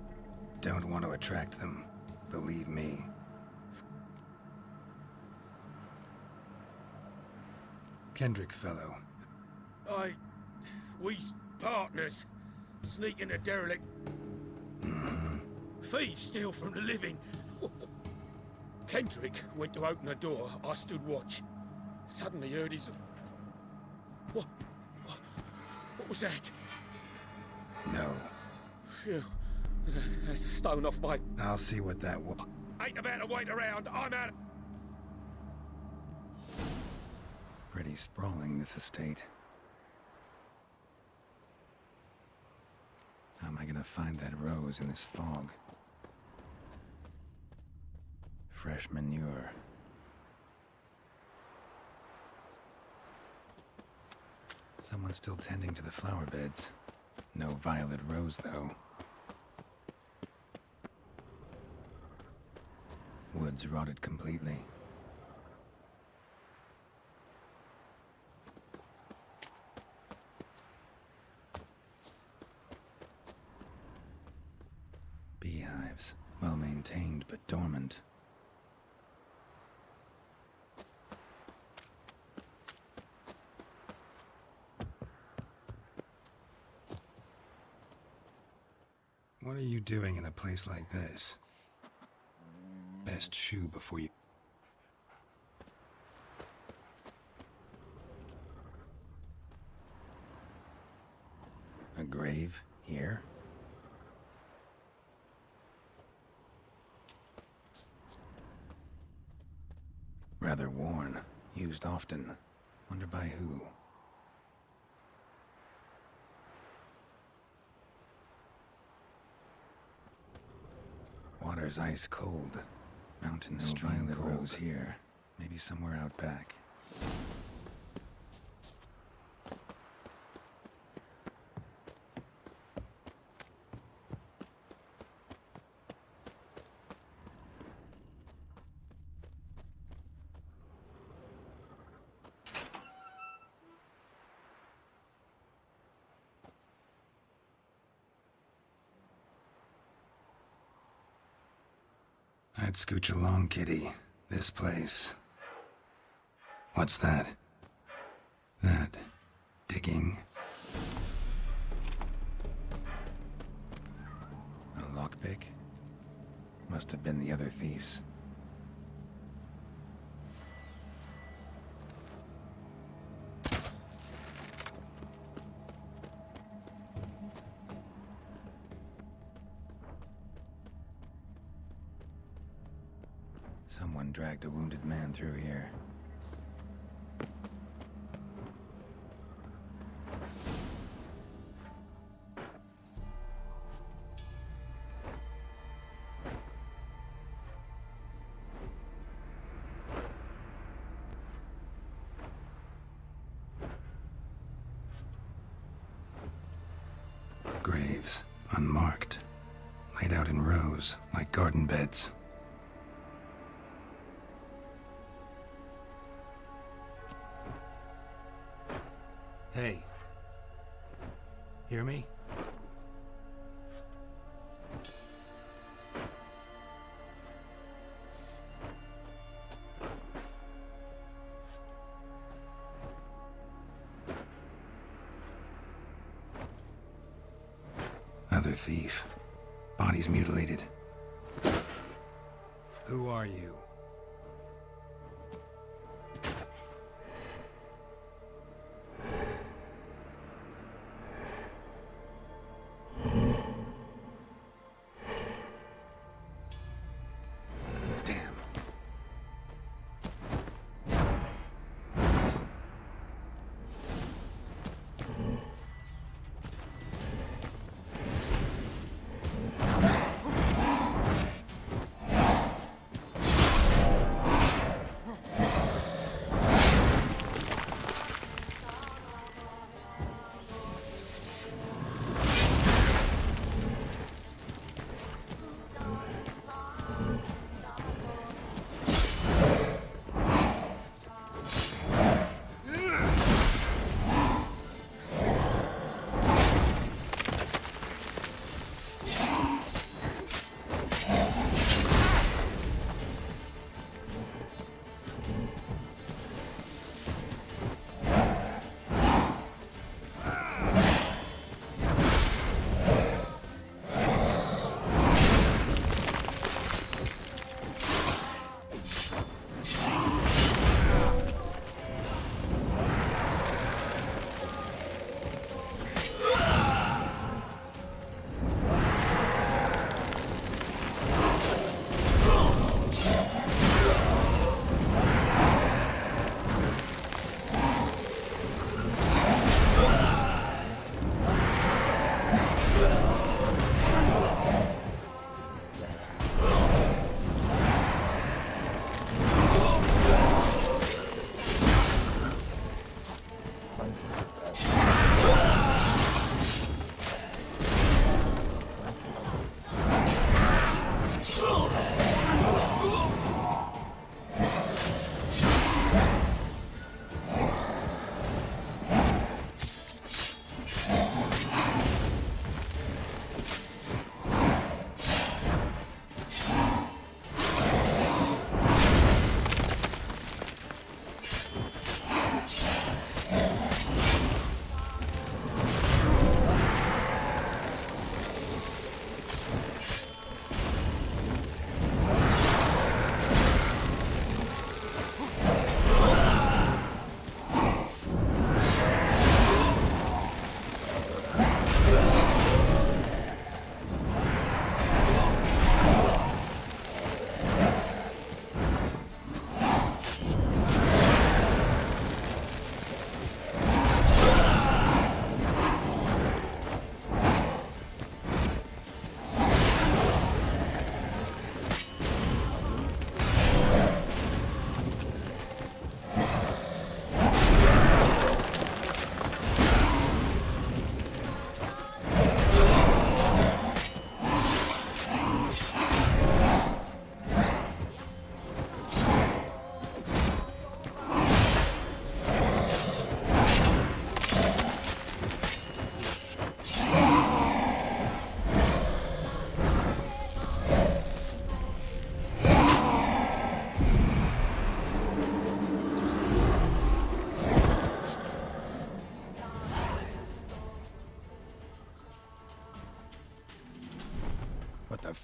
don't want to attract them. Believe me. Kendrick fellow. We's partners. Sneaking a derelict. Thieves steal from the living. Kendrick went to open the door. I stood watch. Suddenly heard his... What was that? No. Phew. That's a stone off my... I'll see what that was. Ain't about to wait around. I'm out. Pretty sprawling, this estate. How am I gonna find that rose in this fog? Fresh manure. Someone's still tending to the flower beds. No violet rose, though. Woods rotted completely. Beehives, well maintained but dormant. What are you doing in a place like this? Best shoe before you... A grave here? Rather worn, used often. Wonder by who? Water's ice cold. Mountain stream that rose here. Maybe somewhere out back. I'd scooch along, kitty. This place. What's that? That. Digging. A lockpick? Must have been the other thieves. Someone dragged a wounded man through here. Graves, unmarked, laid out in rows like garden beds. Hey. Hear me? Other thief. Body's mutilated. Who are you?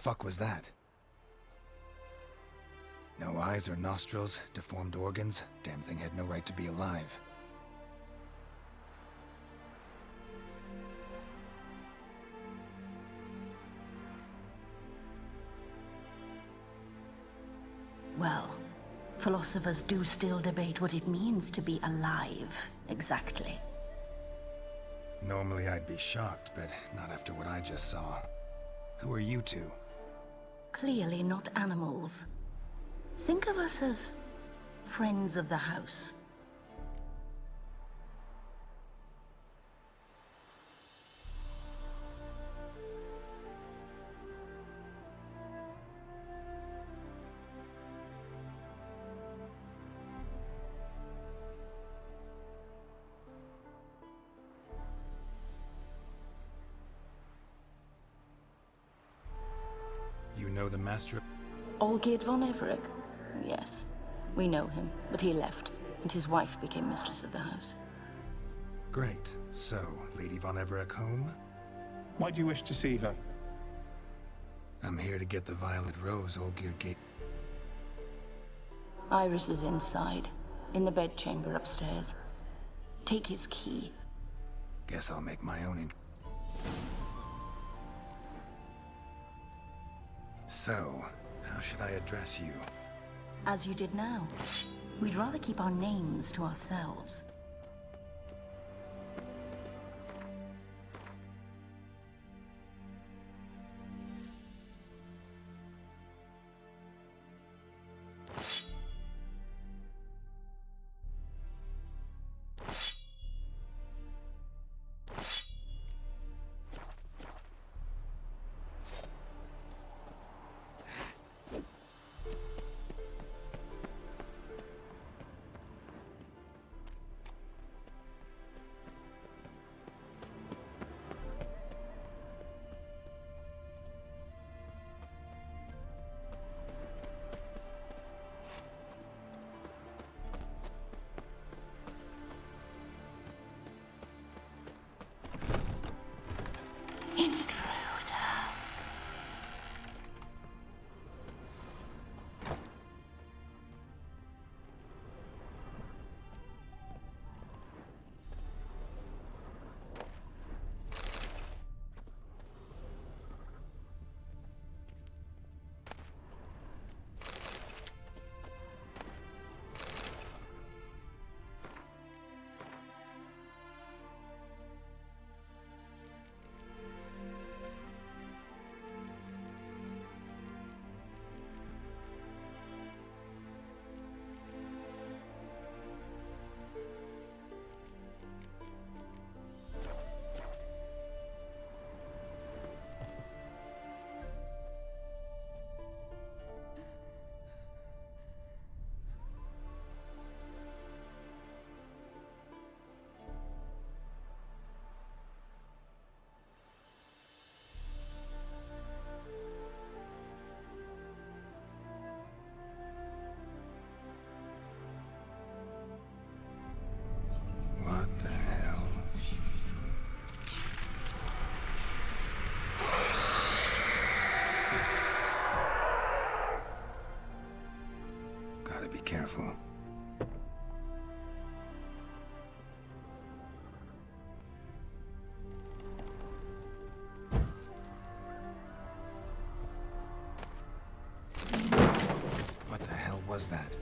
fuck was that? No eyes or nostrils, deformed organs. Damn thing had no right to be alive. Well, philosophers do still debate what it means to be alive, exactly. Normally I'd be shocked, but not after what I just saw. Who are you two? Clearly not animals. Think of us as friends of the house. You know the master of... Olgierd von Everec? Yes, we know him, but he left, and his wife became mistress of the house. Great. So, Lady von Everec home? Why do you wish to see her? I'm here to get the violet rose Olgierd gave... Iris is inside, in the bedchamber upstairs. Take his key. Guess I'll make my own So, how should I address you? As you did now. We'd rather keep our names to ourselves. What the hell? Gotta be careful. What the hell was that?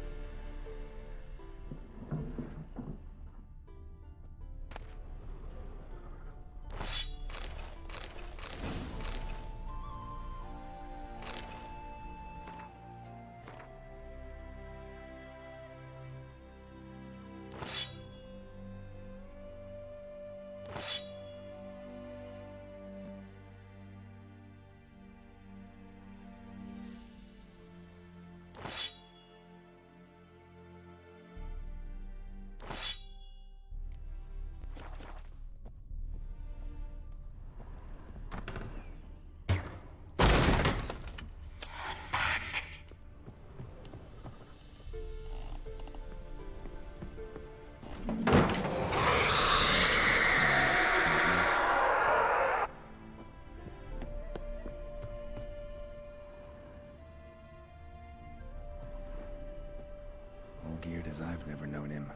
geared as I've never known him.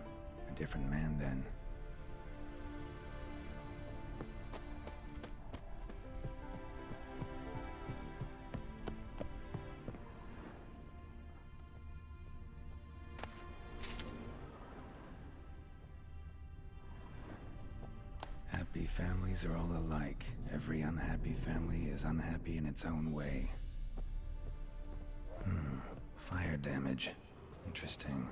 A different man then. Happy families are all alike. Every unhappy family is unhappy in its own way. Fire damage. Interesting.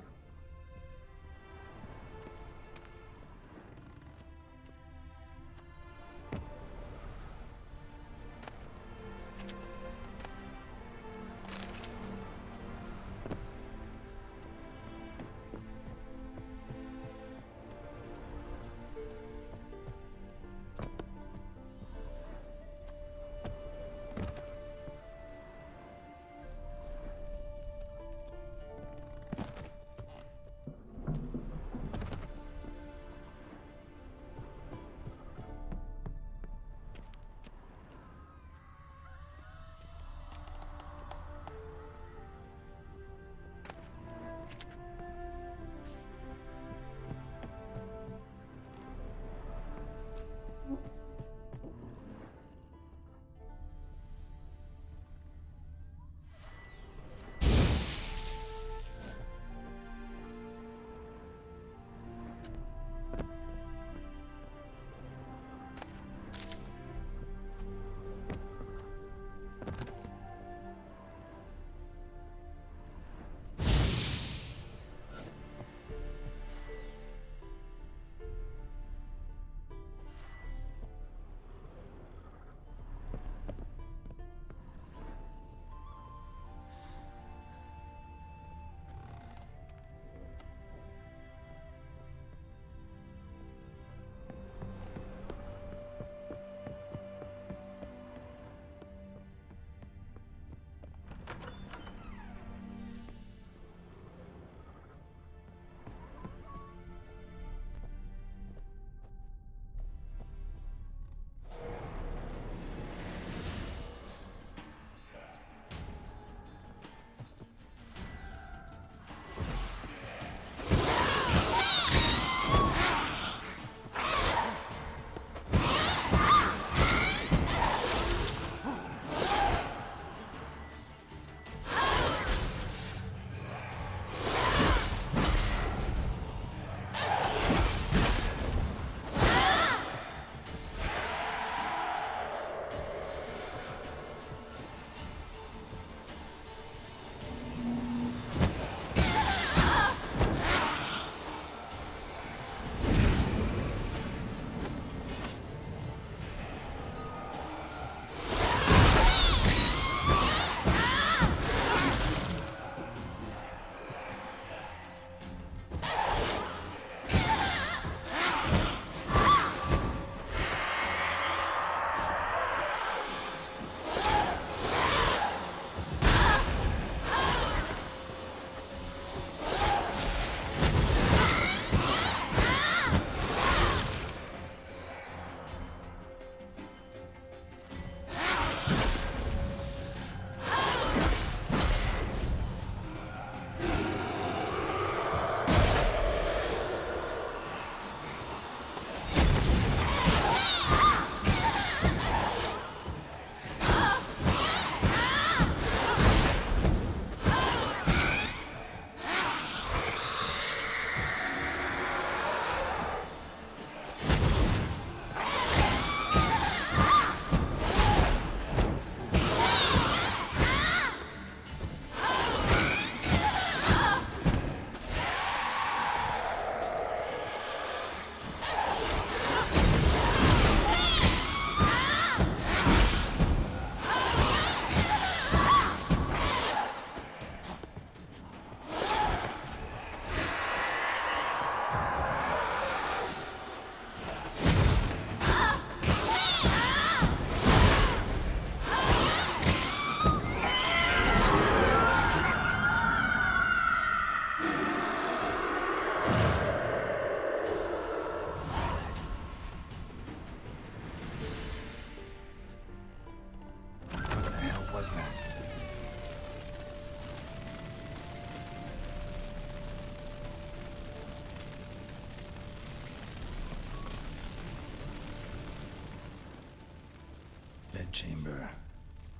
chamber.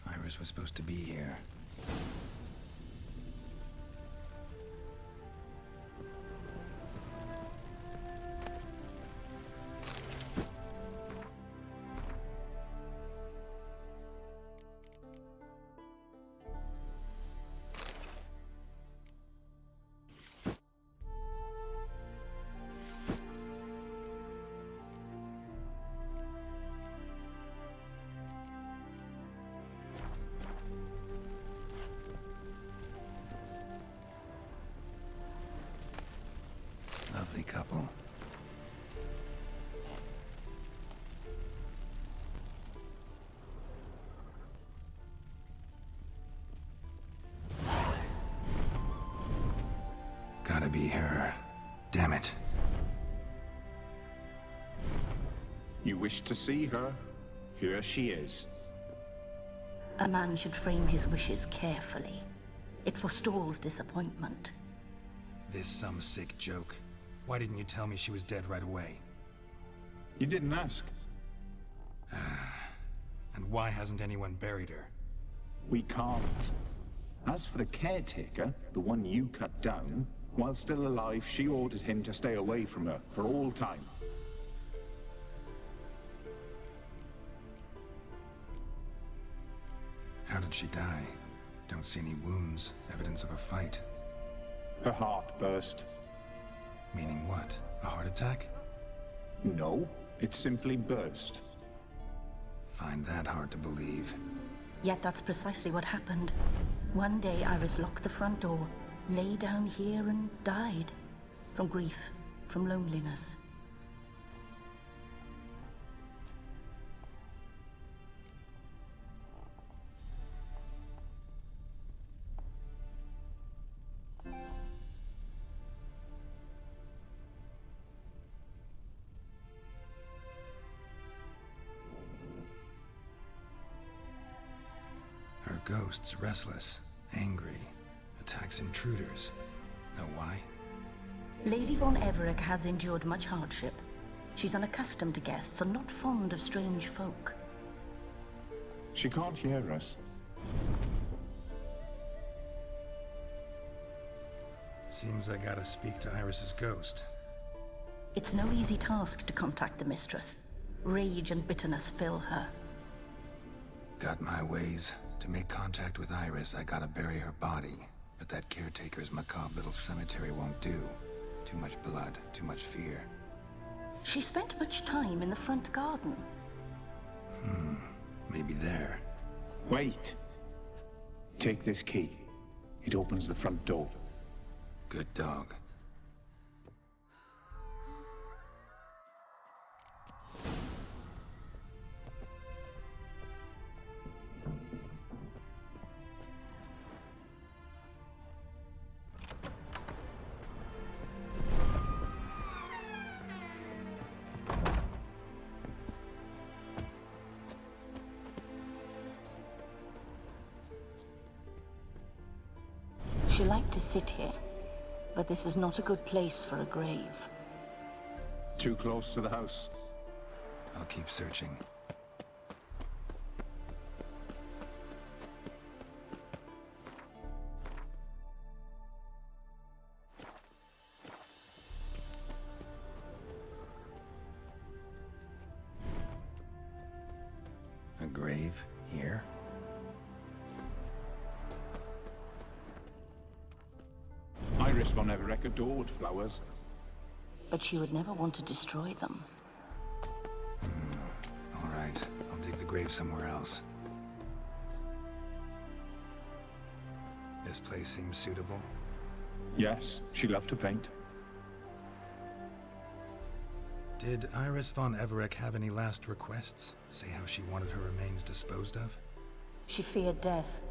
Iris was supposed to be here. Lovely couple. Gotta be her. Damn it. You wish to see her? Here she is. A man should frame his wishes carefully. It forestalls disappointment. This some sick joke. Why didn't you tell me she was dead right away? You didn't ask. And why hasn't anyone buried her? We can't. As for the caretaker, the one you cut down, while still alive, she ordered him to stay away from her for all time. How did she die? Don't see any wounds, evidence of a fight. Her heart burst. Meaning what? A heart attack? No, it simply burst. Find that hard to believe. Yet that's precisely what happened. One day Iris locked the front door, lay down here and died. From grief, from loneliness. Her ghost's restless, angry, attacks intruders. Know why? Lady von Everett has endured much hardship. She's unaccustomed to guests and not fond of strange folk. She can't hear us. Seems I gotta speak to Iris's ghost. It's no easy task to contact the mistress. Rage and bitterness fill her. Got my ways. To make contact with Iris, I gotta bury her body. But that caretaker's macabre little cemetery won't do. Too much blood, too much fear. She spent much time in the front garden. Maybe there. Wait. Take this key. It opens the front door. Good dog. She liked to sit here, but this is not a good place for a grave. Too close to the house. I'll keep searching. A grave here? Iris von Everett adored flowers. But she would never want to destroy them. All right, I'll dig the grave somewhere else. This place seems suitable. Yes, she loved to paint. Did Iris von Everett have any last requests? Say how she wanted her remains disposed of? She feared death.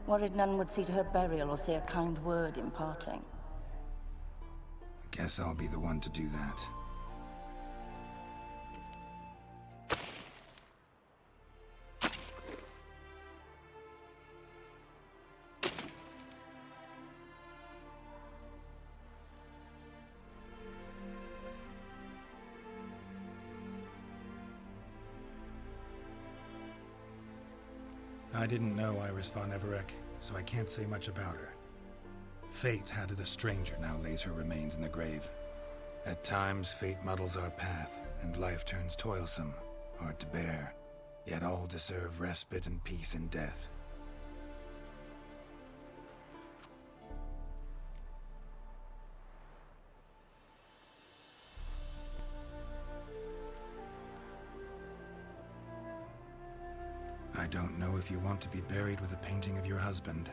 Worried none would see to her burial or say a kind word in parting. Guess I'll be the one to do that. I didn't know Iris von Everec, so I can't say much about her. Fate had it a stranger now lays her remains in the grave. At times, fate muddles our path, and life turns toilsome, hard to bear. Yet all deserve respite and peace in death. I don't know if you want to be buried with a painting of your husband,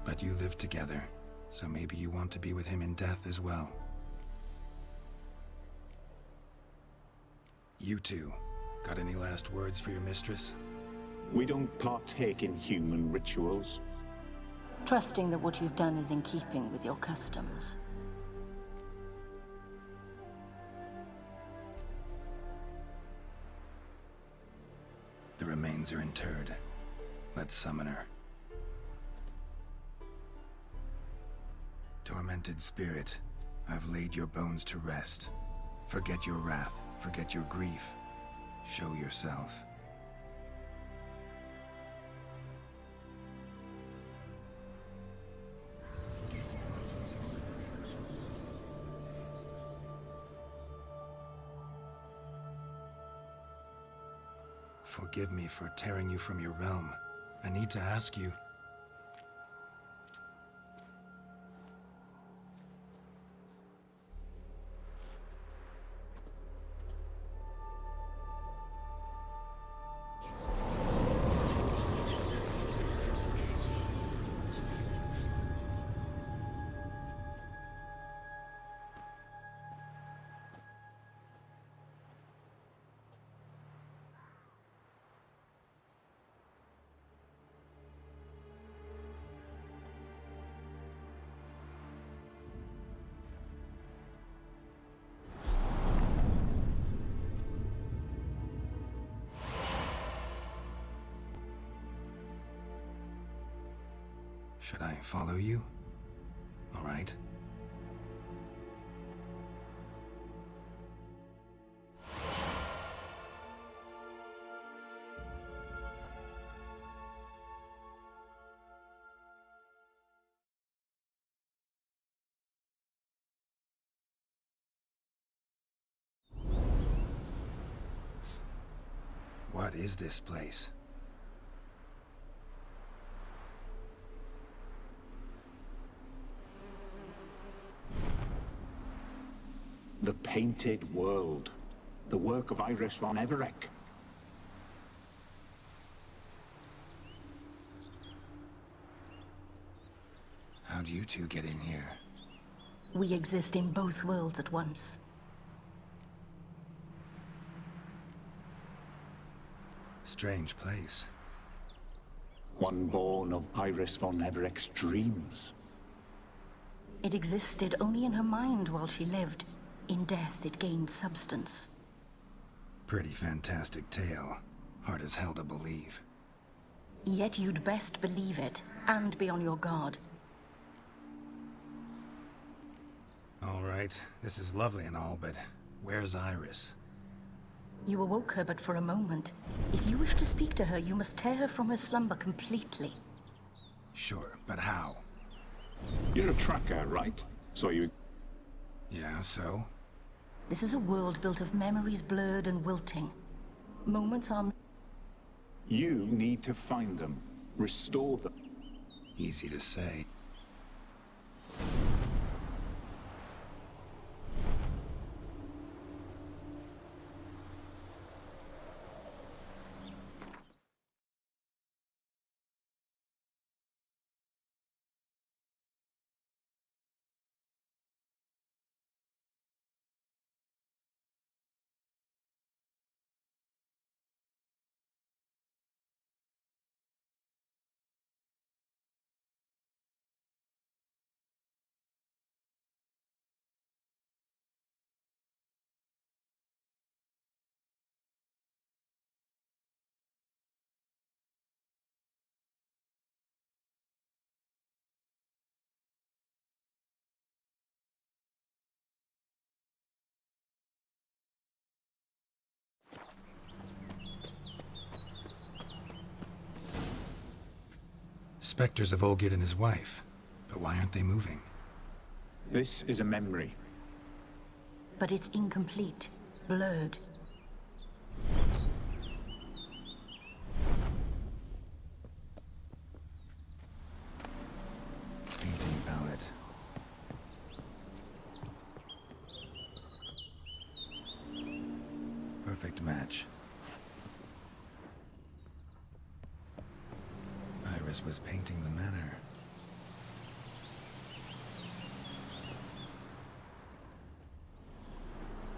but you live together, so maybe you want to be with him in death as well. You two, got any last words for your mistress? We don't partake in human rituals. Trusting that what you've done is in keeping with your customs. The remains are interred. Let's summon her. Tormented spirit, I've laid your bones to rest. Forget your wrath, forget your grief. Show yourself. Forgive me for tearing you from your realm. I need to ask you... Should I follow you? All right. What is this place? The Painted World. The work of Iris von Everec. How'd you two get in here? We exist in both worlds at once. Strange place. One born of Iris von Everec's dreams. It existed only in her mind while she lived. In death, it gained substance. Pretty fantastic tale. Hard as hell to believe. Yet you'd best believe it, and be on your guard. All right, this is lovely and all, but where's Iris? You awoke her but for a moment. If you wish to speak to her, you must tear her from her slumber completely. Sure, but how? You're a tracker, right? So you... Yeah, so? This is a world built of memories blurred and wilting. Moments are... You need to find them. Restore them. Easy to say. specters of Olgierd and his wife. But why aren't they moving? This is a memory. But it's incomplete, blurred. Painting palette. Perfect match. Iris was painting the manor.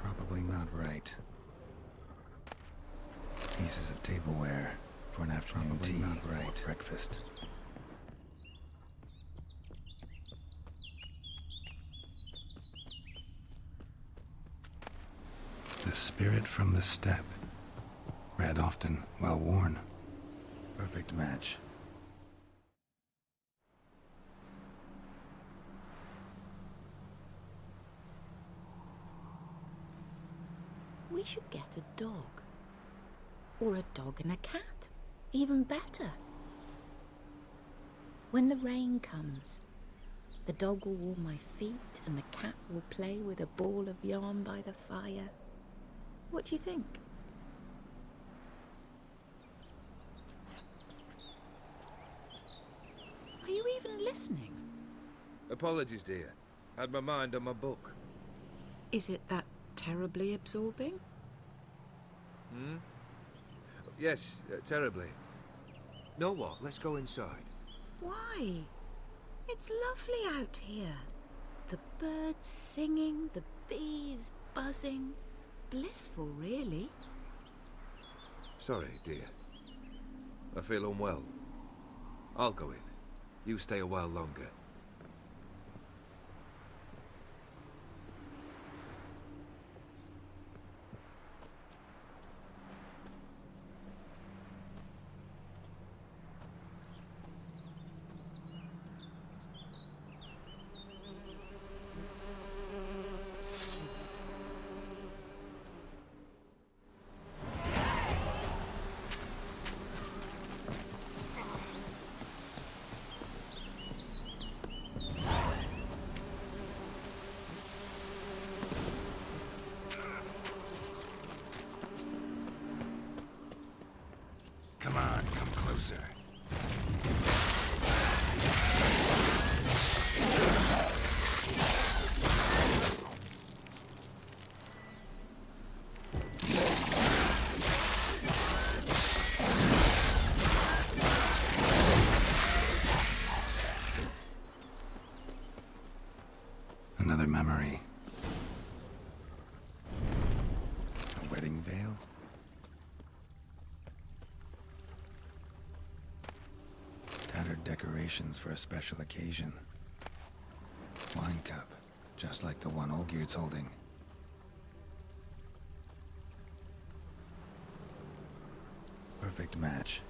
Probably not right. Pieces of tableware for an afternoon tea not right. Or breakfast. The spirit from the steppe. Read often, well worn. Perfect match. We should get a dog. Or a dog and a cat. Even better. When the rain comes, the dog will warm my feet and the cat will play with a ball of yarn by the fire. What do you think? Are you even listening? Apologies, dear. Had my mind on my book. Is it that terribly absorbing? Hmm? Yes, terribly. Know what? Let's go inside. Why? It's lovely out here. The birds singing, the bees buzzing. Blissful, really. Sorry, dear. I feel unwell. I'll go in. You stay a while longer. Come on, come closer. Another memory. A wedding veil? Tattered decorations for a special occasion. Wine cup, just like the one Olgierd's holding. Perfect match.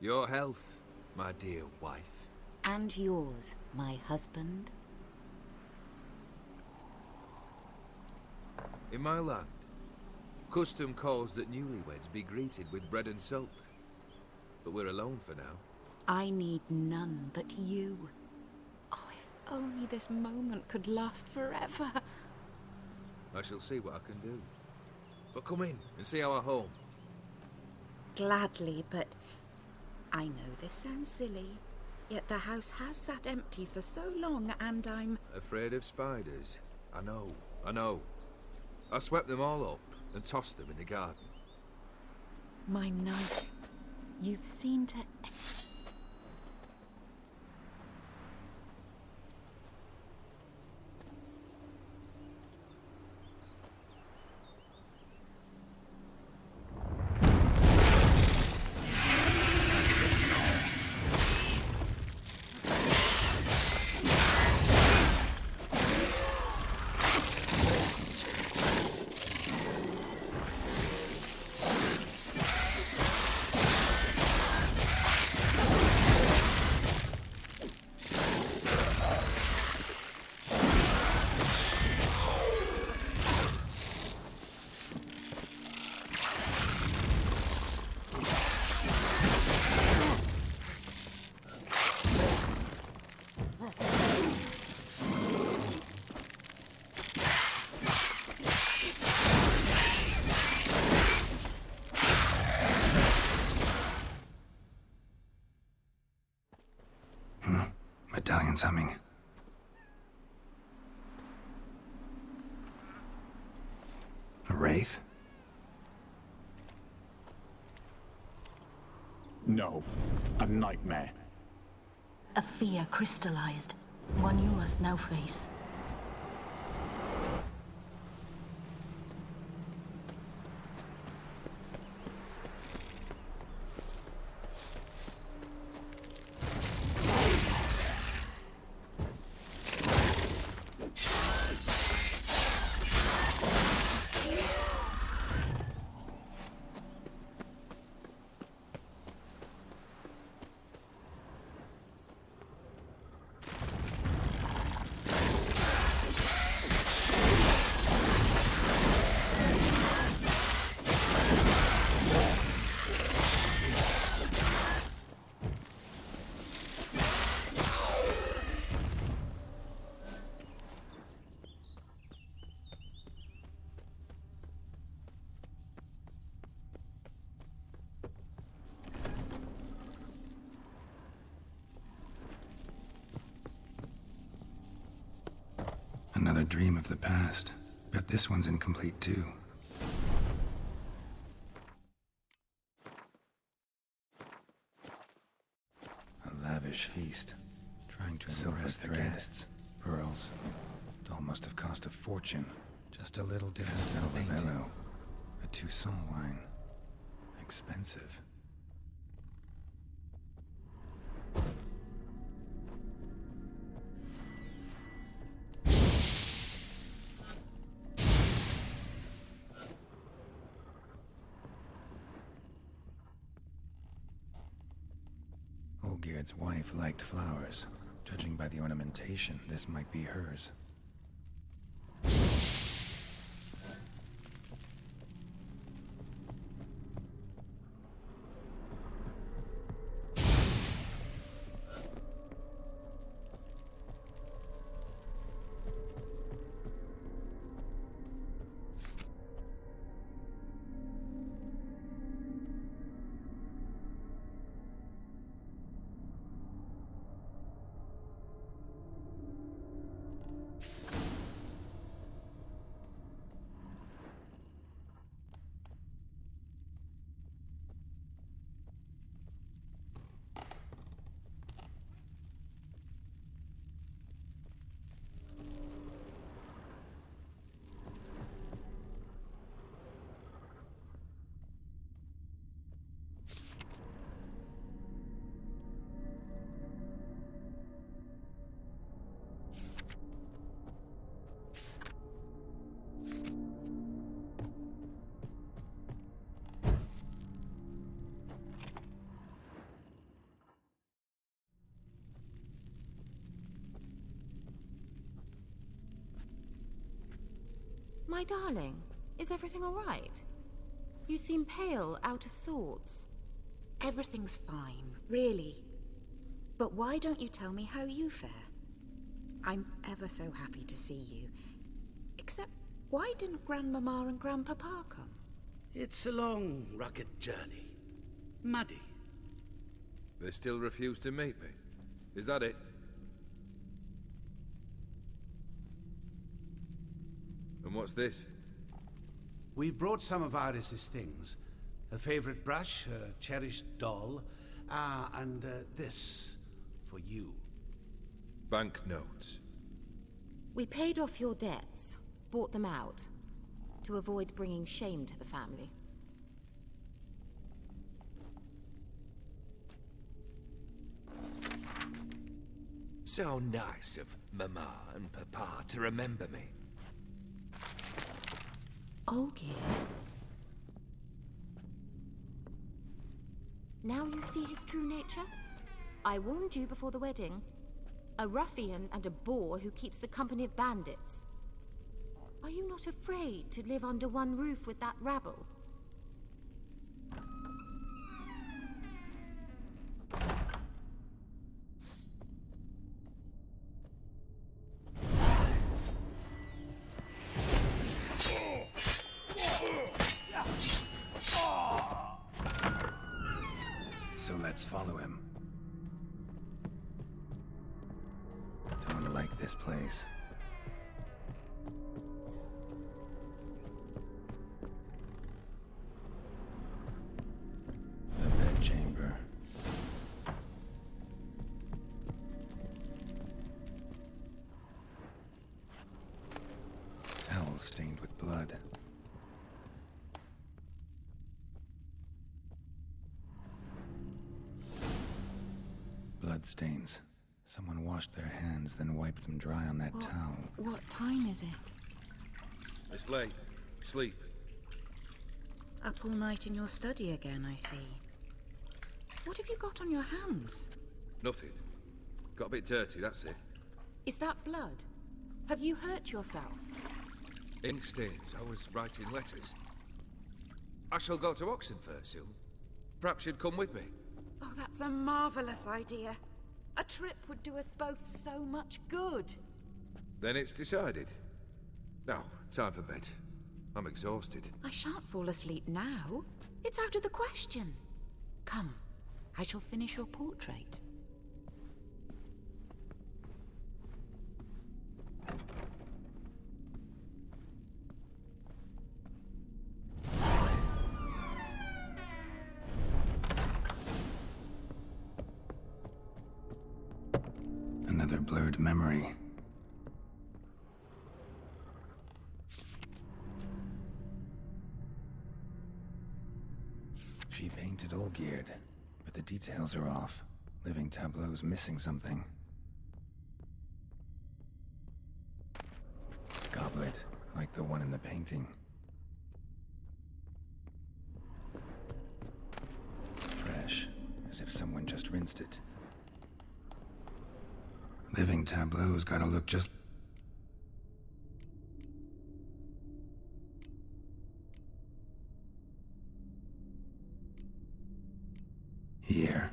Your health, my dear wife. And yours, my husband. In my land, custom calls that newlyweds be greeted with bread and salt. But we're alone for now. I need none but you. Oh, if only this moment could last forever. I shall see what I can do. But come in and see our home. Gladly, but I know this sounds silly, yet the house has sat empty for so long and I'm... Afraid of spiders? I know. I swept them all up and tossed them in the garden. My knight, you've seen to... battalion's humming. A wraith? No, a nightmare. A fear crystallized, one you must now face. Another dream of the past. Bet this one's incomplete too. A lavish feast. Trying to impress the guests. Pearls. Doll must have cost a fortune. Just a little Castel Bello. A Toussaint wine. Expensive. Olgierd's wife liked flowers. Judging by the ornamentation, this might be hers. My darling, is everything all right? You seem pale, out of sorts. Everything's fine, really. But why don't you tell me how you fare? I'm ever so happy to see you. Except, why didn't Grandmama and Grandpapa come? It's a long, rugged journey. Muddy. They still refuse to meet me. Is that it? And what's this? We've brought some of Iris's things. Her favorite brush, her cherished doll, and this for you. Banknotes. We paid off your debts, bought them out, to avoid bringing shame to the family. So nice of Mama and Papa to remember me. Olgierd. Now you see his true nature? I warned you before the wedding. A ruffian and a boor who keeps the company of bandits. Are you not afraid to live under one roof with that rabble? So let's follow him. like this place. The bedchamber. Towel stained with blood. Bloodstains. Someone washed their hands, then wiped them dry on that towel. What time is it? It's late. Sleep. Up all night in your study again, I see. What have you got on your hands? Nothing. Got a bit dirty, that's it. Is that blood? Have you hurt yourself? Ink stains. I was writing letters. I shall go to Oxenfurt soon. Perhaps you'd come with me. Oh, that's a marvellous idea. A trip would do us both so much good. Then it's decided. Now, time for bed. I'm exhausted. I shan't fall asleep now. It's out of the question. Come, I shall finish your portrait. Another blurred memory. She painted Olgierd, but the details are off. Living tableau's missing something. Goblet, like the one in the painting. Fresh, as if someone just rinsed it. Living tableau's gotta look just... Here.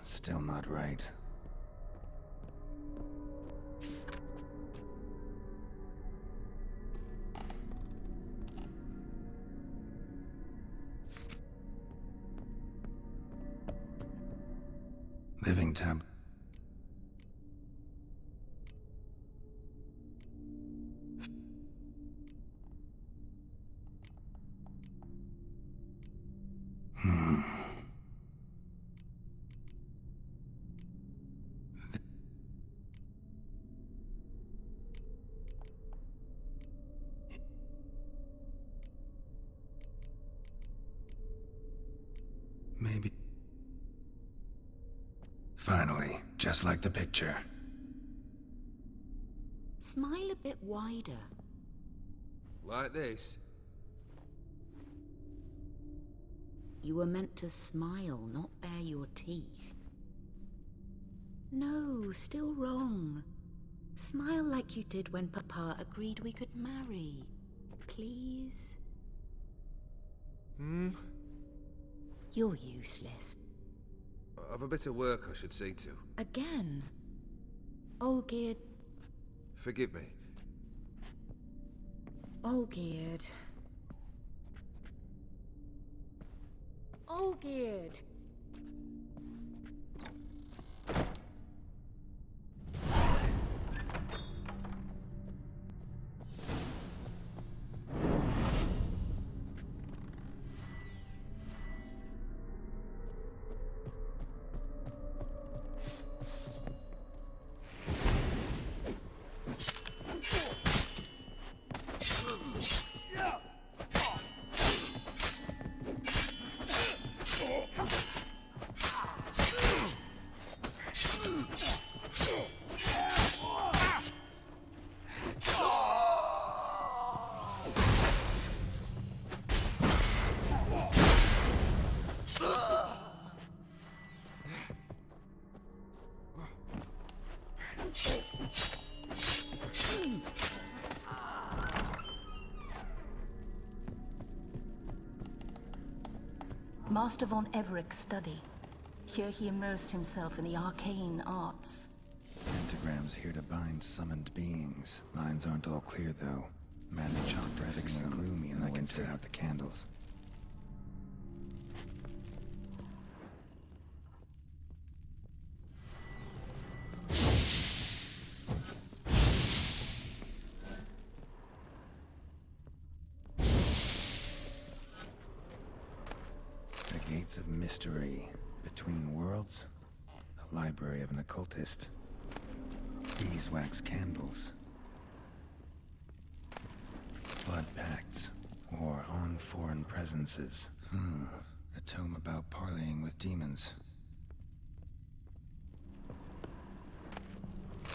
Still not right. Living tab. Maybe. Finally, just like the picture. Smile a bit wider. Like this? You were meant to smile, not bare your teeth. No, still wrong. Smile like you did when Papa agreed we could marry. Please? You're useless. I've a bit of work I should see to. Again? Olgierd. Forgive me. Olgierd. Olgierd. Master von Everett's study. Here he immersed himself in the arcane arts. Pentagrams here to bind summoned beings. Lines aren't all clear, though. Man chalk graphics and gloomy, and I can set out the candles. mystery between worlds. The library of an occultist. Beeswax candles. Blood pacts. Or on foreign presences. A tome about parleying with demons.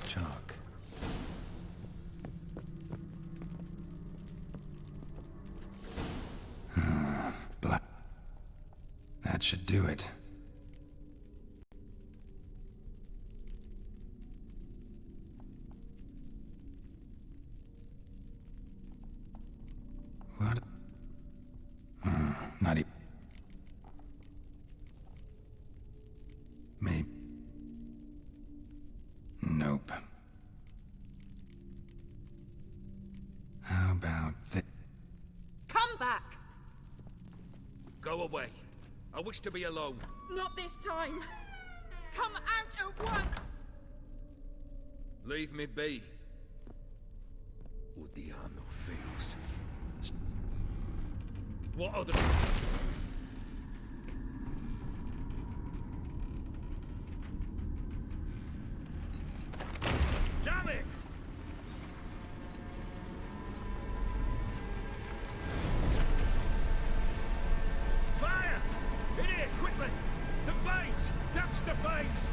Chalk. Black. That should do it. What? Not even. Maybe. Nope. How about this? Come back! Go away. I wish to be alone. Not this time! Come out at once! Leave me be. Odiano fails. What other... Damn it! Fire! In here, quickly! The flames! Damage the flames!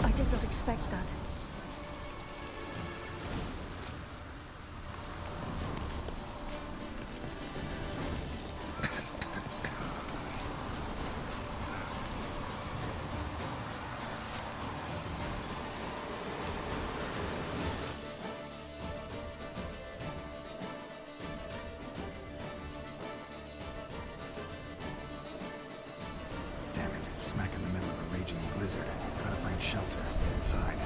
I did not expect that. Damn it. Smack in the middle of a raging blizzard. Gotta find shelter. Get inside.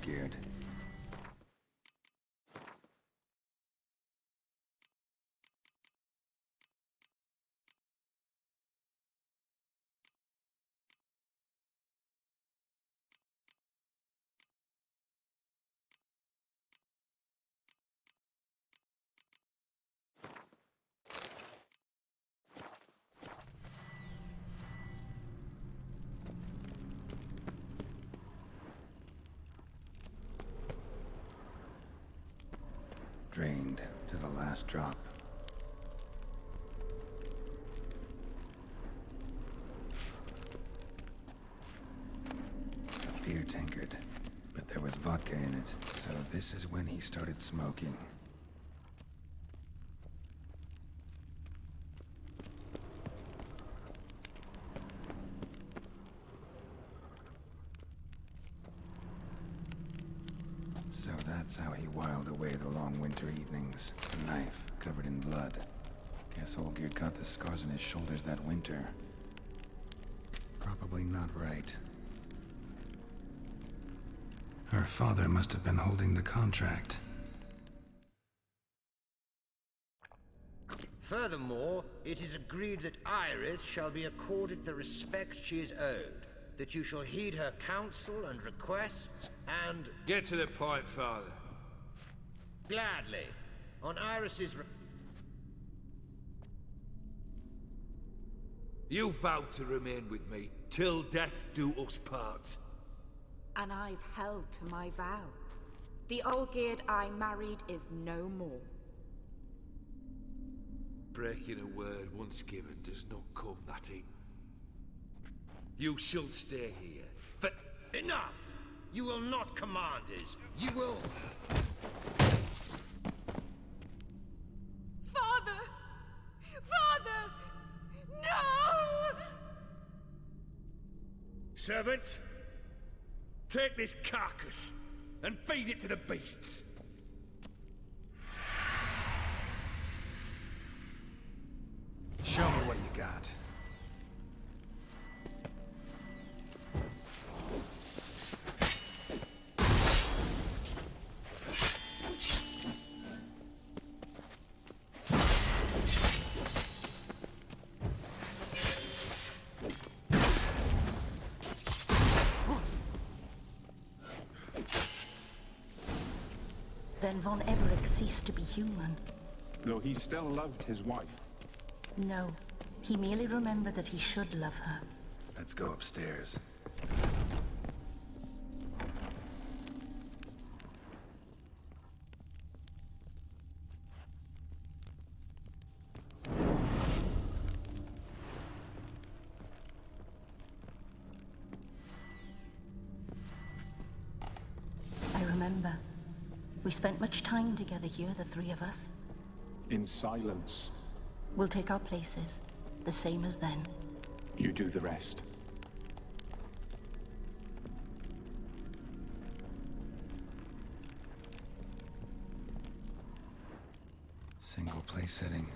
Olgierd. Drained to the last drop. A beer tankard, but there was vodka in it, so this is when he started smoking. So that's how he whiled away the long winter evenings. A knife covered in blood. Guess Olgierd got the scars on his shoulders that winter. Probably not right. Her father must have been holding the contract. Furthermore, it is agreed that Iris shall be accorded the respect she is owed, that you shall heed her counsel and requests, and... Get to the point, Father. Gladly. On Iris's... You vowed to remain with me, till death do us part. And I've held to my vow. The Olgierd I married is no more. Breaking a word once given does not come that in. You shall stay here. But enough! You will not command us. You will... Father! Father! No! Servants, take this carcass and feed it to the beasts. Show me what you got. Then Von Everett ceased to be human. Though he still loved his wife. No, he merely remembered that he should love her. Let's go upstairs. I remember. We spent much time together here, the three of us. In silence. We'll take our places, the same as then. You do the rest. Single place setting.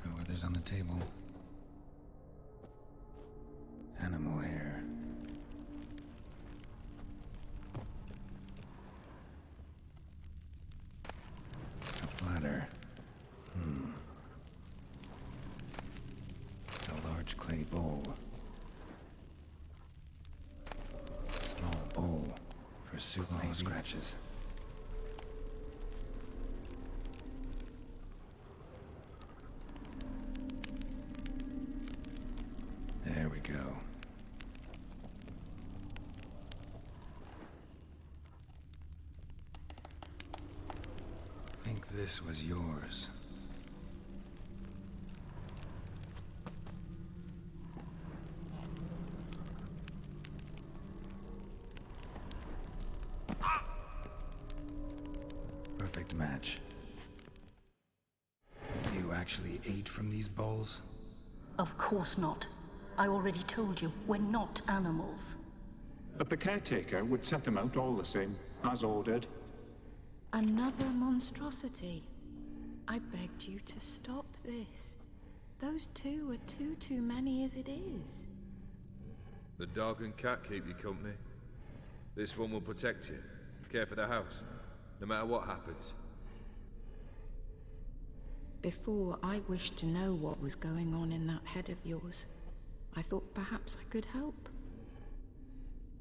No others on the table. Animal hair. A platter. A large clay bowl. Small bowl for soup scratches. There we go. Think this was yours. Perfect match. You actually ate from these bowls? Of course not. I already told you, we're not animals. But the caretaker would set them out all the same, as ordered. Another monstrosity. I begged you to stop this. Those two are too many as it is. The dog and cat keep you company. This one will protect you. Care for the house, no matter what happens. Before, I wished to know what was going on in that head of yours. I thought perhaps I could help.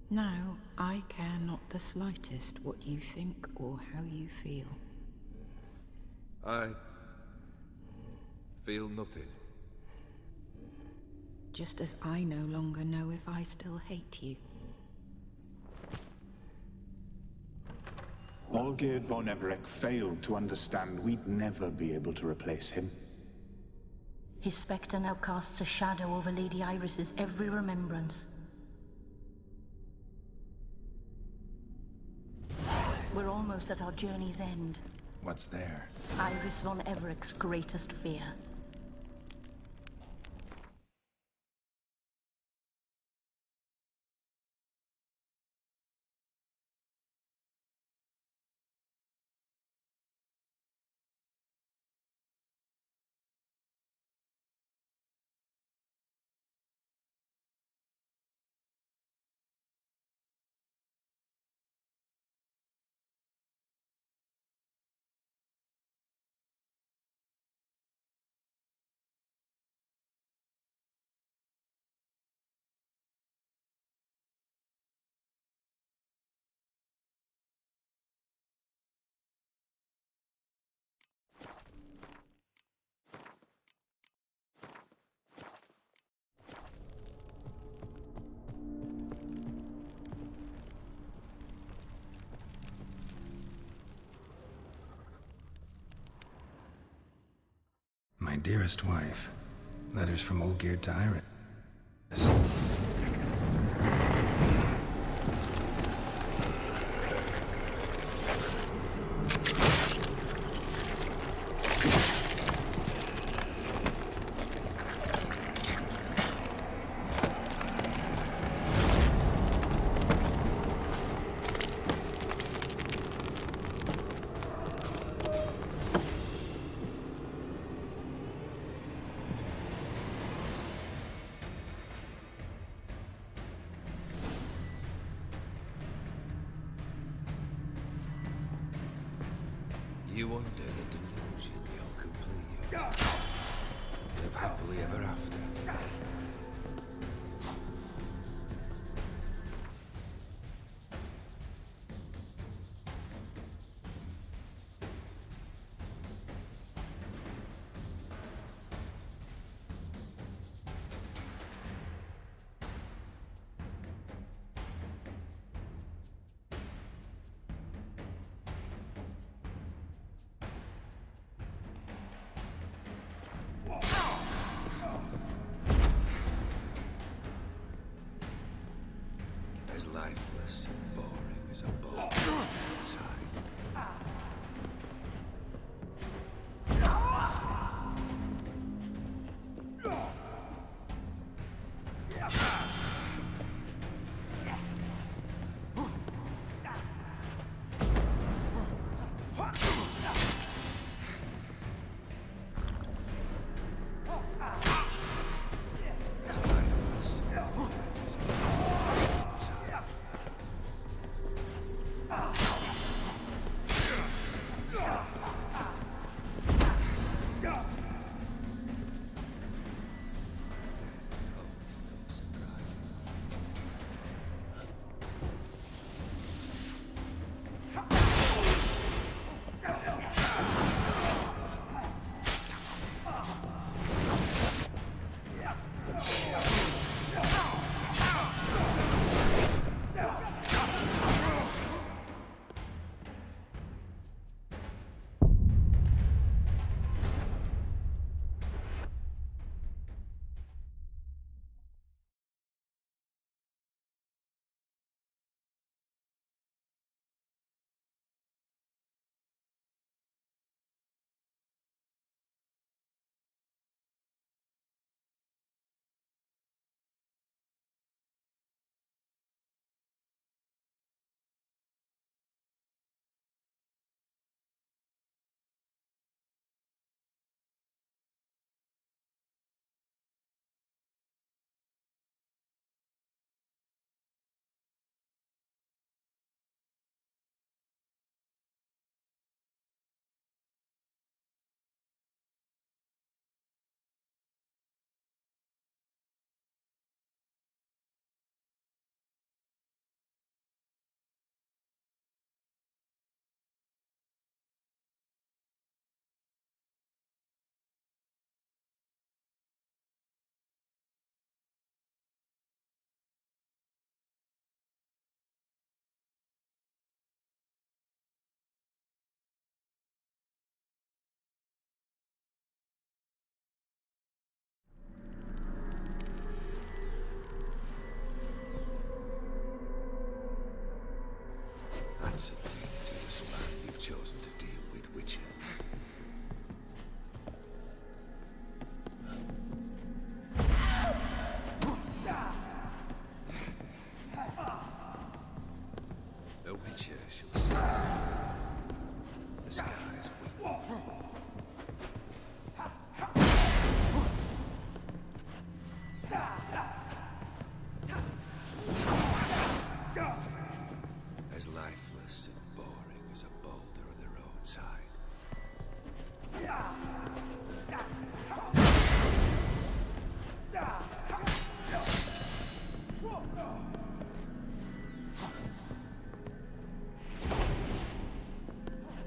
Now, I care not the slightest what you think or how you feel. I feel nothing. Just as I no longer know if I still hate you. Olgierd von Everec failed to understand we'd never be able to replace him. His spectre now casts a shadow over Lady Iris's every remembrance. We're almost at our journey's end. What's there? Iris von Everec's greatest fear. My dearest wife. Letters from Olgierd to Iris. You wonder the delusion you'll complete your live happily ever after. As lifeless and boring as a ball outside. As lifeless as a ball outside.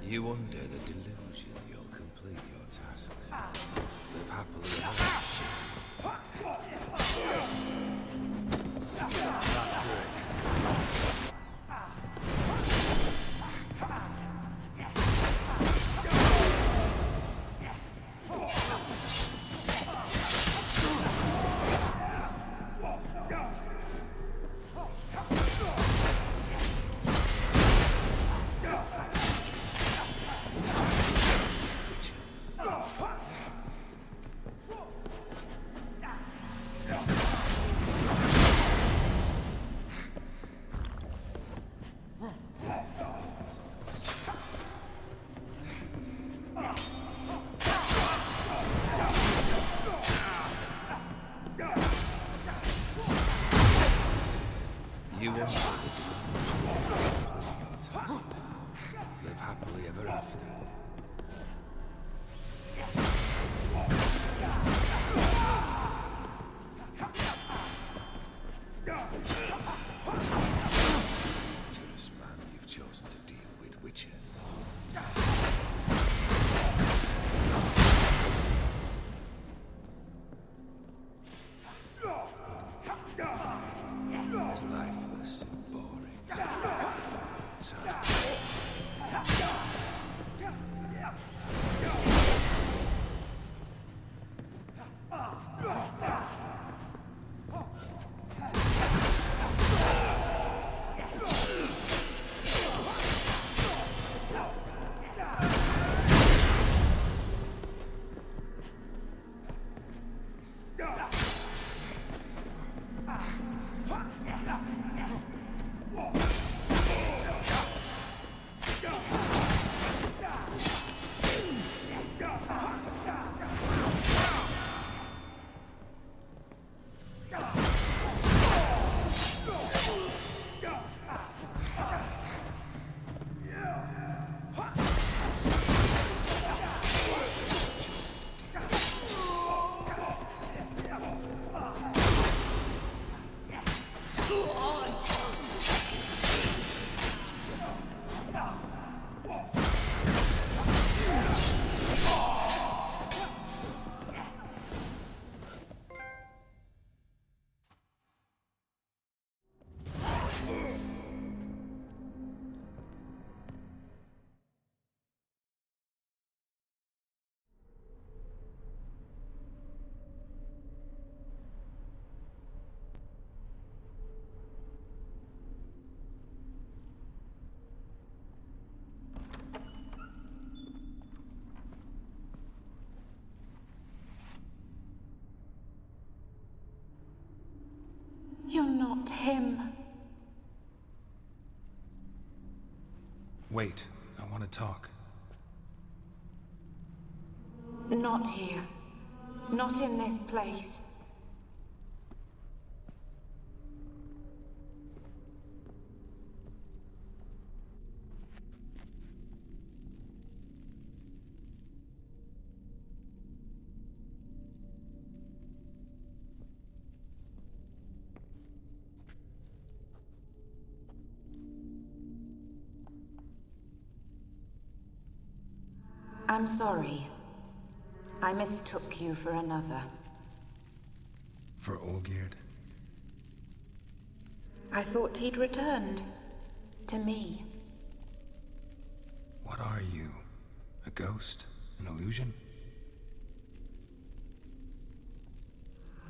You under the delusion you'll complete your tasks. Live happily ever. Not good. You under the delusion you'll complete your tasks. Live happily ever after. Dangerous man you've chosen to deal with, Witcher. As lifeless and boring as time. You're not him. Wait, I want to talk. Not here. Not in this place. I'm sorry. I mistook you for another. For Olgierd? I thought he'd returned. To me. What are you? A ghost? An illusion?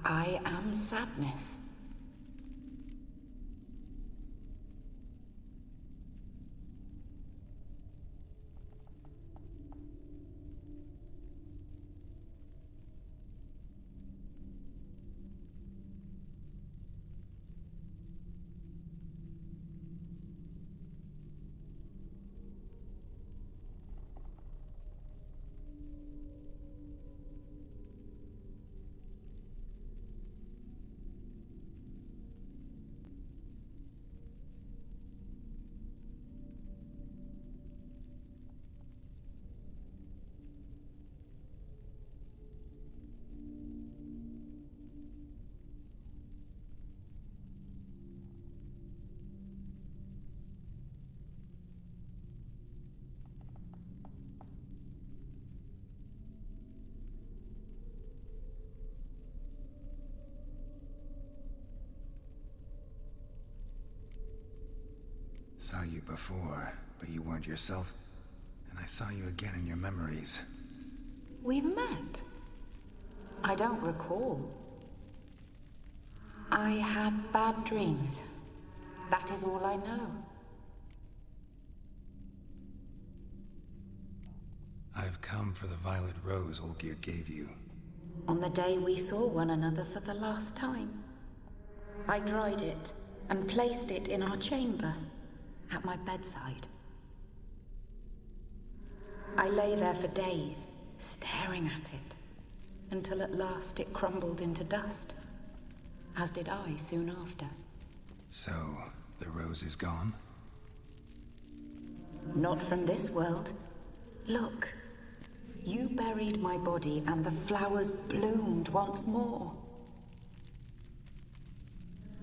I am sadness. Saw you before, but you weren't yourself. And I saw you again in your memories. We've met? I don't recall. I had bad dreams. That is all I know. I've come for the violet rose Olgierd gave you. On the day we saw one another for the last time, I dried it and placed it in our chamber, at my bedside. I lay there for days, staring at it, until at last it crumbled into dust, as did I soon after. So, the rose is gone? Not from this world. Look, you buried my body and the flowers bloomed once more.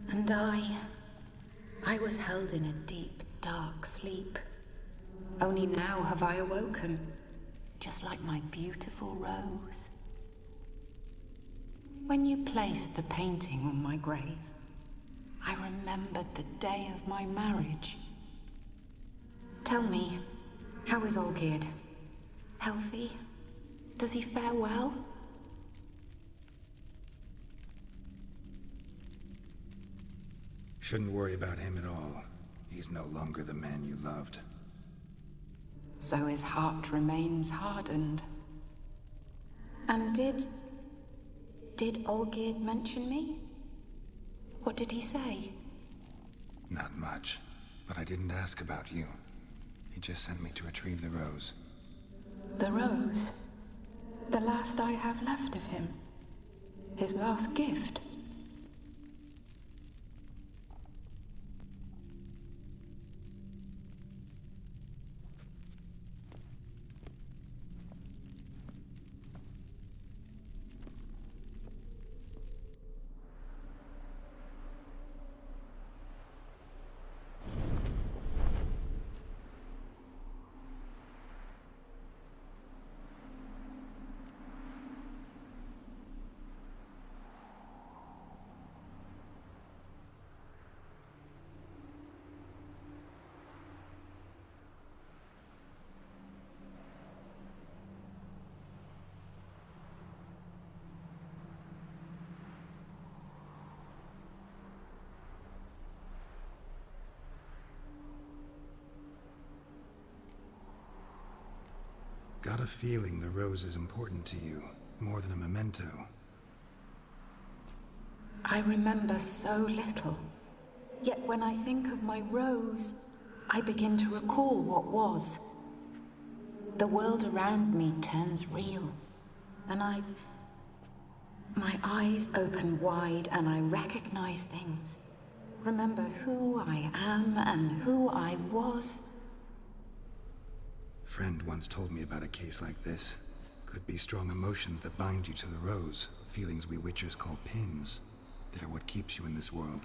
And I was held in a deep, dark sleep. Only now have I awoken, just like my beautiful rose. When you placed the painting on my grave, I remembered the day of my marriage. Tell me, how is Olgierd? Healthy? Does he fare well? Shouldn't worry about him at all. He's no longer the man you loved. So his heart remains hardened. And did Olgierd mention me? What did he say? Not much, but I didn't ask about you. He just sent me to retrieve the rose. The rose? The last I have left of him? His last gift? Got a feeling the rose is important to you, more than a memento. I remember so little. Yet when I think of my rose, I begin to recall what was. The world around me turns real, and my eyes open wide and I recognize things. Remember who I am and who I was. Friend once told me about a case like this. Could be strong emotions that bind you to the rose. Feelings we witchers call pins. They're what keeps you in this world.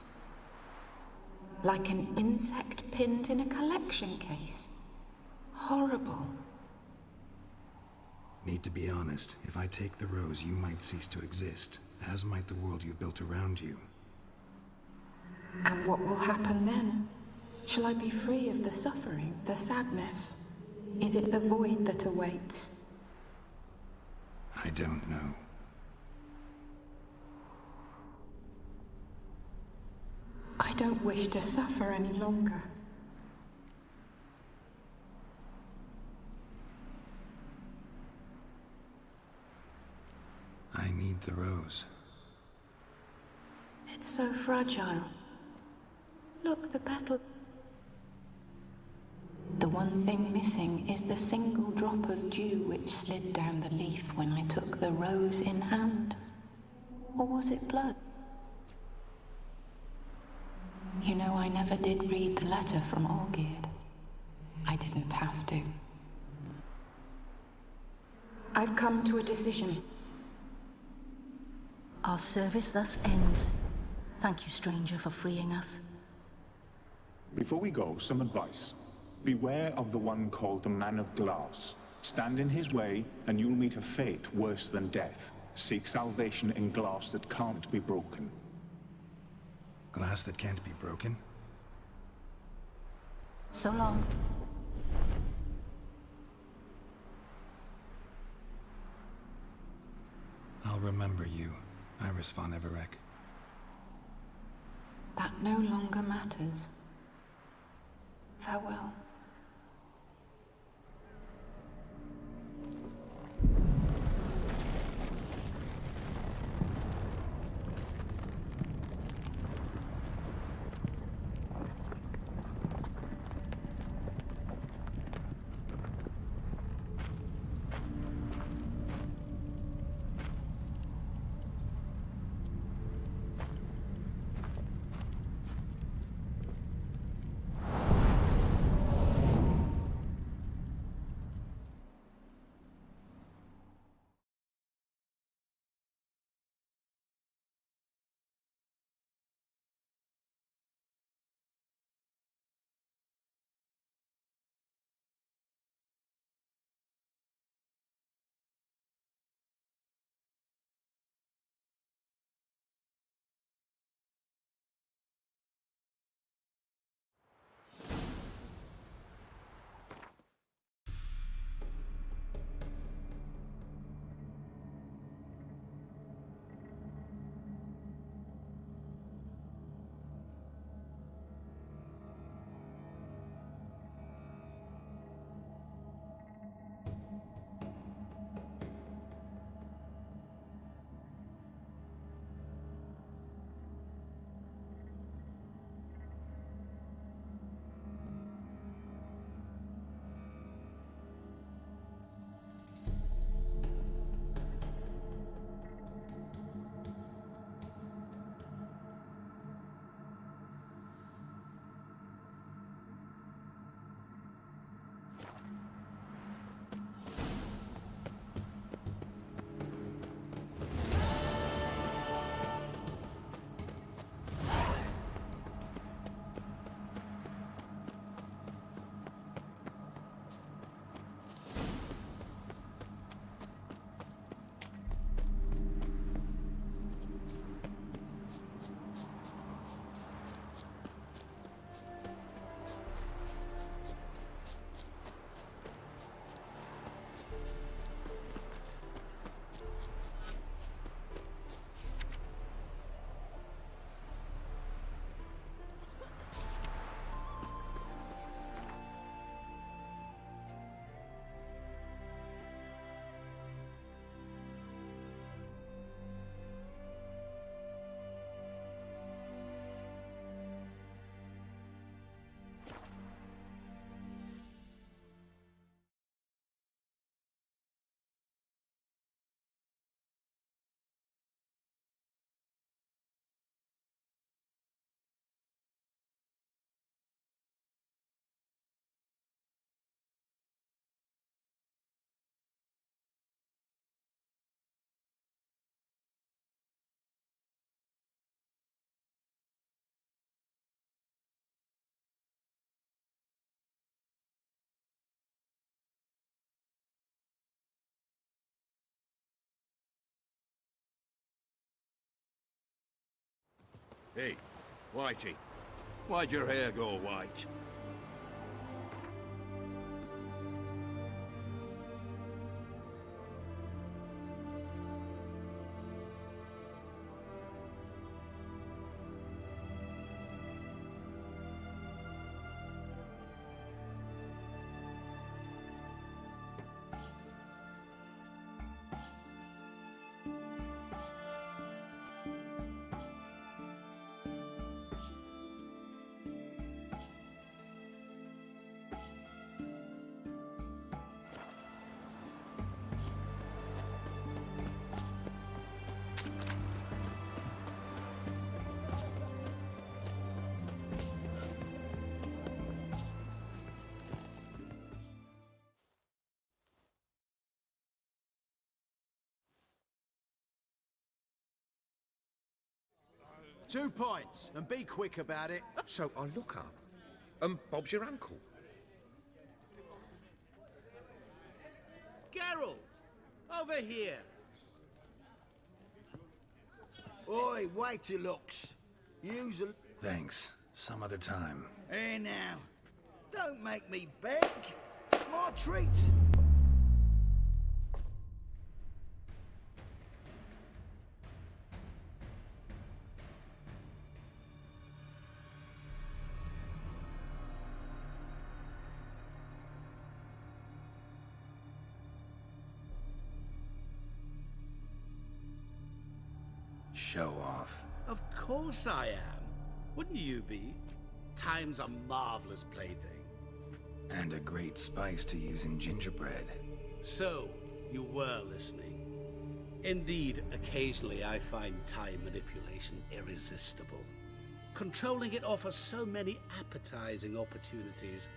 Like an insect pinned in a collection case. Horrible. Need to be honest. If I take the rose, you might cease to exist. As might the world you built around you. And what will happen then? Shall I be free of the suffering, the sadness? Is it the void that awaits? I don't know. I don't wish to suffer any longer. I need the rose. It's so fragile. Look, the petal. The one thing missing is the single drop of dew which slid down the leaf when I took the rose in hand. Or was it blood? You know, I never did read the letter from Olgierd. I didn't have to. I've come to a decision. Our service thus ends. Thank you, stranger, for freeing us. Before we go, some advice. Beware of the one called the Man of Glass. Stand in his way, and you'll meet a fate worse than death. Seek salvation in glass that can't be broken. Glass that can't be broken? So long. I'll remember you, Iris von Everec. That no longer matters. Farewell. Hey, Whitey. Why'd your hair go white? Two points, and be quick about it. So I look up, and Bob's your uncle. Geralt! Over here! Oi, Whitey looks. Use a... Thanks. Some other time. Hey now. Don't make me beg. My treats. Show off. Of course I am. Wouldn't you be? Time's a marvelous plaything. And a great spice to use in gingerbread. So, you were listening. Indeed, occasionally I find time manipulation irresistible. Controlling it offers so many appetizing opportunities.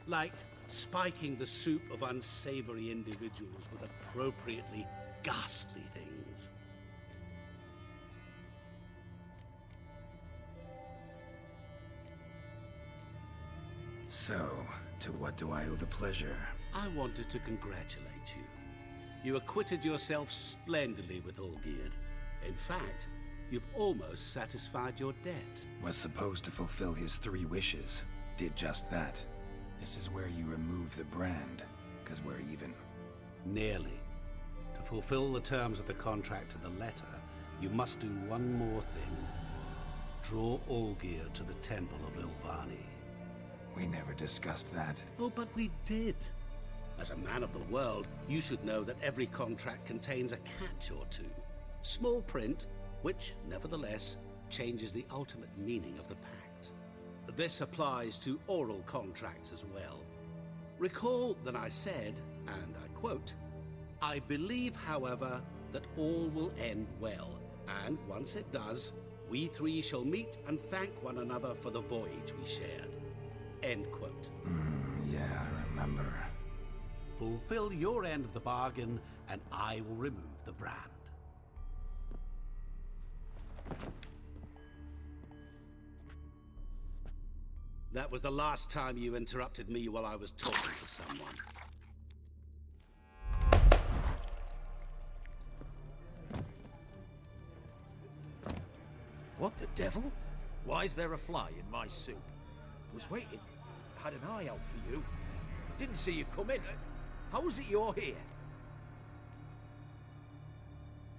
Like spiking the soup of unsavory individuals with appropriately ghastly things. So, to what do I owe the pleasure? I wanted to congratulate you. You acquitted yourself splendidly with Olgierd. In fact, you've almost satisfied your debt. Was supposed to fulfill his 3 wishes. Did just that. This is where you remove the brand, because we're even. Nearly. To fulfill the terms of the contract to the letter, you must do one more thing. Draw Olgierd to the Temple of Ilvani. We never discussed that. Oh, but we did. As a man of the world, you should know that every contract contains a catch or two. Small print, which, nevertheless, changes the ultimate meaning of the pact. This applies to oral contracts as well. Recall that I said, and I quote, "I believe, however, that all will end well, and once it does, we 3 shall meet and thank one another for the voyage we shared." End quote. Yeah, I remember. Fulfill your end of the bargain, and I will remove the brand. That was the last time you interrupted me while I was talking to someone. What the devil? Why is there a fly in my soup? Was waiting. Had an eye out for you. Didn't see you come in. How is it you're here?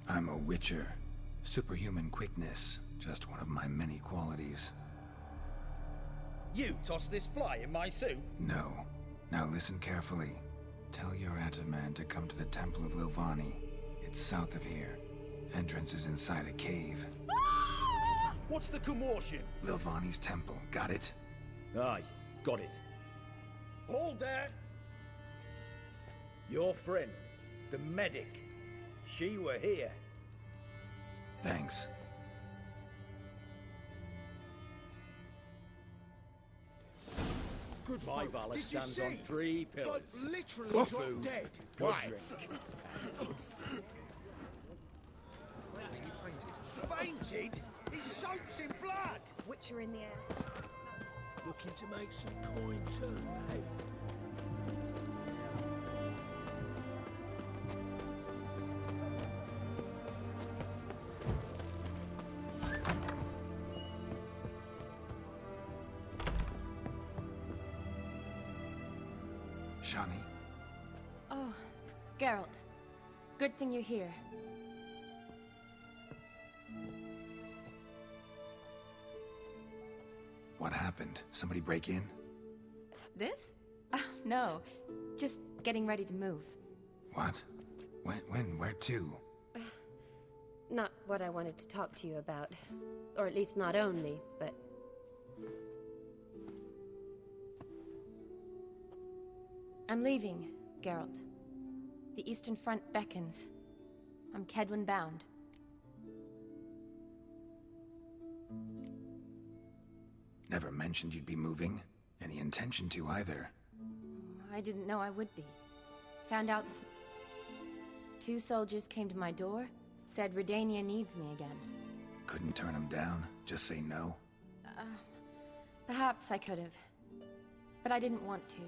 I'm a witcher. Superhuman quickness. Just one of my many qualities. You tossed this fly in my soup? No. Now listen carefully. Tell your Ataman to come to the Temple of Ilvani. It's south of here. Entrance is inside a cave. What's the commotion? Lilvani's temple. Got it? Aye, got it. Hold there! Your friend, the medic. She were here. Thanks. Good My Valor Did you stands on see? 3 pillars. Like, literally Good dropped food, dead. good Right. drink. Fainted? He's soaked in blood. Witcher in the air. Looking to make some coin turn, eh? Shani? Oh, Geralt. Good thing you're here. What happened? Somebody break in? This? No. Just getting ready to move. What? When? Where to? Not what I wanted to talk to you about. Or at least not only, but... I'm leaving, Geralt. The Eastern Front beckons. I'm Kedwin bound. Never mentioned you'd be moving. Any intention to either. I didn't know I would be. Found out this... 2 soldiers came to my door, said Redania needs me again. Couldn't turn him down? Just say no? Perhaps I could have. But I didn't want to.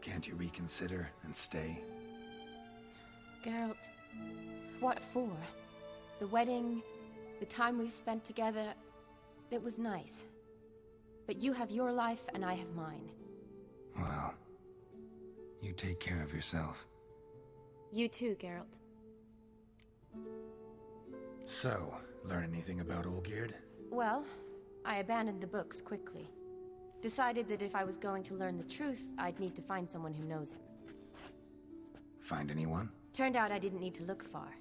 Can't you reconsider and stay? Geralt, what for? The wedding, the time we've spent together... It was nice. But you have your life, and I have mine. Well, you take care of yourself. You too, Geralt. So, learn anything about Olgierd? Well, I abandoned the books quickly. Decided that if I was going to learn the truth, I'd need to find someone who knows him. Find anyone? Turned out I didn't need to look far.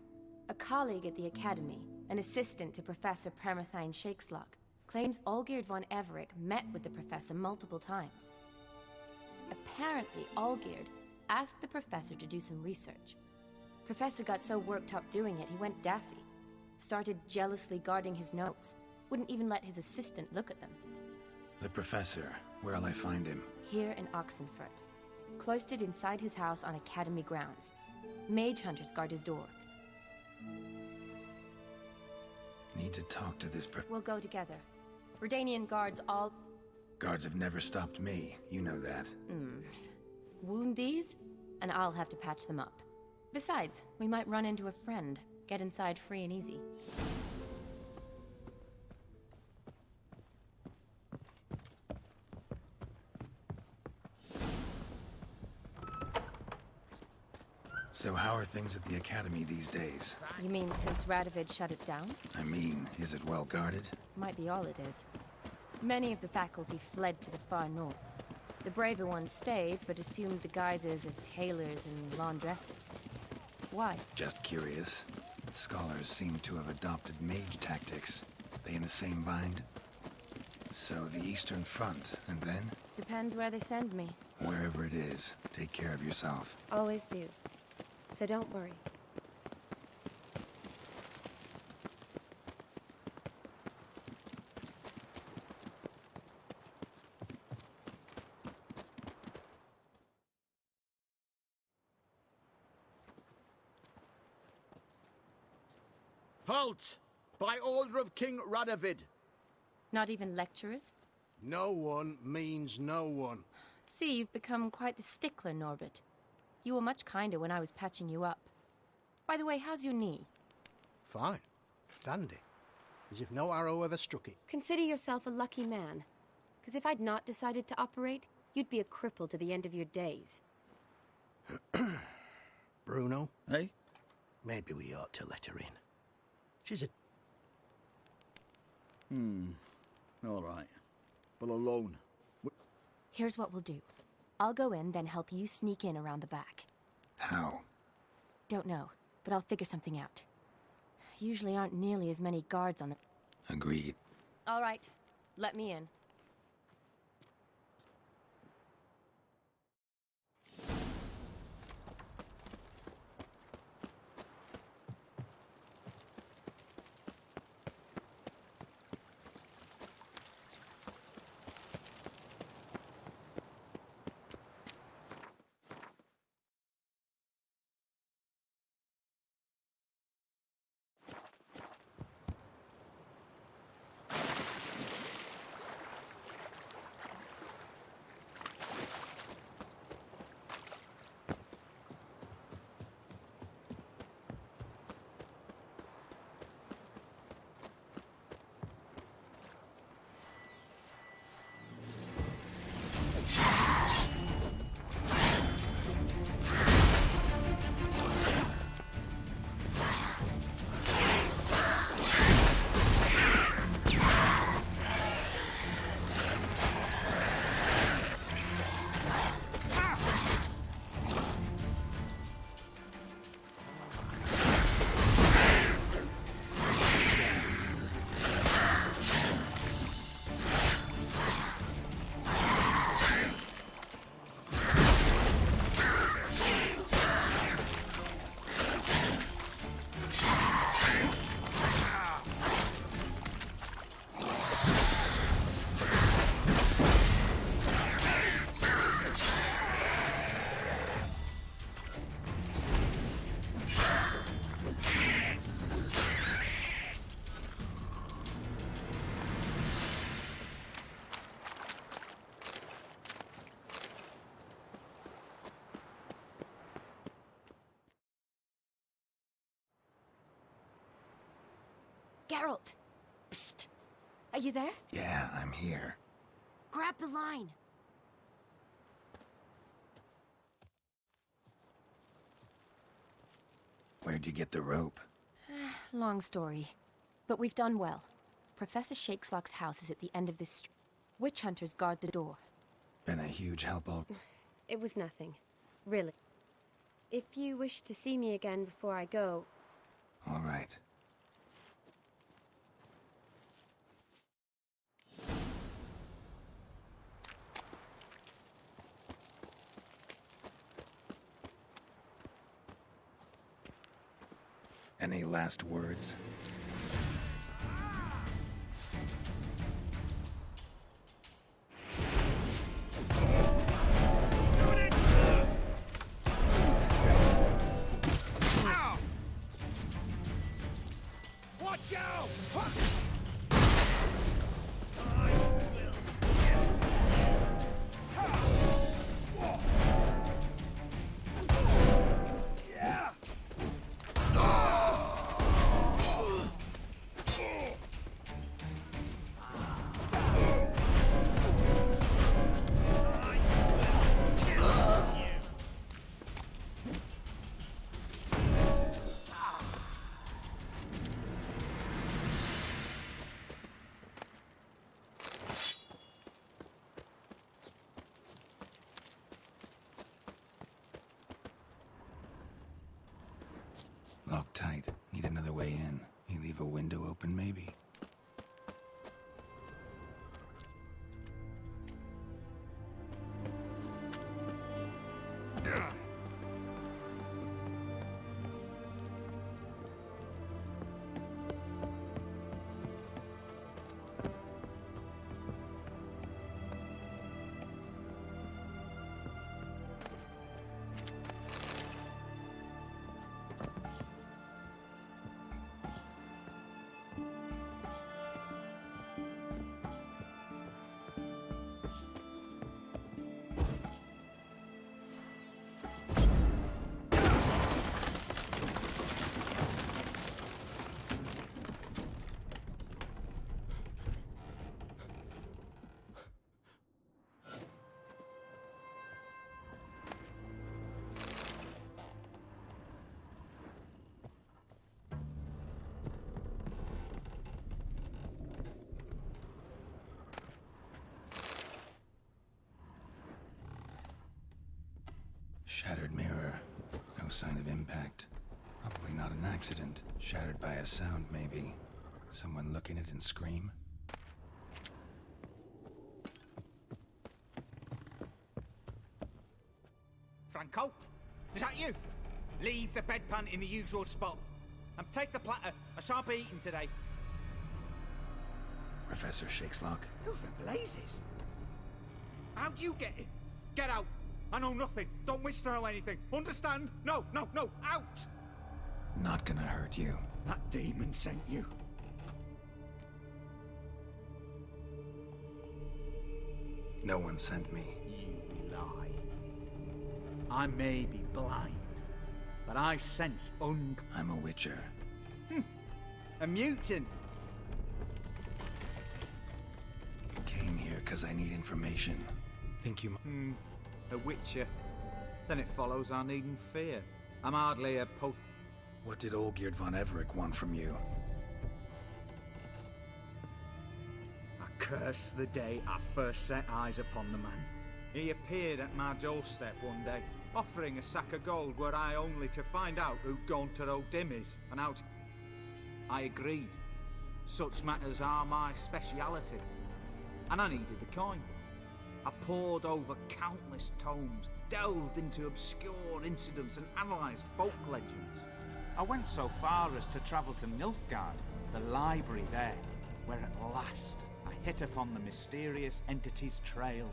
A colleague at the Academy, an assistant to Professor Permathine Shakeslock, claims Olgierd von Everick met with the professor multiple times. Apparently, Olgierd asked the professor to do some research. Professor got so worked up doing it, he went daffy. Started jealously guarding his notes. Wouldn't even let his assistant look at them. The professor. Where'll I find him? Here in Oxenfurt. Cloistered inside his house on Academy grounds. Mage hunters guard his door. Need to talk to this We'll go together. Redanian guards all... Guards have never stopped me. You know that. Wound these, and I'll have to patch them up. Besides, we might run into a friend. Get inside free and easy. So how are things at the Academy these days? You mean since Radovid shut it down? I mean, is it well guarded? Might be all it is. Many of the faculty fled to the far north. The braver ones stayed, but assumed the guises of tailors and laundresses. Why? Just curious. Scholars seem to have adopted mage tactics. They in the same bind? So the Eastern Front, and then? Depends where they send me. Wherever it is, take care of yourself. Always do. So don't worry. Halt! By order of King Radovid. Not even lecturers? No one means no one. See, you've become quite the stickler, Norbert. You were much kinder when I was patching you up. By the way, how's your knee? Fine. Dandy. As if no arrow ever struck it. Consider yourself a lucky man. Because if I'd not decided to operate, you'd be a cripple to the end of your days. Bruno? Hey? Maybe we ought to let her in. She's a... All right. But alone. Here's what we'll do. I'll go in, then help you sneak in around the back. How? Don't know, but I'll figure something out. Usually aren't nearly as many guards on the... Agreed. All right. Let me in. Geralt! Psst! Are you there? Yeah, I'm here. Grab the line. Where'd you get the rope? Long story. But we've done well. Professor Shakeslock's house is at the end of this street. Witch hunters guard the door. Been a huge help all... It was nothing. Really. If you wish to see me again before I go... All right. Any last words? Watch out! Locked tight. Need another way in. You leave a window open, maybe? Shattered mirror. No sign of impact. Probably not an accident. Shattered by a sound, maybe. Someone look in it and scream? Franco? Is that you? Leave the bedpan in the usual spot. And take the platter. I shan't be eating today. Professor Shakeslock? Who the blazes? How'd you get in? Get out! I know nothing. Don't wish to know anything. Understand? No, no, no! Out! Not gonna hurt you. That demon sent you. No one sent me. You lie. I may be blind, but I sense I'm a witcher. A mutant. Came here because I need information. Think you... A witcher. Then it follows I needn't fear. I'm hardly a What did Olgierd von Everec want from you? I curse the day I first set eyes upon the man. He appeared at my doorstep one day, offering a sack of gold were I only to find out who Gaunter O'Dim is, and how I agreed. Such matters are my speciality. And I needed the coin. I pored over countless tomes, delved into obscure incidents and analysed folk legends. I went so far as to travel to Nilfgaard, the library there, where at last I hit upon the mysterious entity's trail.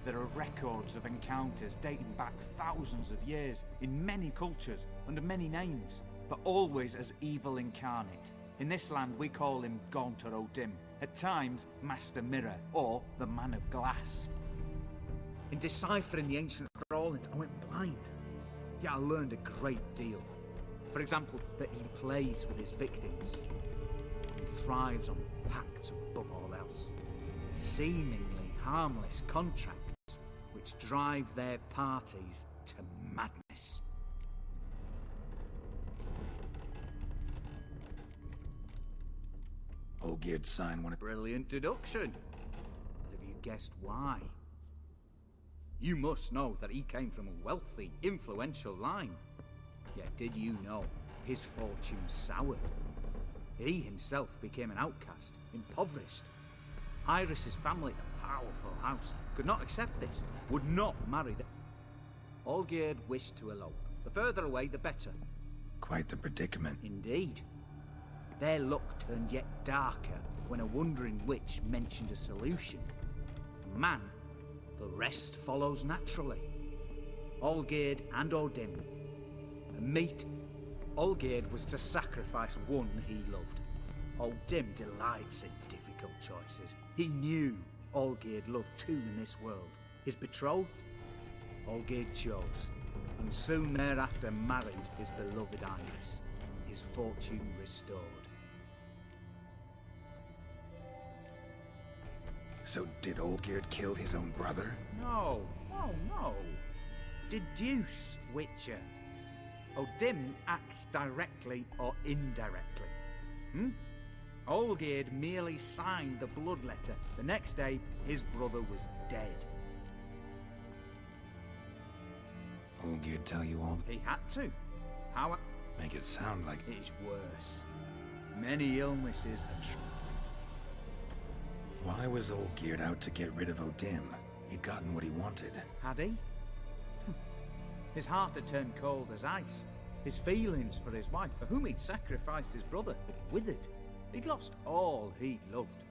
There are records of encounters dating back thousands of years in many cultures under many names, but always as evil incarnate. In this land we call him Gaunter O'Dim, at times Master Mirror or the Man of Glass. In deciphering the ancient scrollings I went blind, yet I learned a great deal. For example, that he plays with his victims. and thrives on pacts above all else. Seemingly harmless contracts which drive their parties to madness. Olgierd signed one of... Brilliant deduction. But have you guessed why? You must know that he came from a wealthy, influential line. Yet did you know his fortune soured? He himself became an outcast, impoverished. Iris's family, a powerful house, could not accept this, would not marry them. Olgierd wished to elope. The further away, the better. Quite the predicament. Indeed. Their luck turned yet darker when a wandering witch mentioned a solution. A man, the rest follows naturally. Olgierd and Odin. A mate, Olgierd was to sacrifice one he loved. Odin delights in difficult choices. He knew Olgierd loved two in this world. His betrothed, Olgierd chose, and soon thereafter married his beloved Iris, his fortune restored. So did Olgierd kill his own brother? No. Deduce, Witcher. Odin acts directly or indirectly. Olgierd merely signed the blood letter. The next day, his brother was dead. Olgierd tell you all? He had to. How? Make it sound like... It is worse. Many illnesses and... Why was Olgierd out to get rid of Odin? He'd gotten what he wanted. Had he? His heart had turned cold as ice. His feelings for his wife, for whom he'd sacrificed his brother, had withered. He'd lost all he'd loved.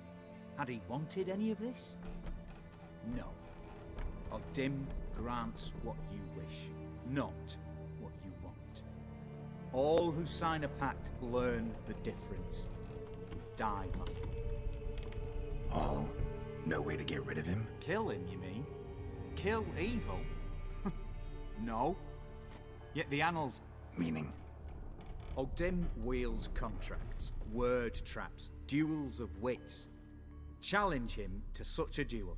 Had he wanted any of this? No. Odin grants what you wish, not what you want. All who sign a pact learn the difference. Die, man. All? No way to get rid of him? Kill him, you mean? Kill evil? No. Yet the annals... Meaning? Odin wields contracts, word traps, duels of wits. Challenge him to such a duel.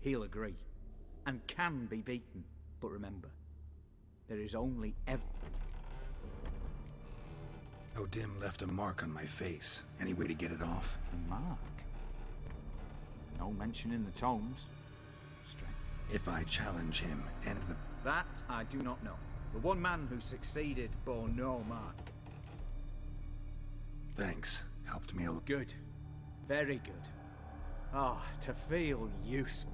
He'll agree, and can be beaten. But remember, there is only ever... Odin left a mark on my face. Any way to get it off? A mark? No mention in the tomes. Strange. If I challenge him, and the... That I do not know. The one man who succeeded bore no mark. Thanks. Helped me a lot. Good. Very good. Ah, to feel useful.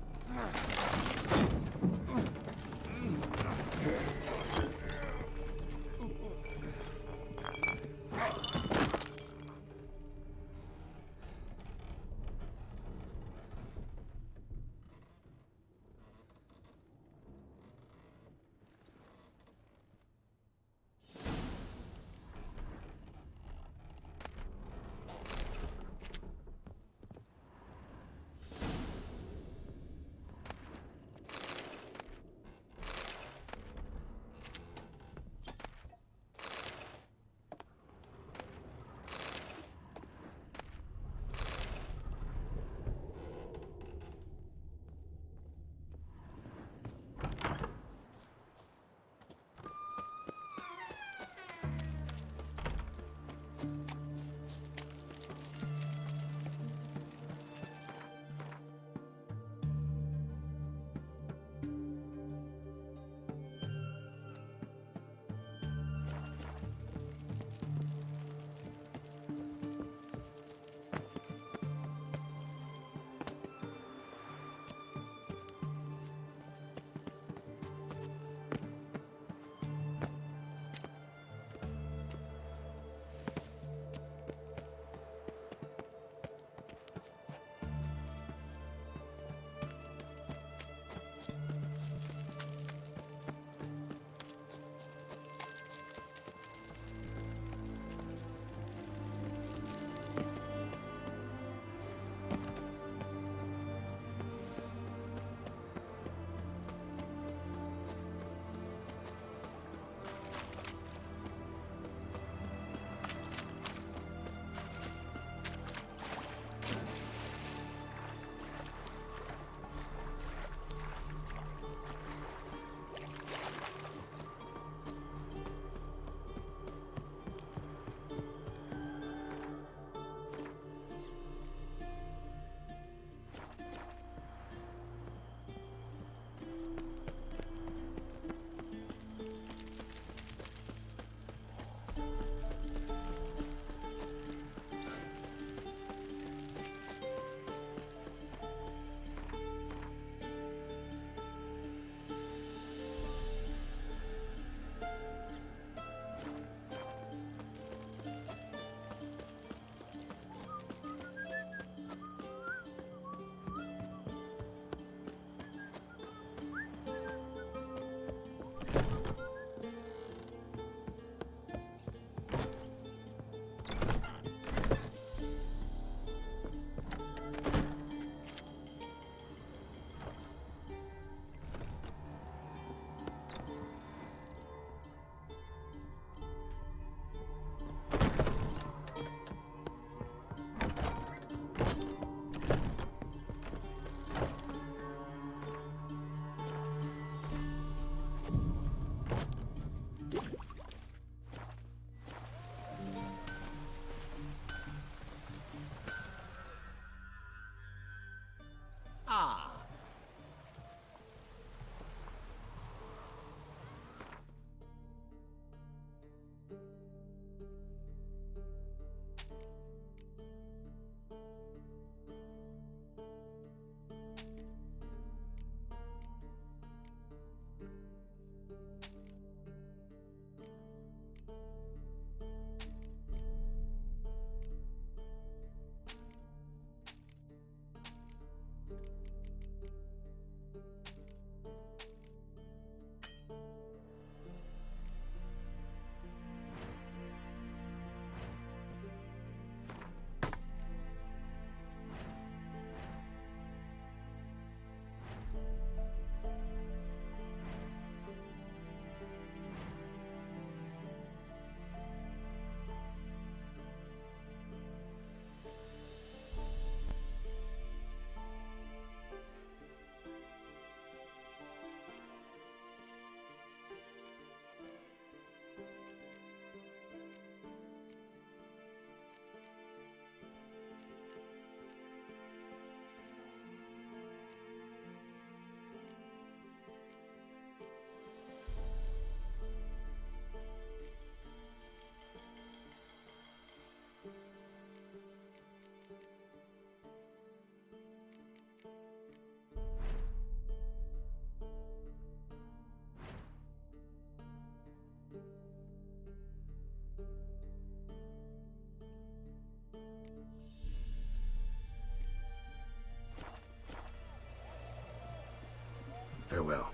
Farewell.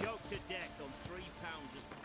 Choked to death on 3 pounds of...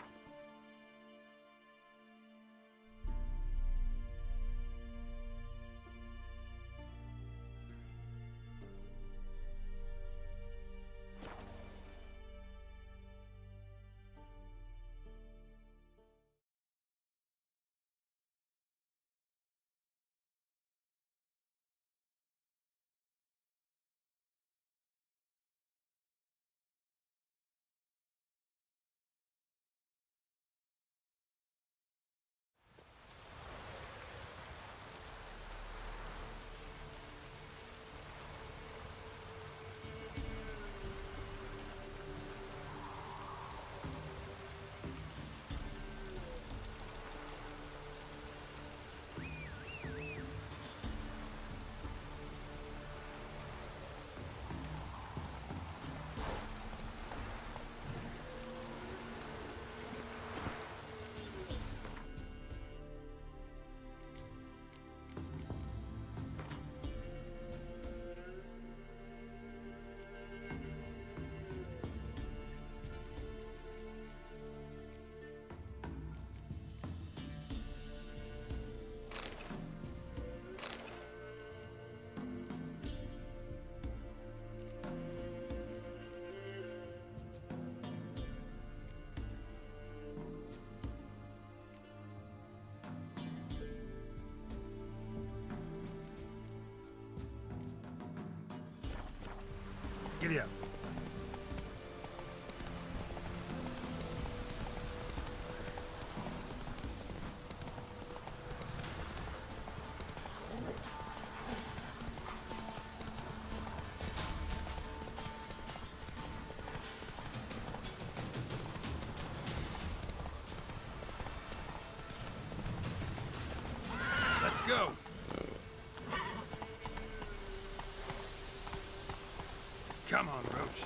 Giddy up. Let's go. Come on, Roach.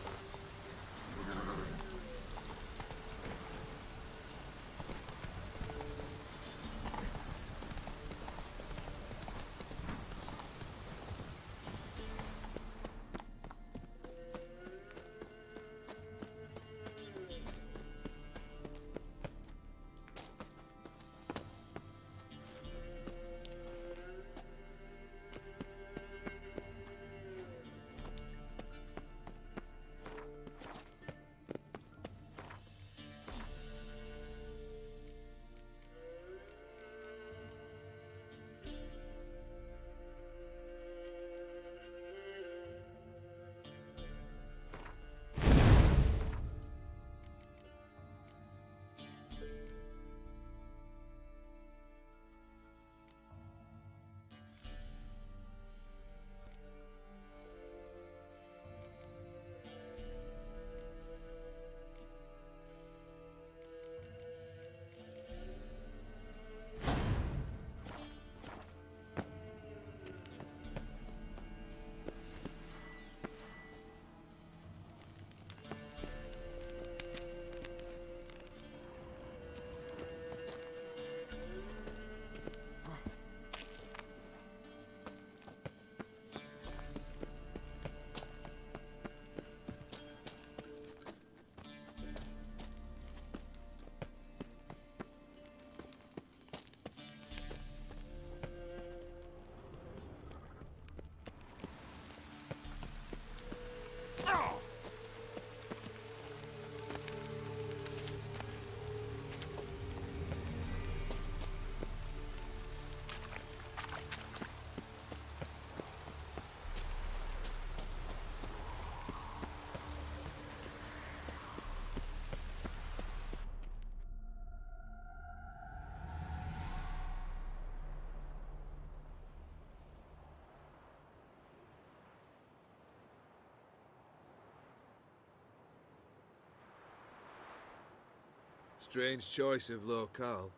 Strange choice of locale.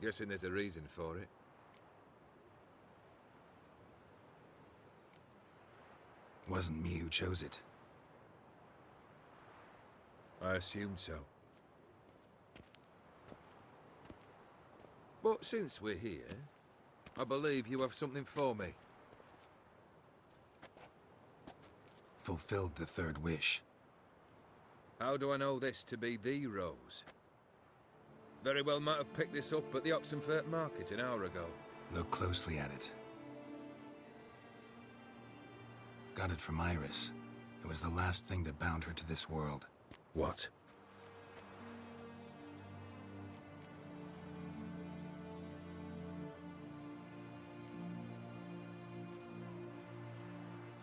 Guessing there's a reason for it. Wasn't me who chose it. I assumed so. But since we're here, I believe you have something for me. Fulfilled the third wish. How do I know this to be the rose? Very well might have picked this up at the Oxenfurt market an hour ago. Look closely at it. Got it from Iris. It was the last thing that bound her to this world. What?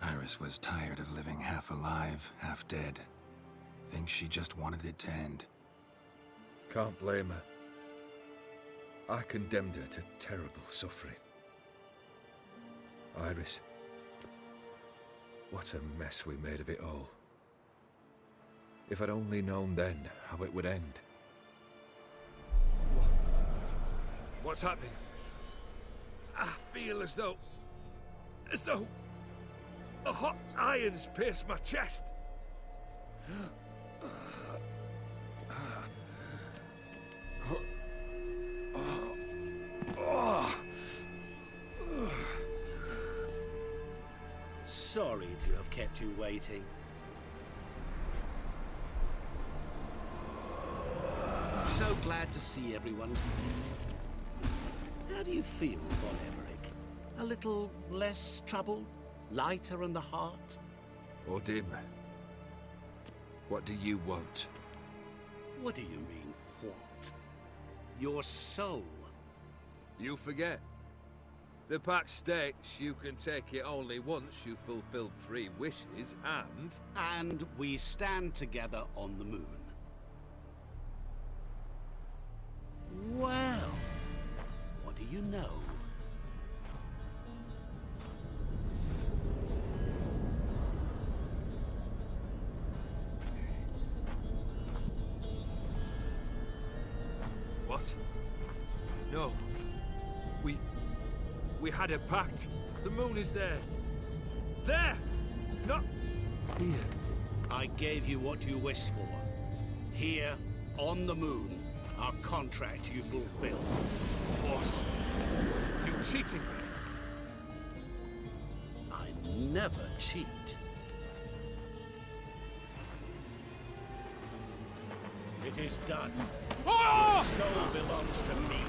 Iris was tired of living half alive, half dead. Thinks she just wanted it to end. Can't blame her. I condemned her to terrible suffering. Iris. What a mess we made of it all. If I'd only known then how it would end. What's happening? I feel as though the hot irons pierce my chest. Sorry to have kept you waiting. So glad to see everyone's made. How do you feel, Von Emmerich? A little less troubled? Lighter in the heart? Or dim? What do you want? What do you mean, what? Your soul. You forget. The pact states you can take it only once you've fulfilled 3 wishes, and... And we stand together on the moon. Well, what do you know? What? No. We had a pact. The moon is there. There! Not here. I gave you what you wished for. Here, on the moon, our contract you fulfilled. Boss, you cheating me. I never cheat. It is done. Your soul belongs to me.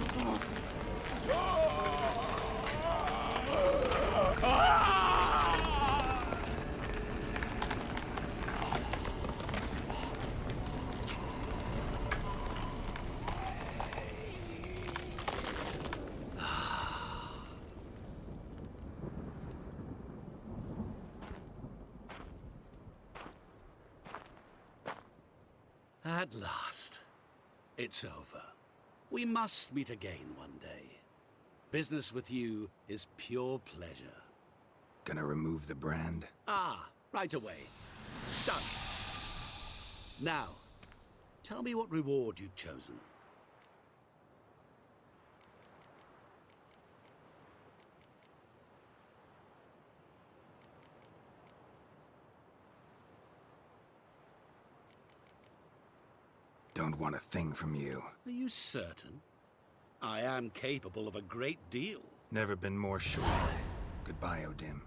At last. It's over. We must meet again one day. Business with you is pure pleasure. Gonna remove the brand? Ah, right away. Done. Now, tell me what reward you've chosen. Don't want a thing from you. Are you certain? I am capable of a great deal. Never been more sure. Goodbye, Odim.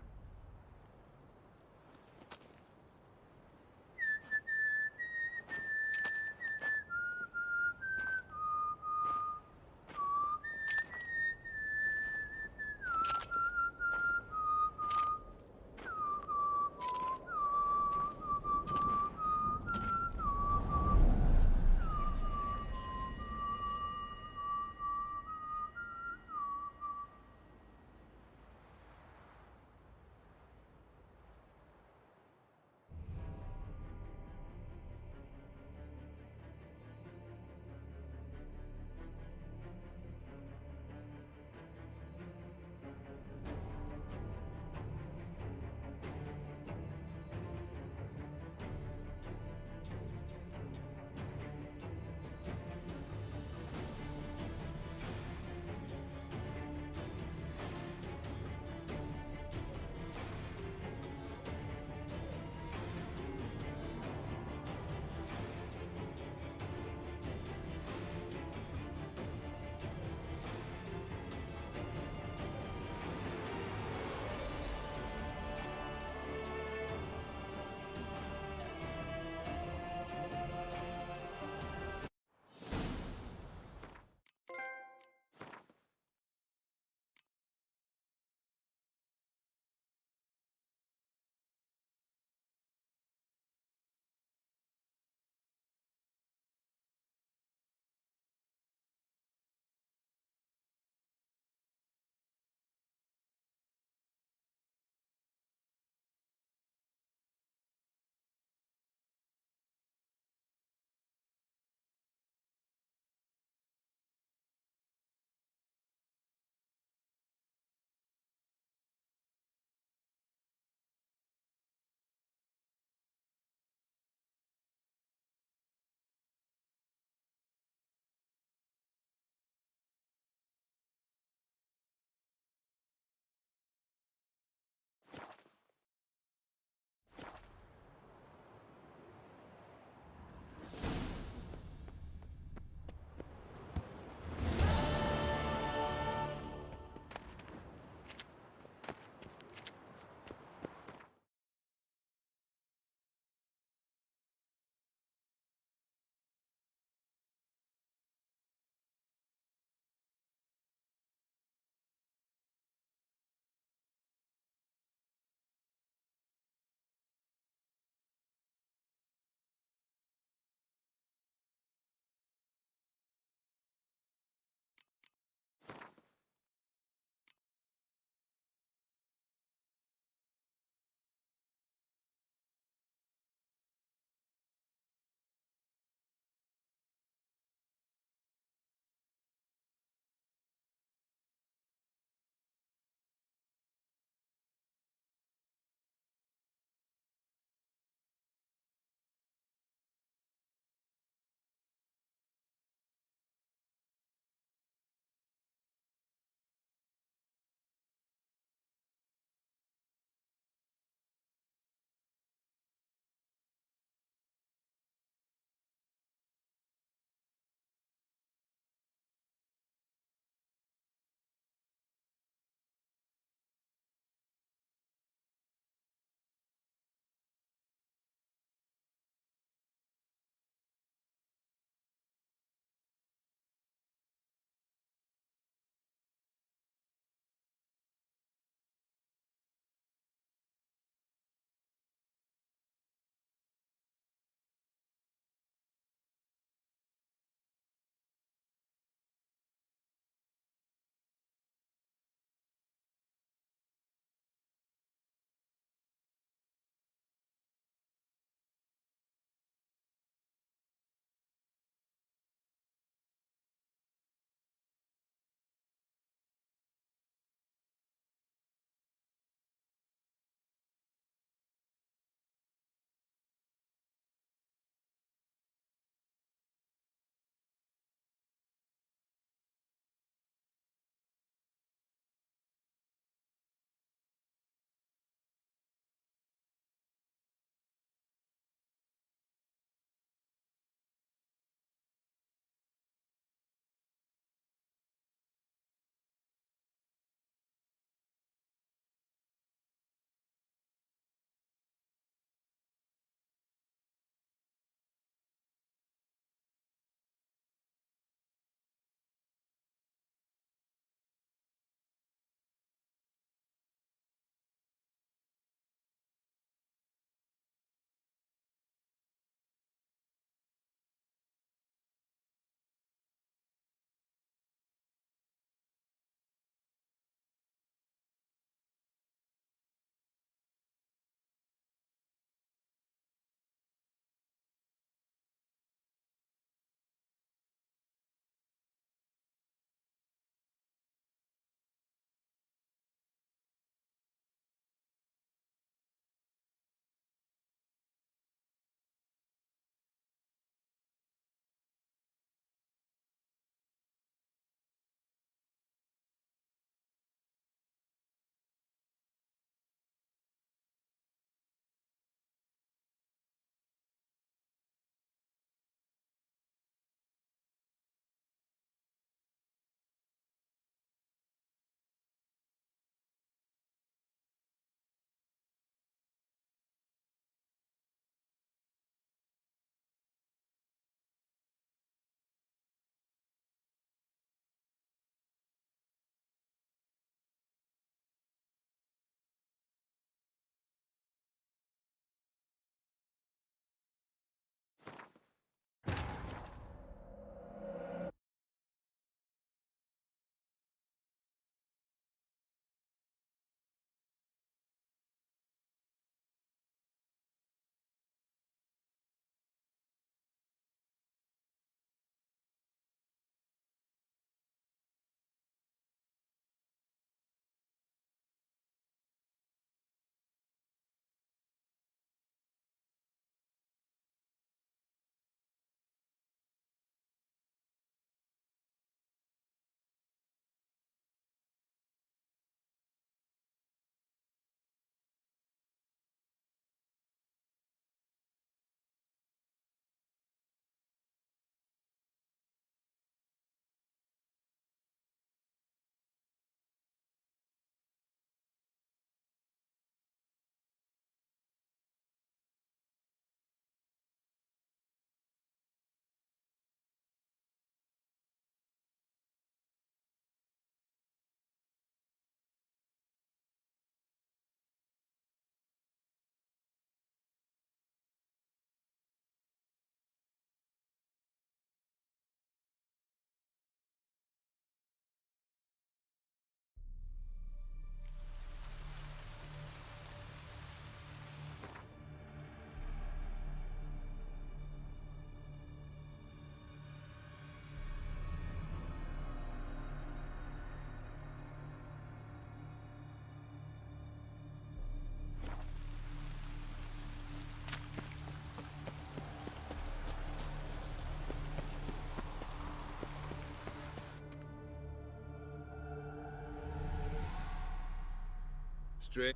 Straight.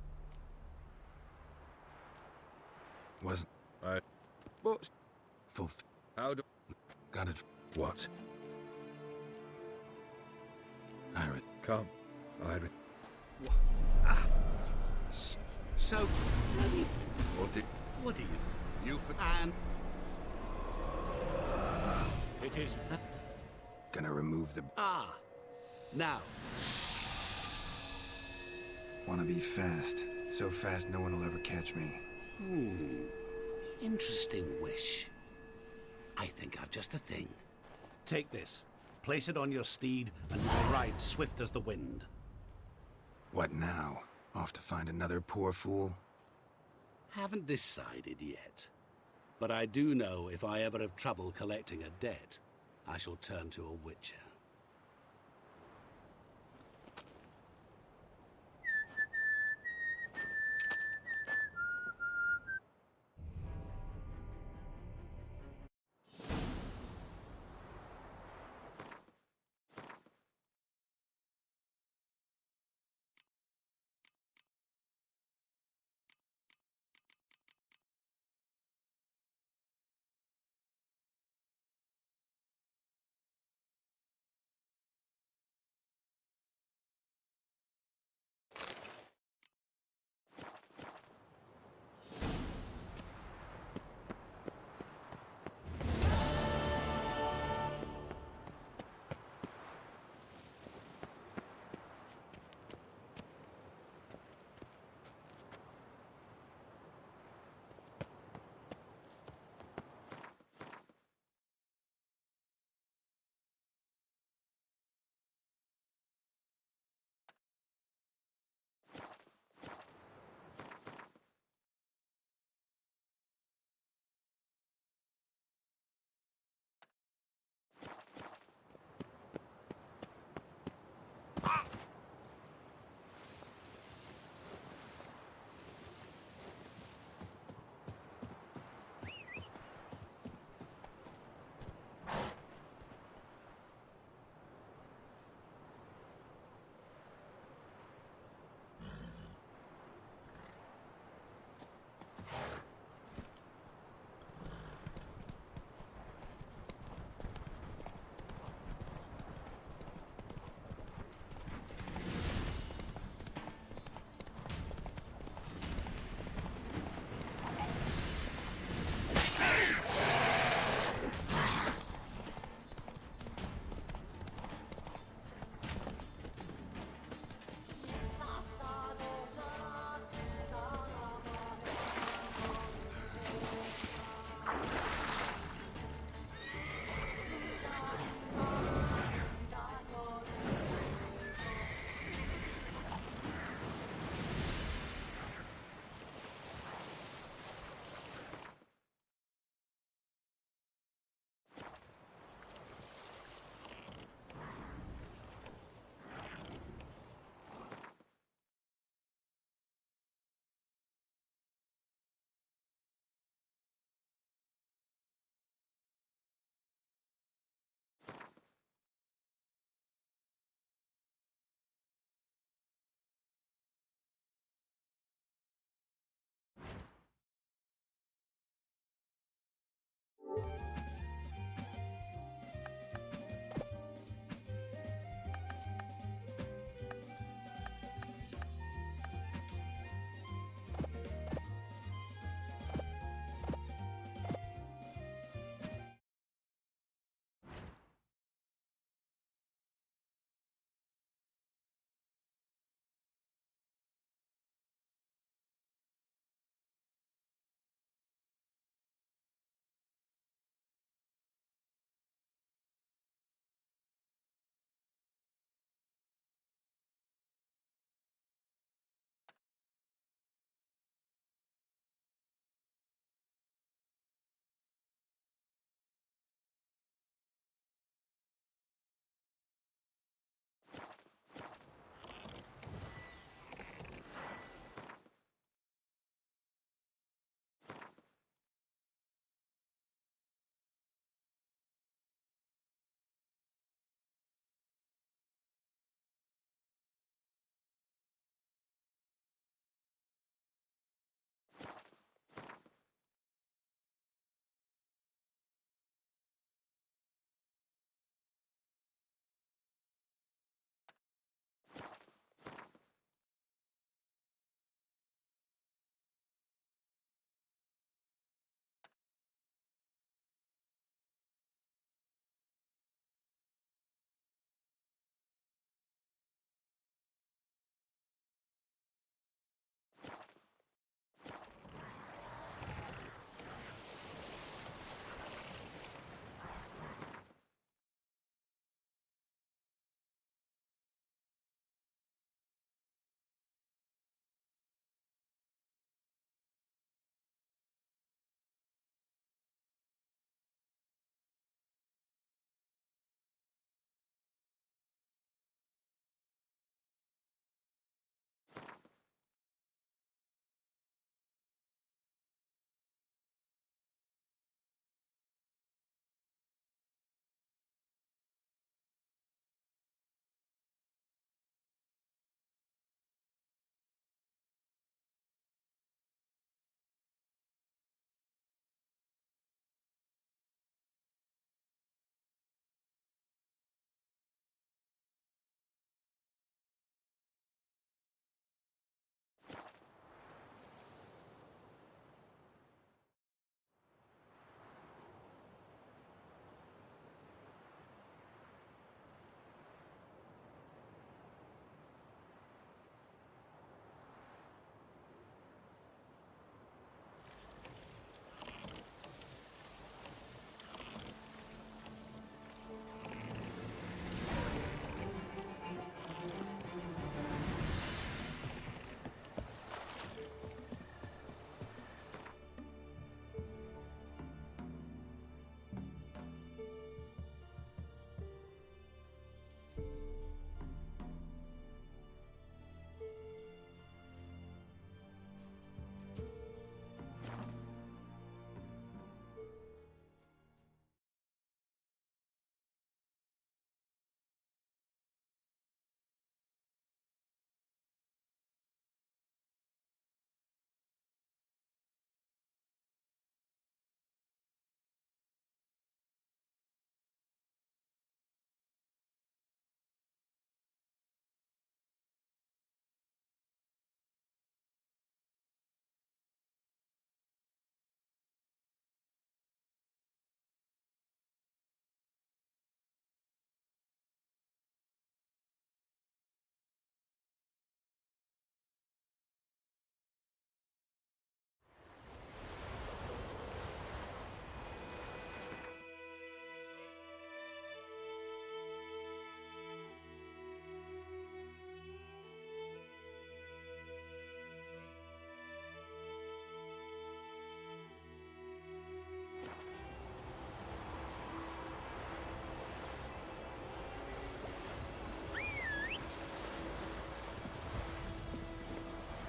Wasn't. But Full. how do... Got it. What? Iris. Come, Iris. So, What do you... You for... It is... Gonna remove the... Now. Wanna be fast. So fast no one will ever catch me. Interesting wish. I think I've just the thing. Take this. Place it on your steed, and you will ride swift as the wind. What now? Off to find another poor fool? Haven't decided yet. But I do know if I ever have trouble collecting a debt, I shall turn to a witcher.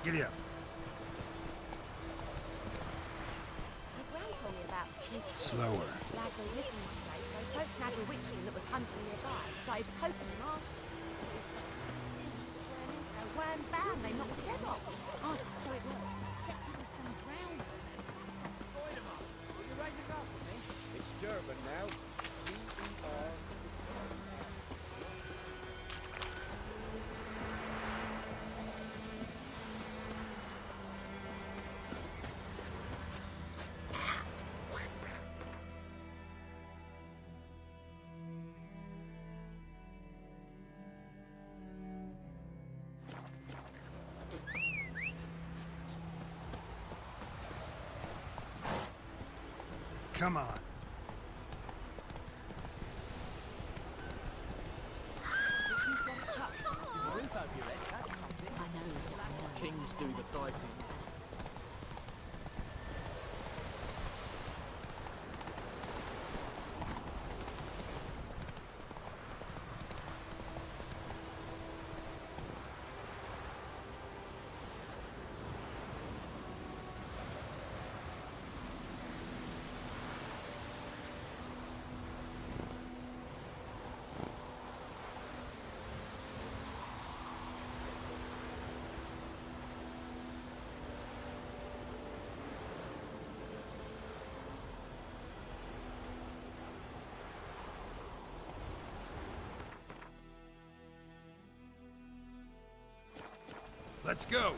Giddy up. My gran told me about Smith. Slower. Lad went missing one day, so folk nagged a witchman that was hunting nearby. Started poking him asking. So wham bam, they knocked his head off. Oh, so it worked. Except it was some drowning and Santa. Will you raise a glass with me? It's Durban now. D-E-R. Come on. Roof over your head, that's something. I know. Kings do the fighting. Let's go.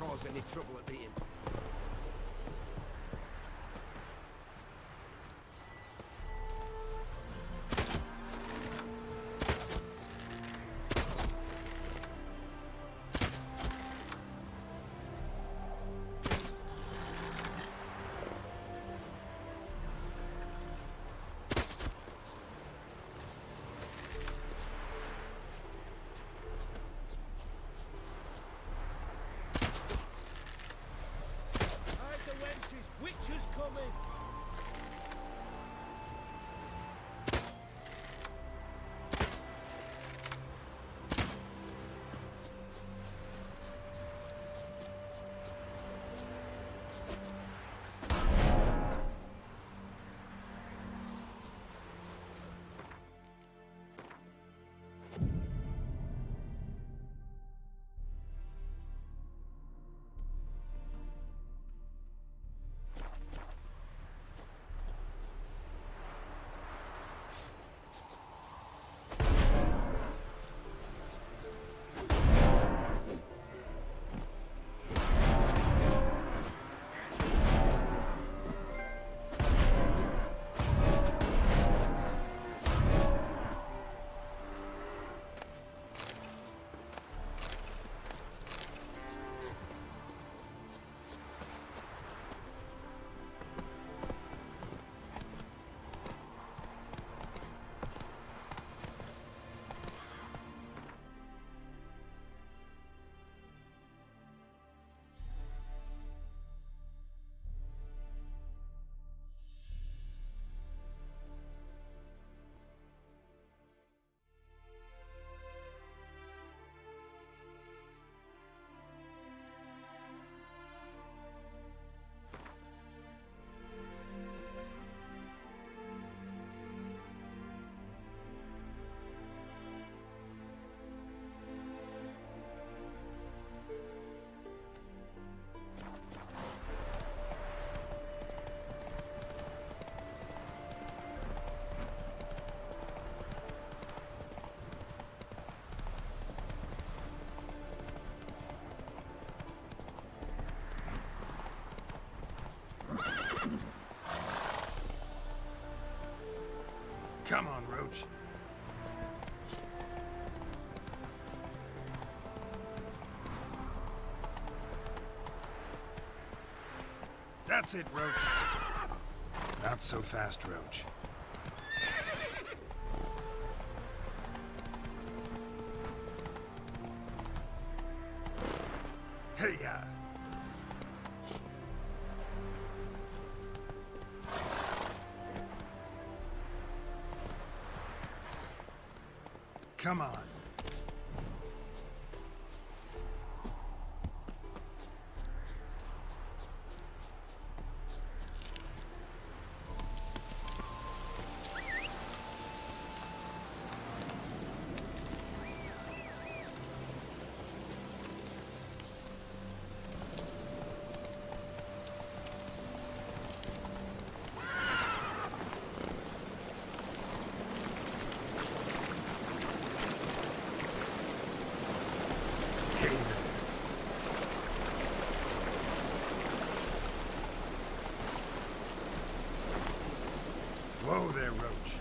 cause any trouble at the inn. Witcher's coming! Come on, Roach. That's it, Roach. Not so fast, Roach. Hey-ya! Come on. Whoa there, Roach.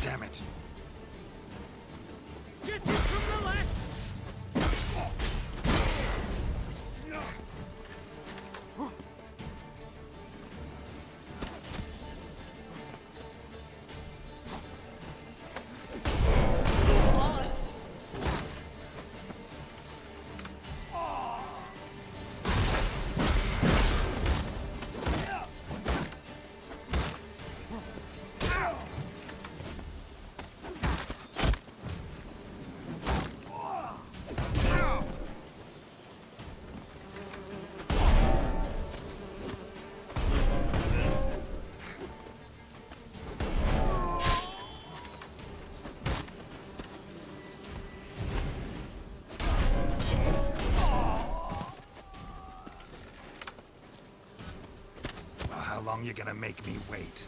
Damn it. Get it from the left! How long you gonna make me wait?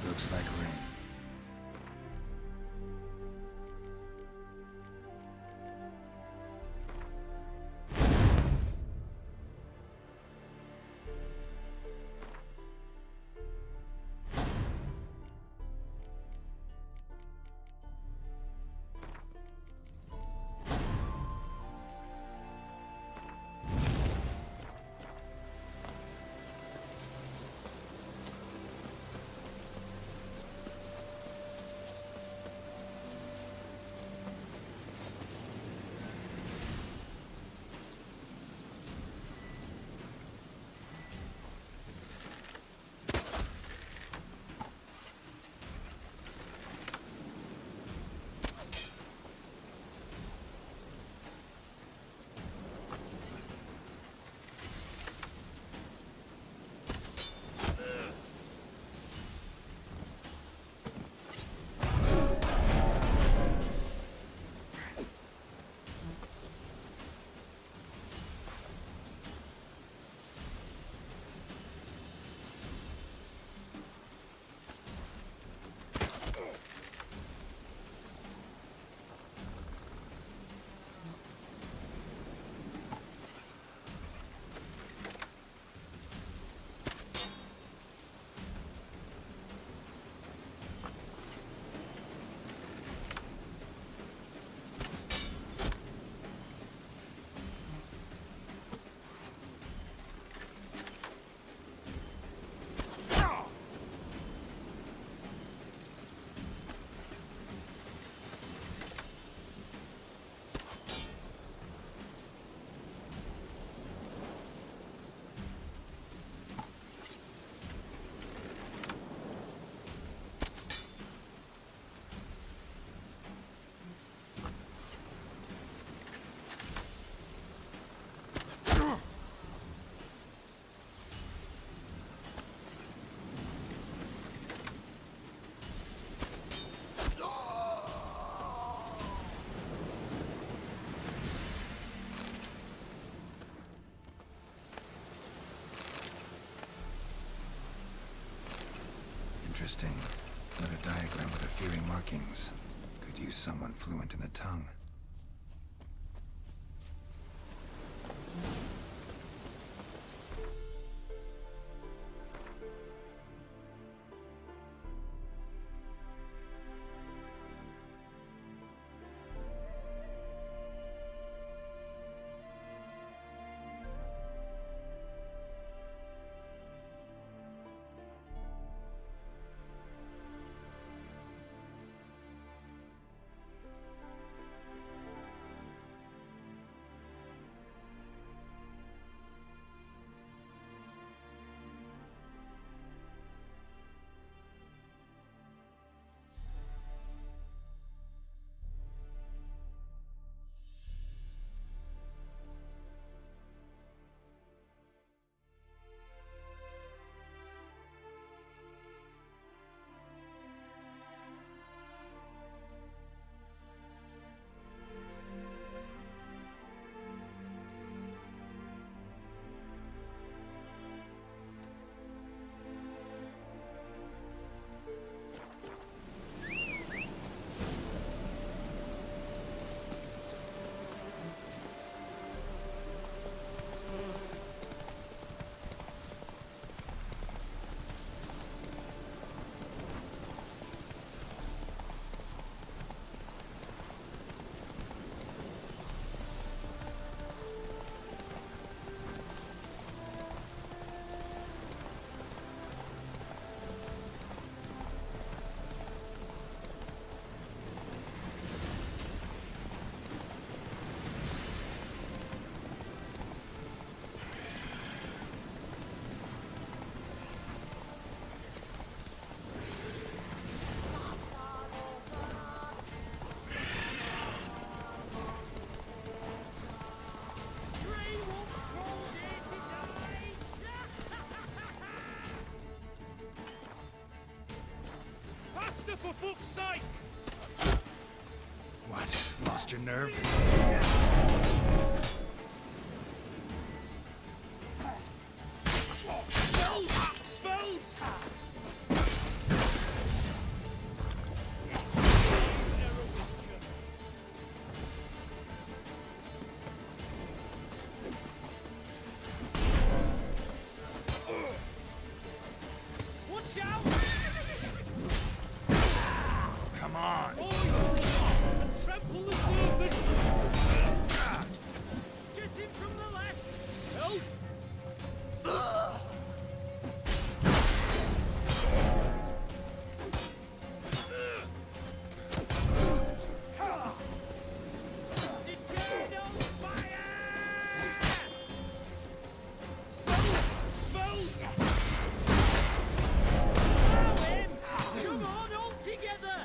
Looks like rain. Interesting. Another diagram with the Fury markings. Could use someone fluent in the tongue. What? Lost your nerve? Spells! Spells! Watch out! Come on! And trample the serpent! Get him from the left! Help! Eternal fire! Spells! Spells! Allow him! Come on, all together!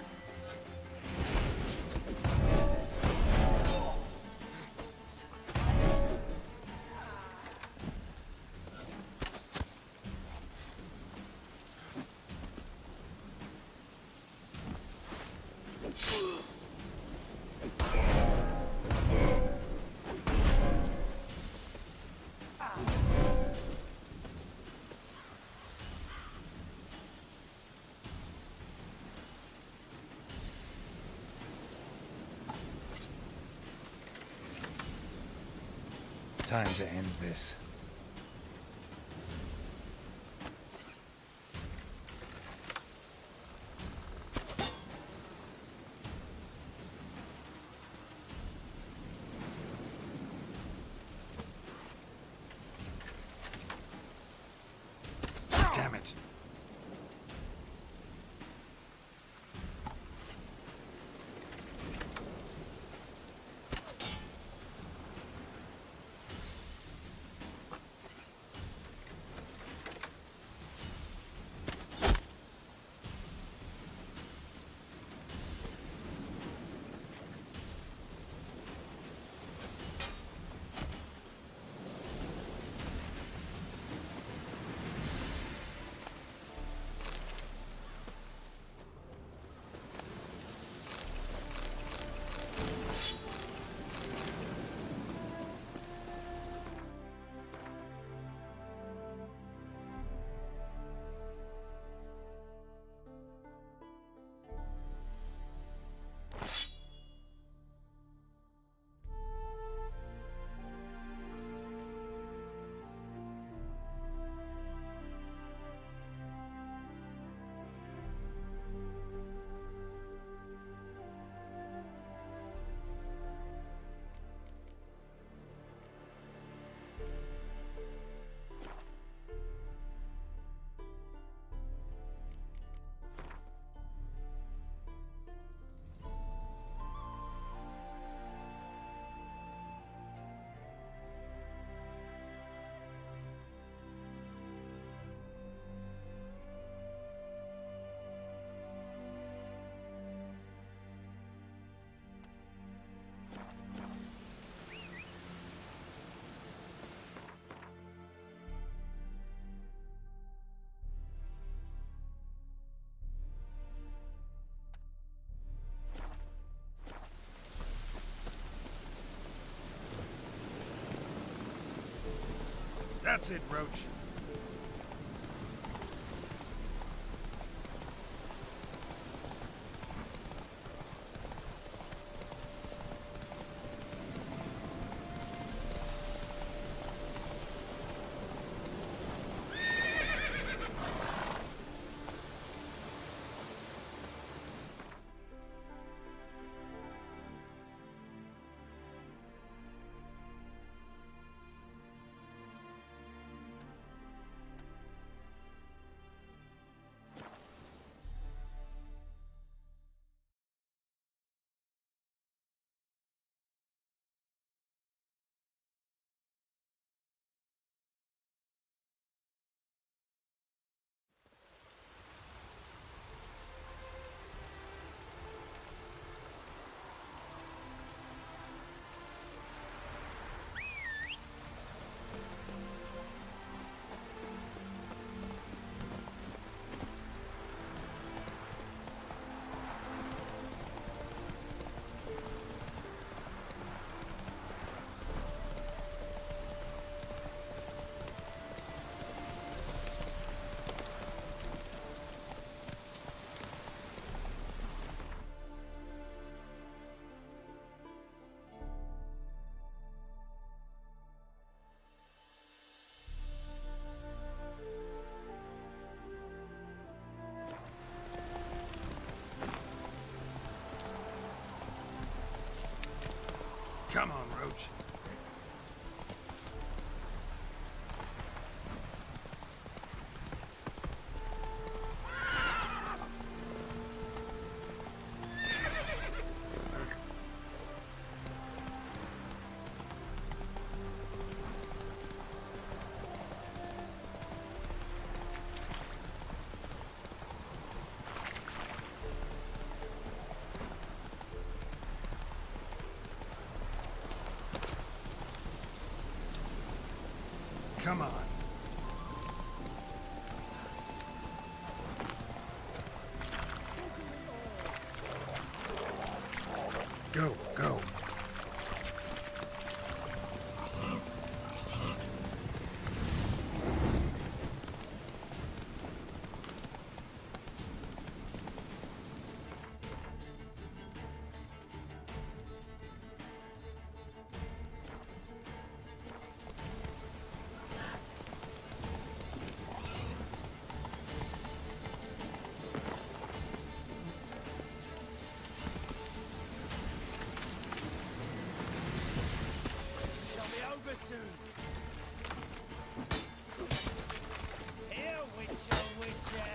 Time to end this. Damn it. That's it, Roach. Come on, Roach. Come on. Go, go. Shall be over soon. Here, Witcher, Witcher.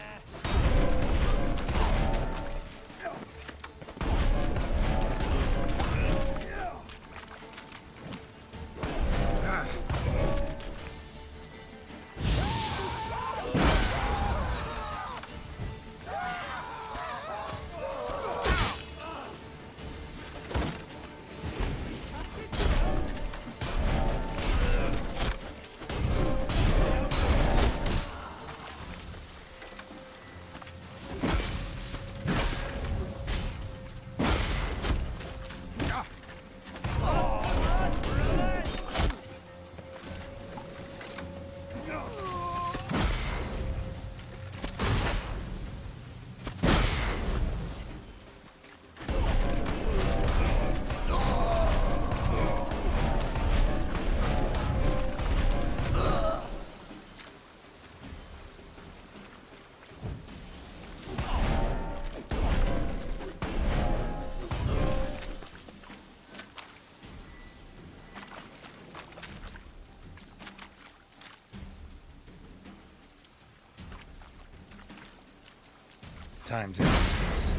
Time to end this.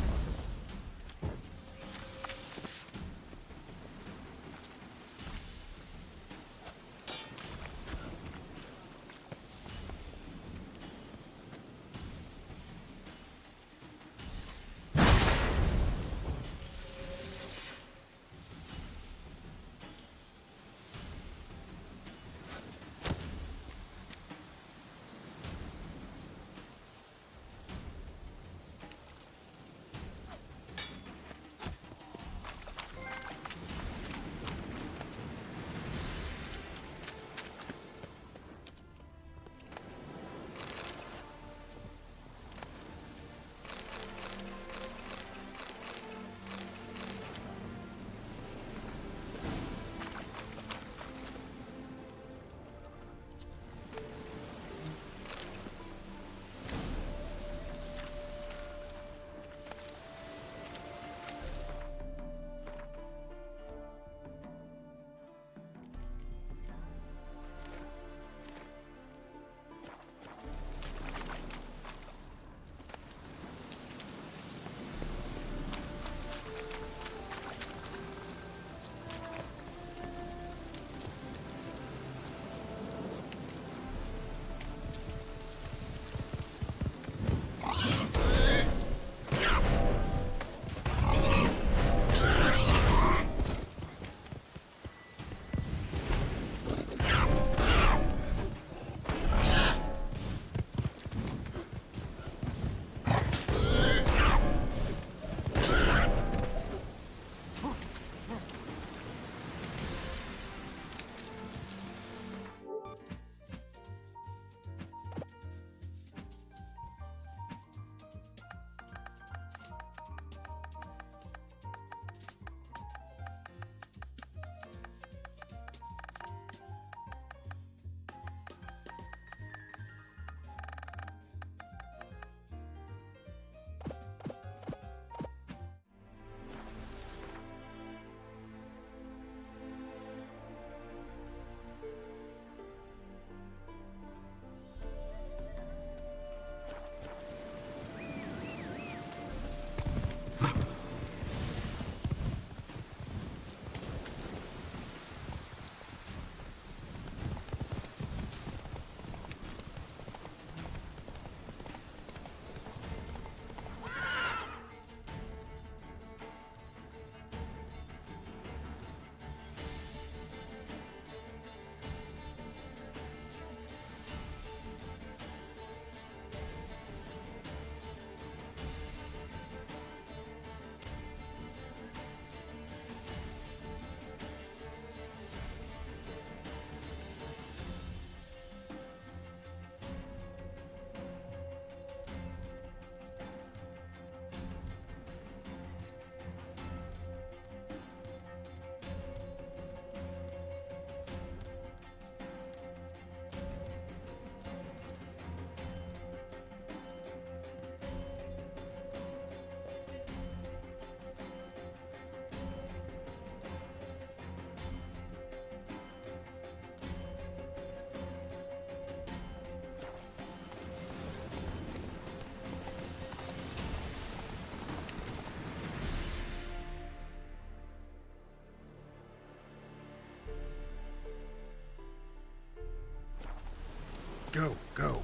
Go, go.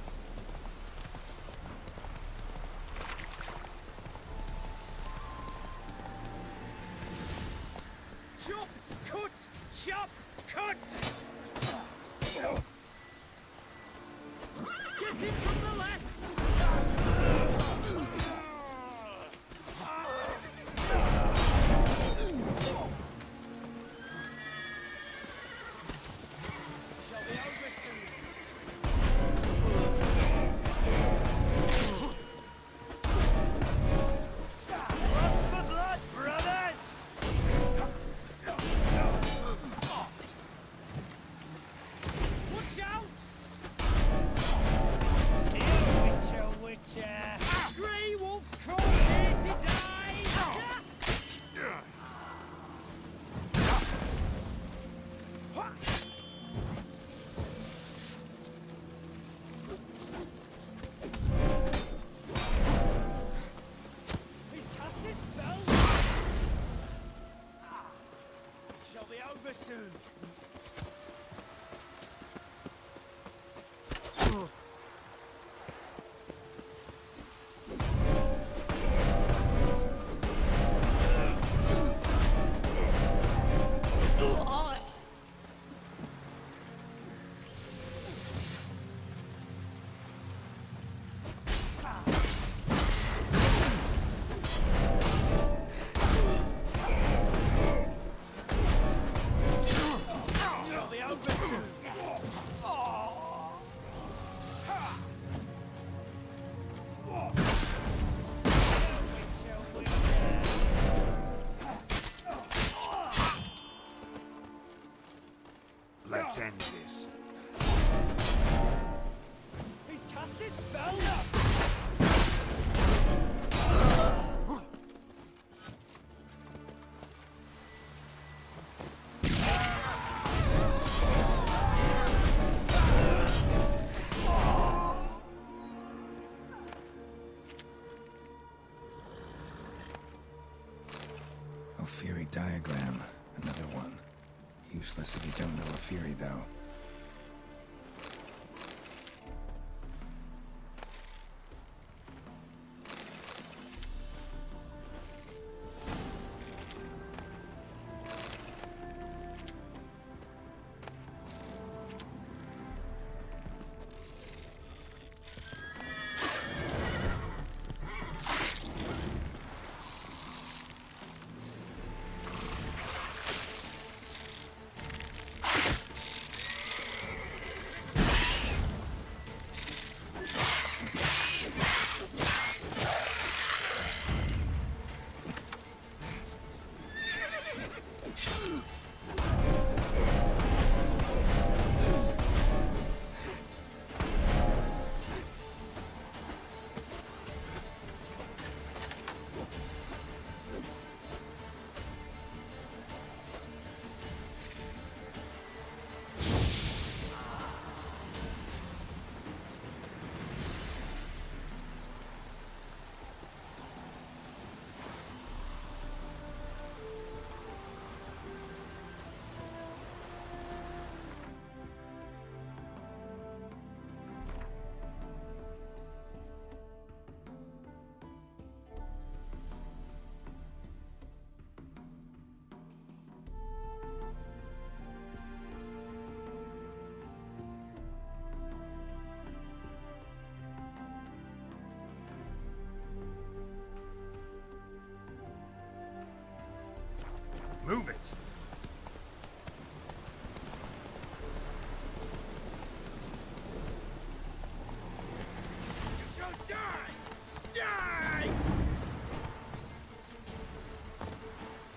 Chop! Cut! Chop! Cut! Get him from the left! Shall be over soon. Run for blood, brothers! Watch out! Here, Witcher, Witcher! Grey Wolf's crawled here to die! He's casted spell! Shall be over soon. Shall be over soon. Let's end this. He's casted spell. Ophiri diagram. Another one. Useless if you don't know Ophiri, though. Move it! You shall die! Die!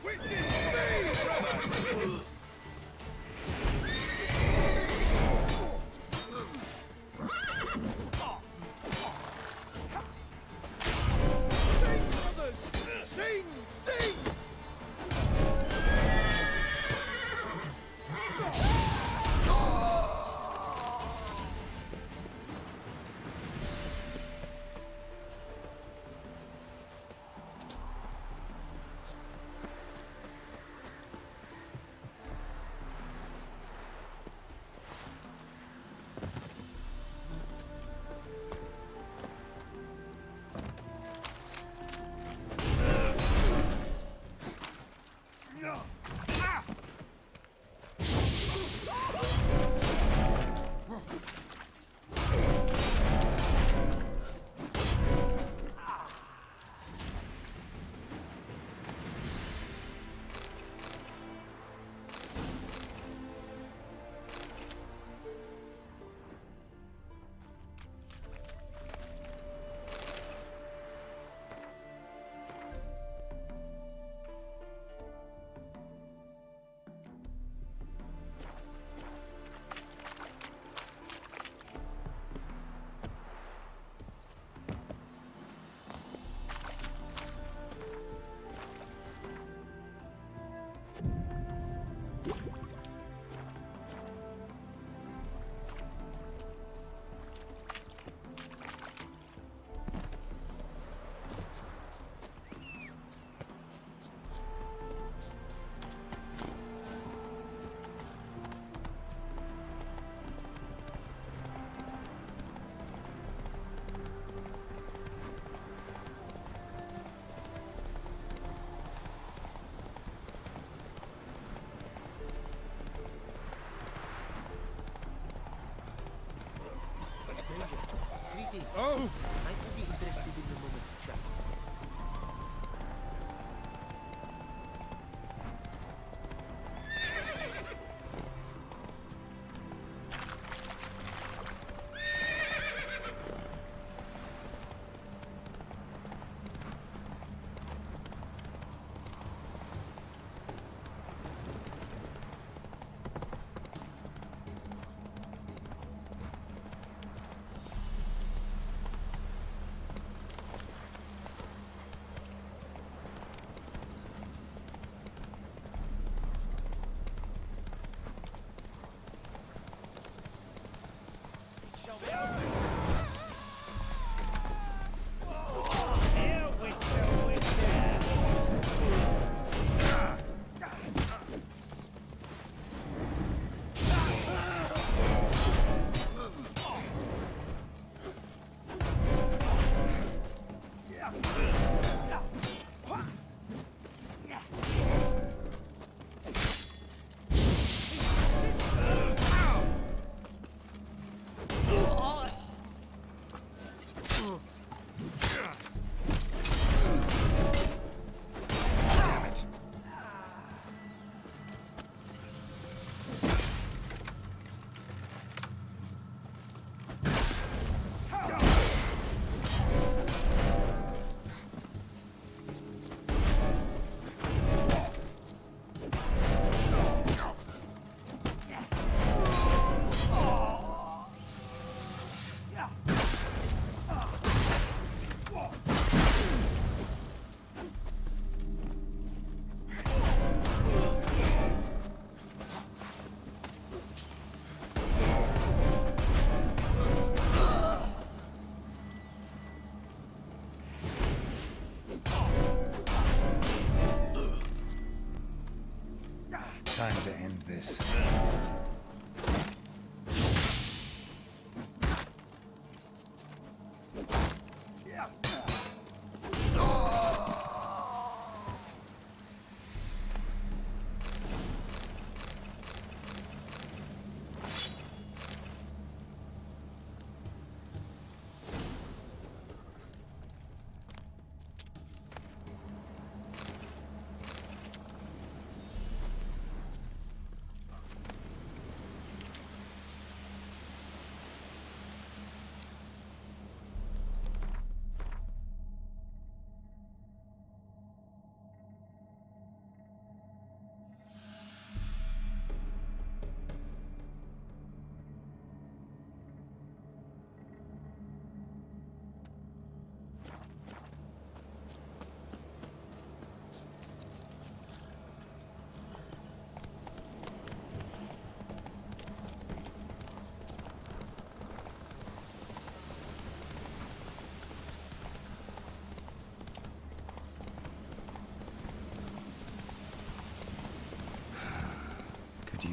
Witness me, brothers! Sing, brothers! Sing! Sing!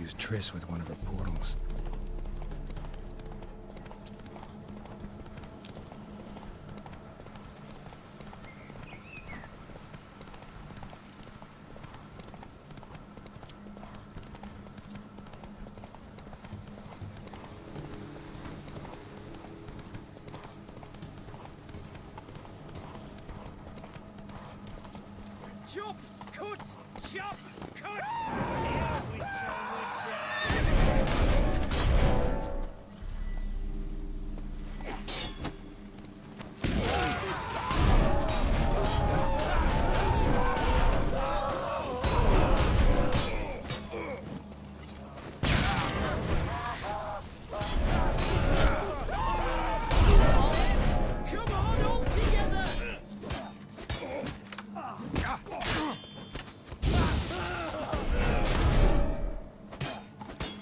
infuse Triss with one of her portals. Chop! Cut! Chop! Cut! Yeah, Witcher, Witcher! Come on, all together!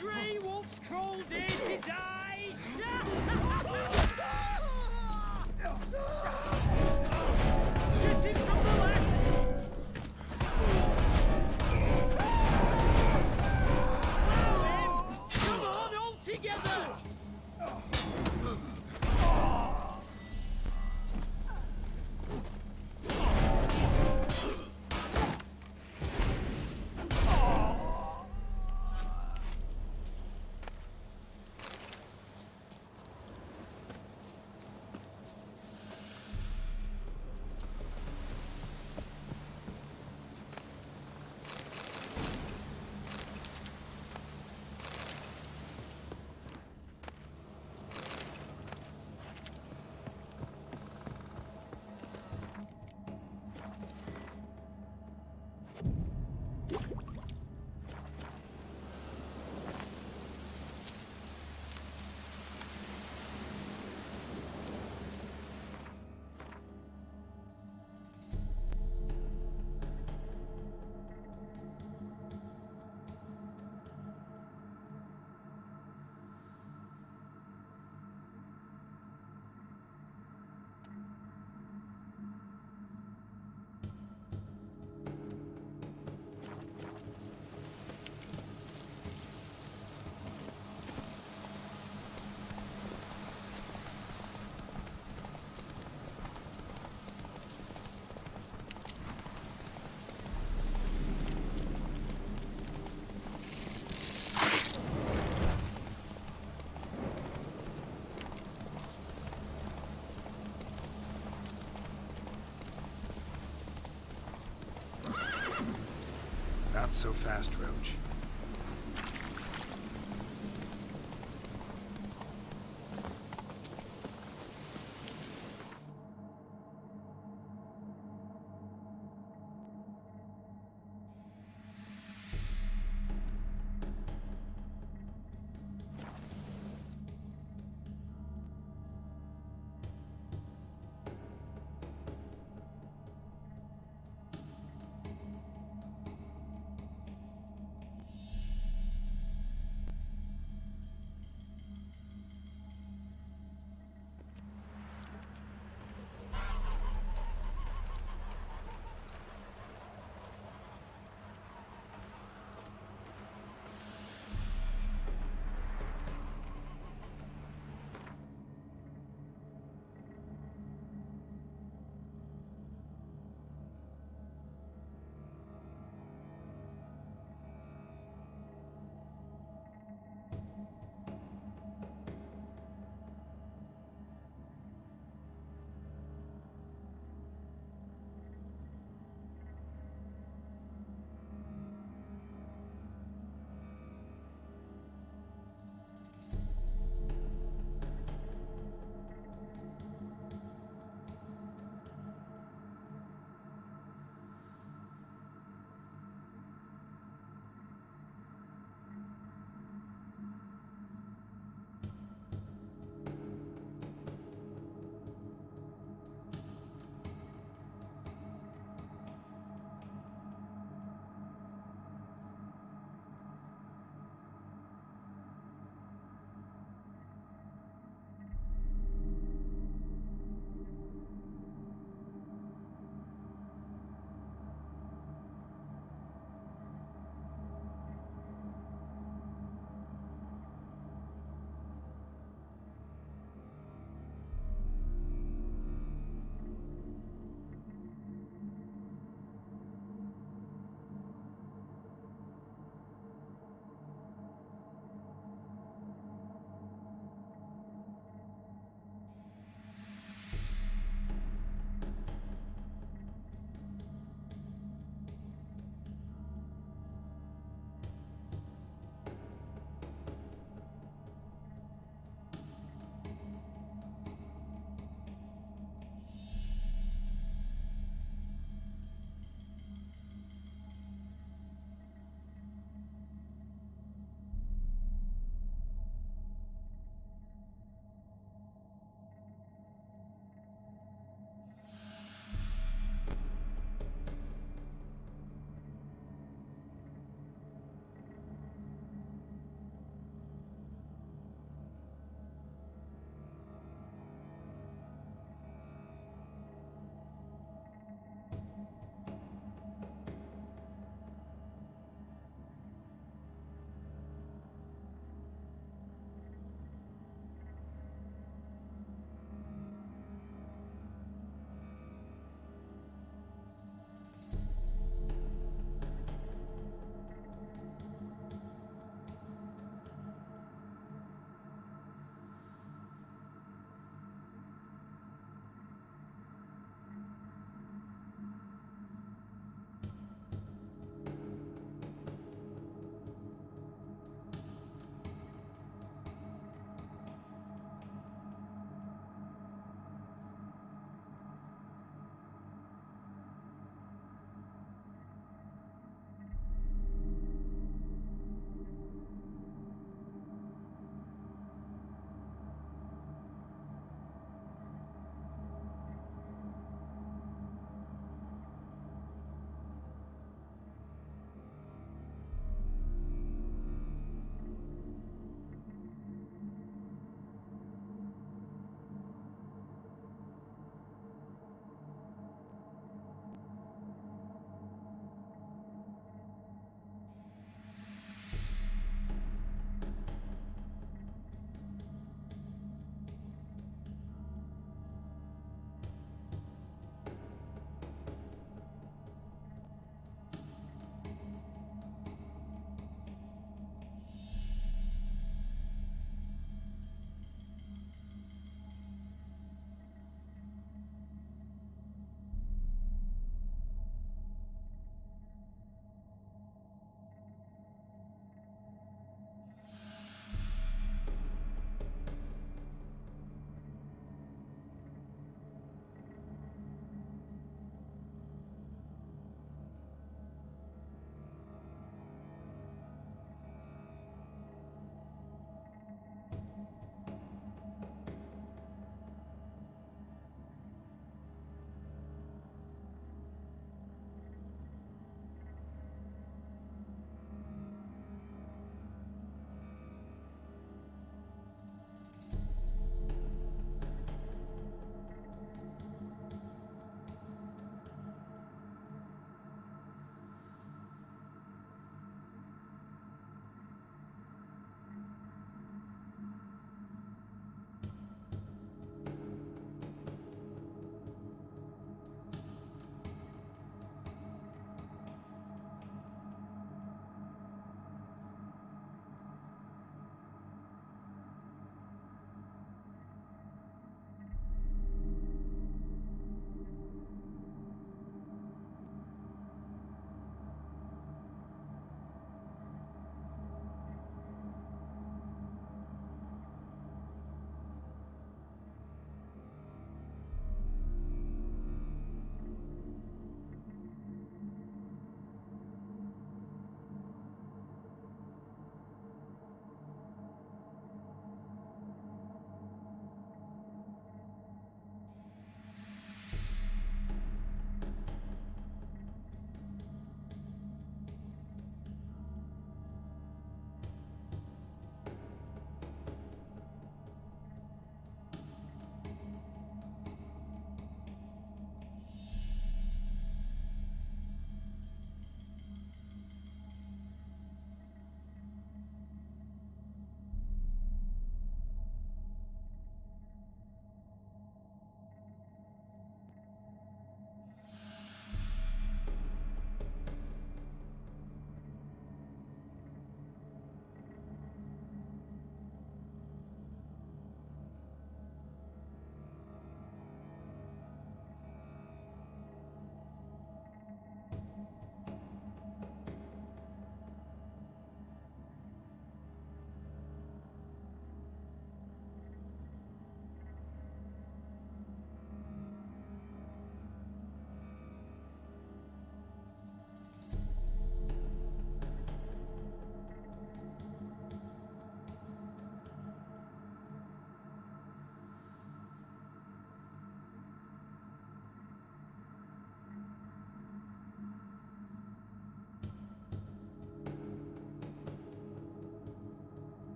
Grey wolves crawled in to die! Get him from the left! Follow him! Come on, all together! Not so fast, Roach.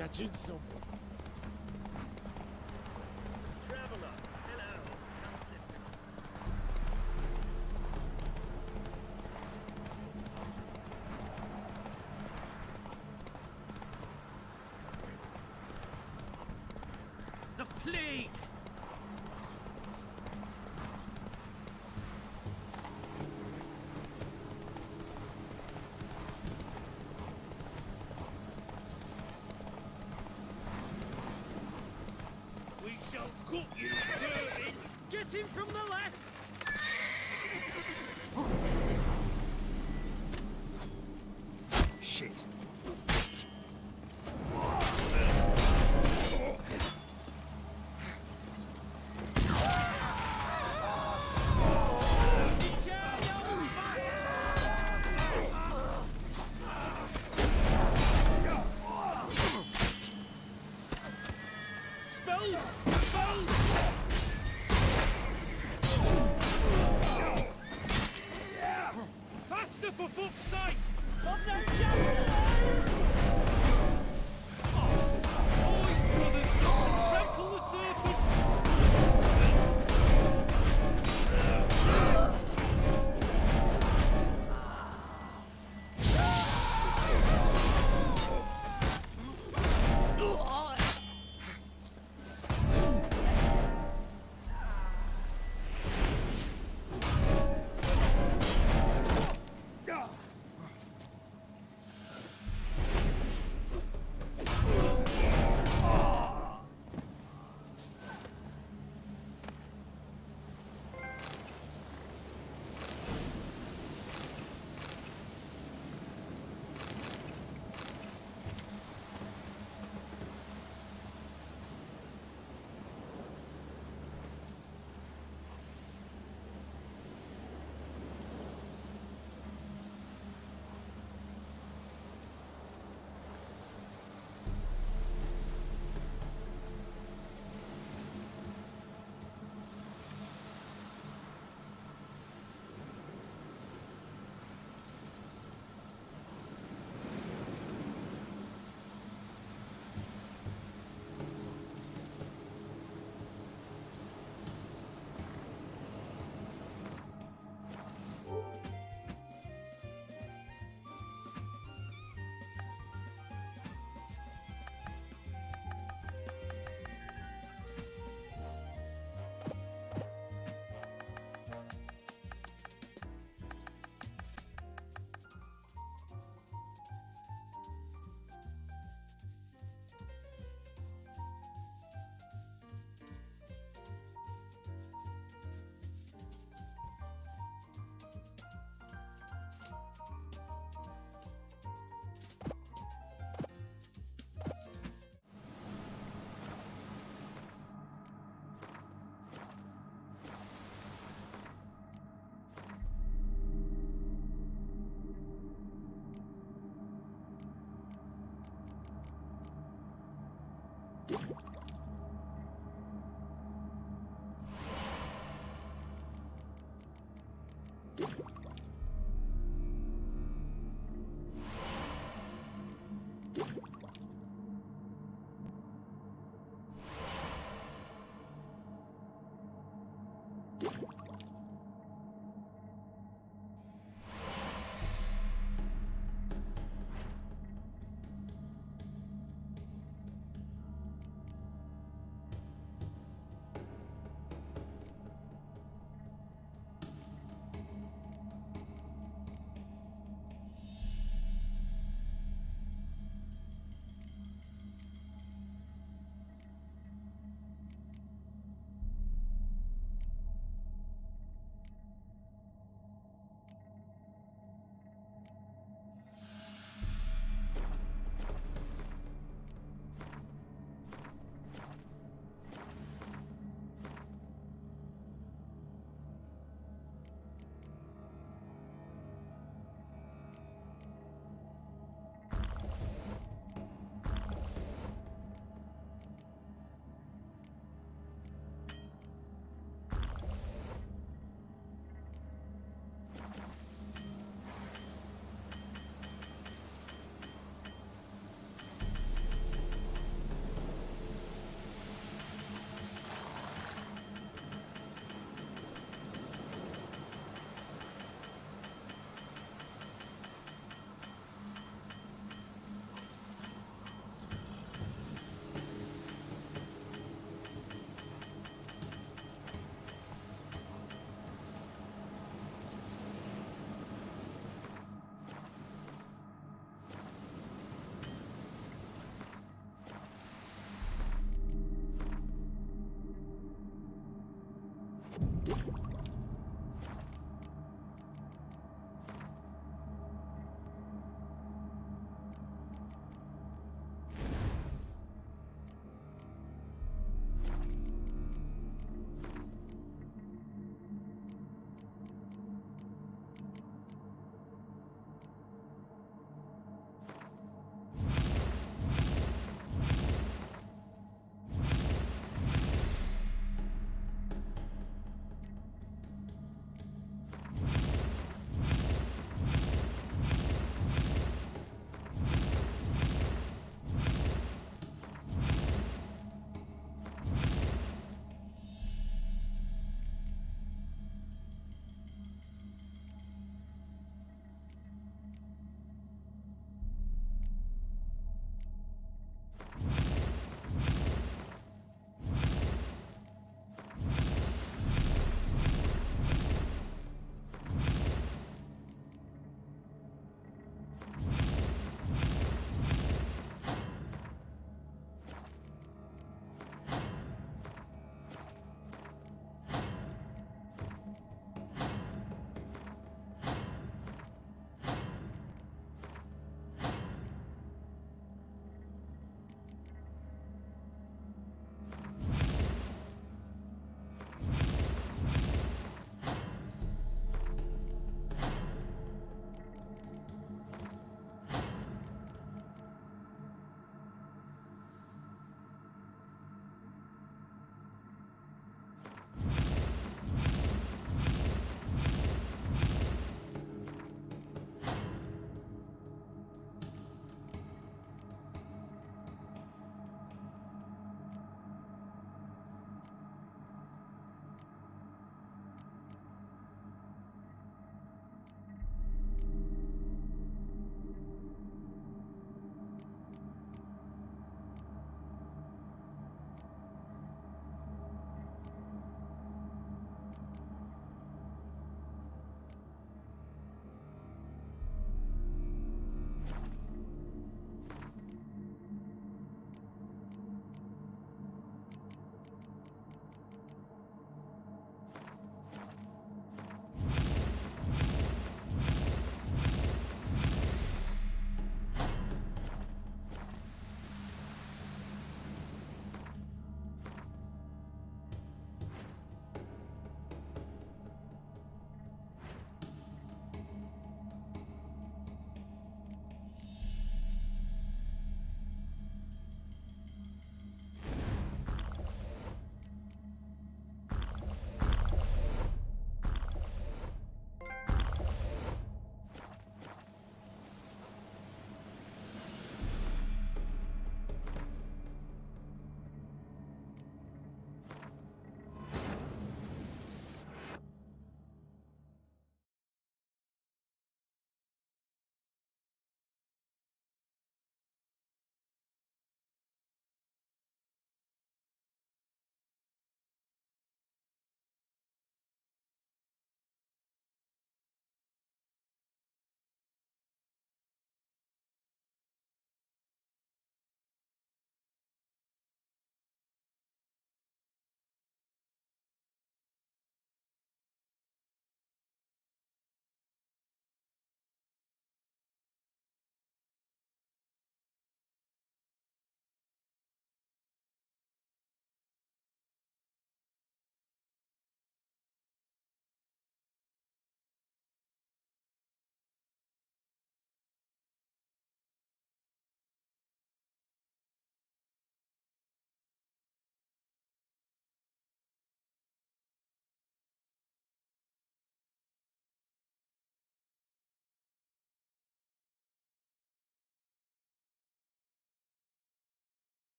Catching some. Traveller, hello. Come sit. The plague! We shall cook you dirty! Get him from the left! Shit. Spells! Spells! Faster for fuck's sake! Got no chance alive! Boys, brothers, trample the serpent!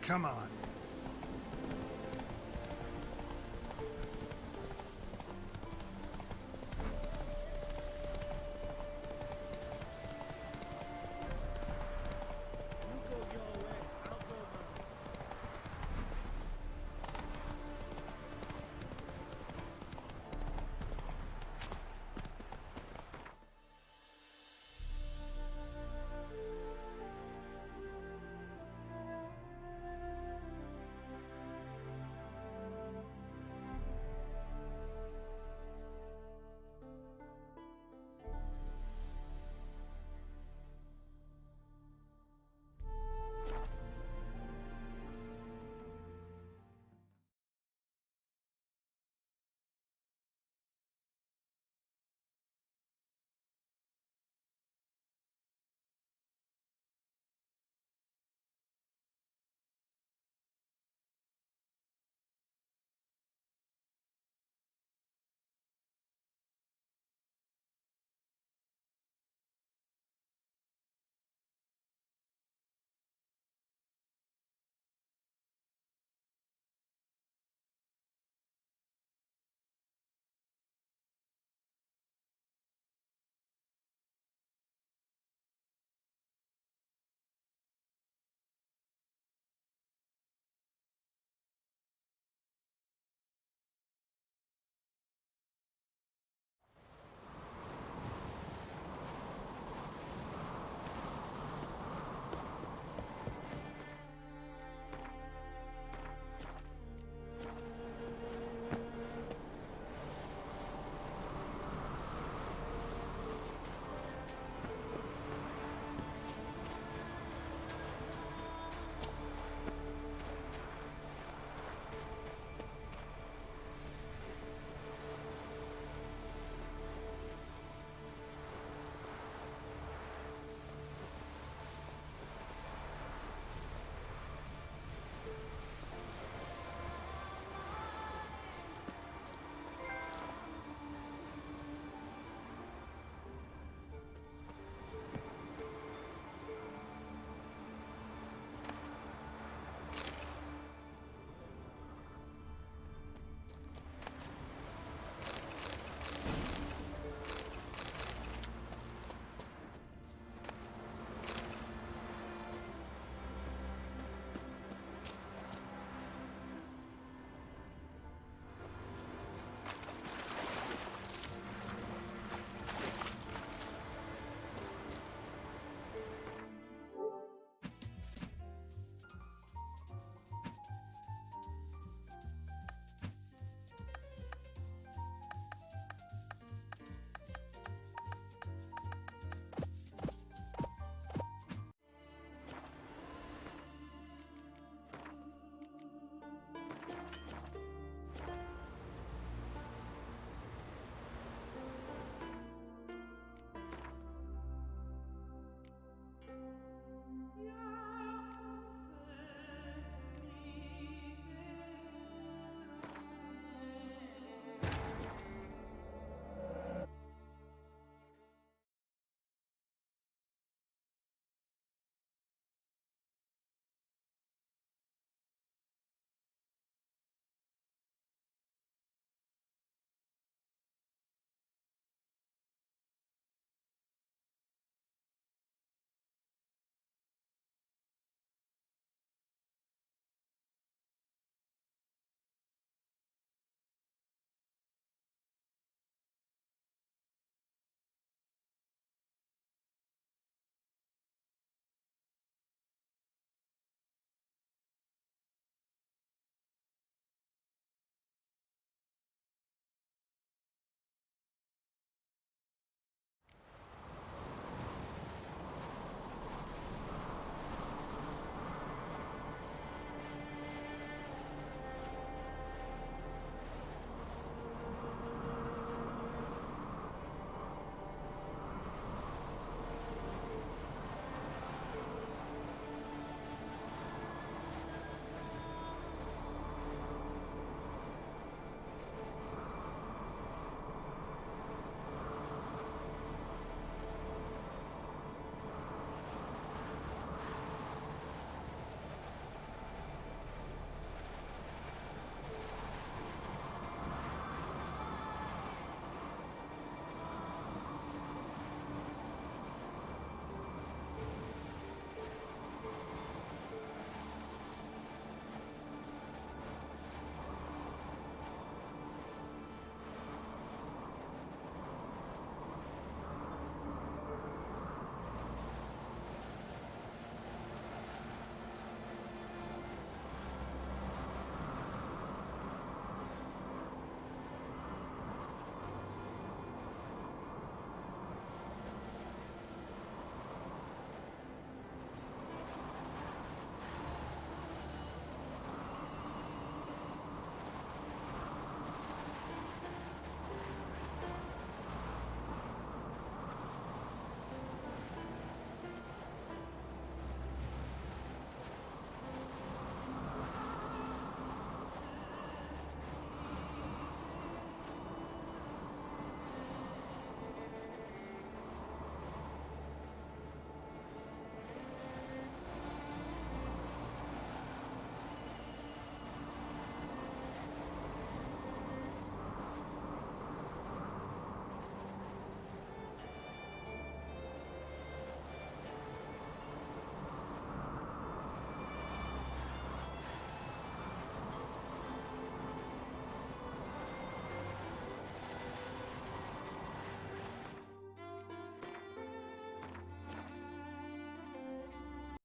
Come on.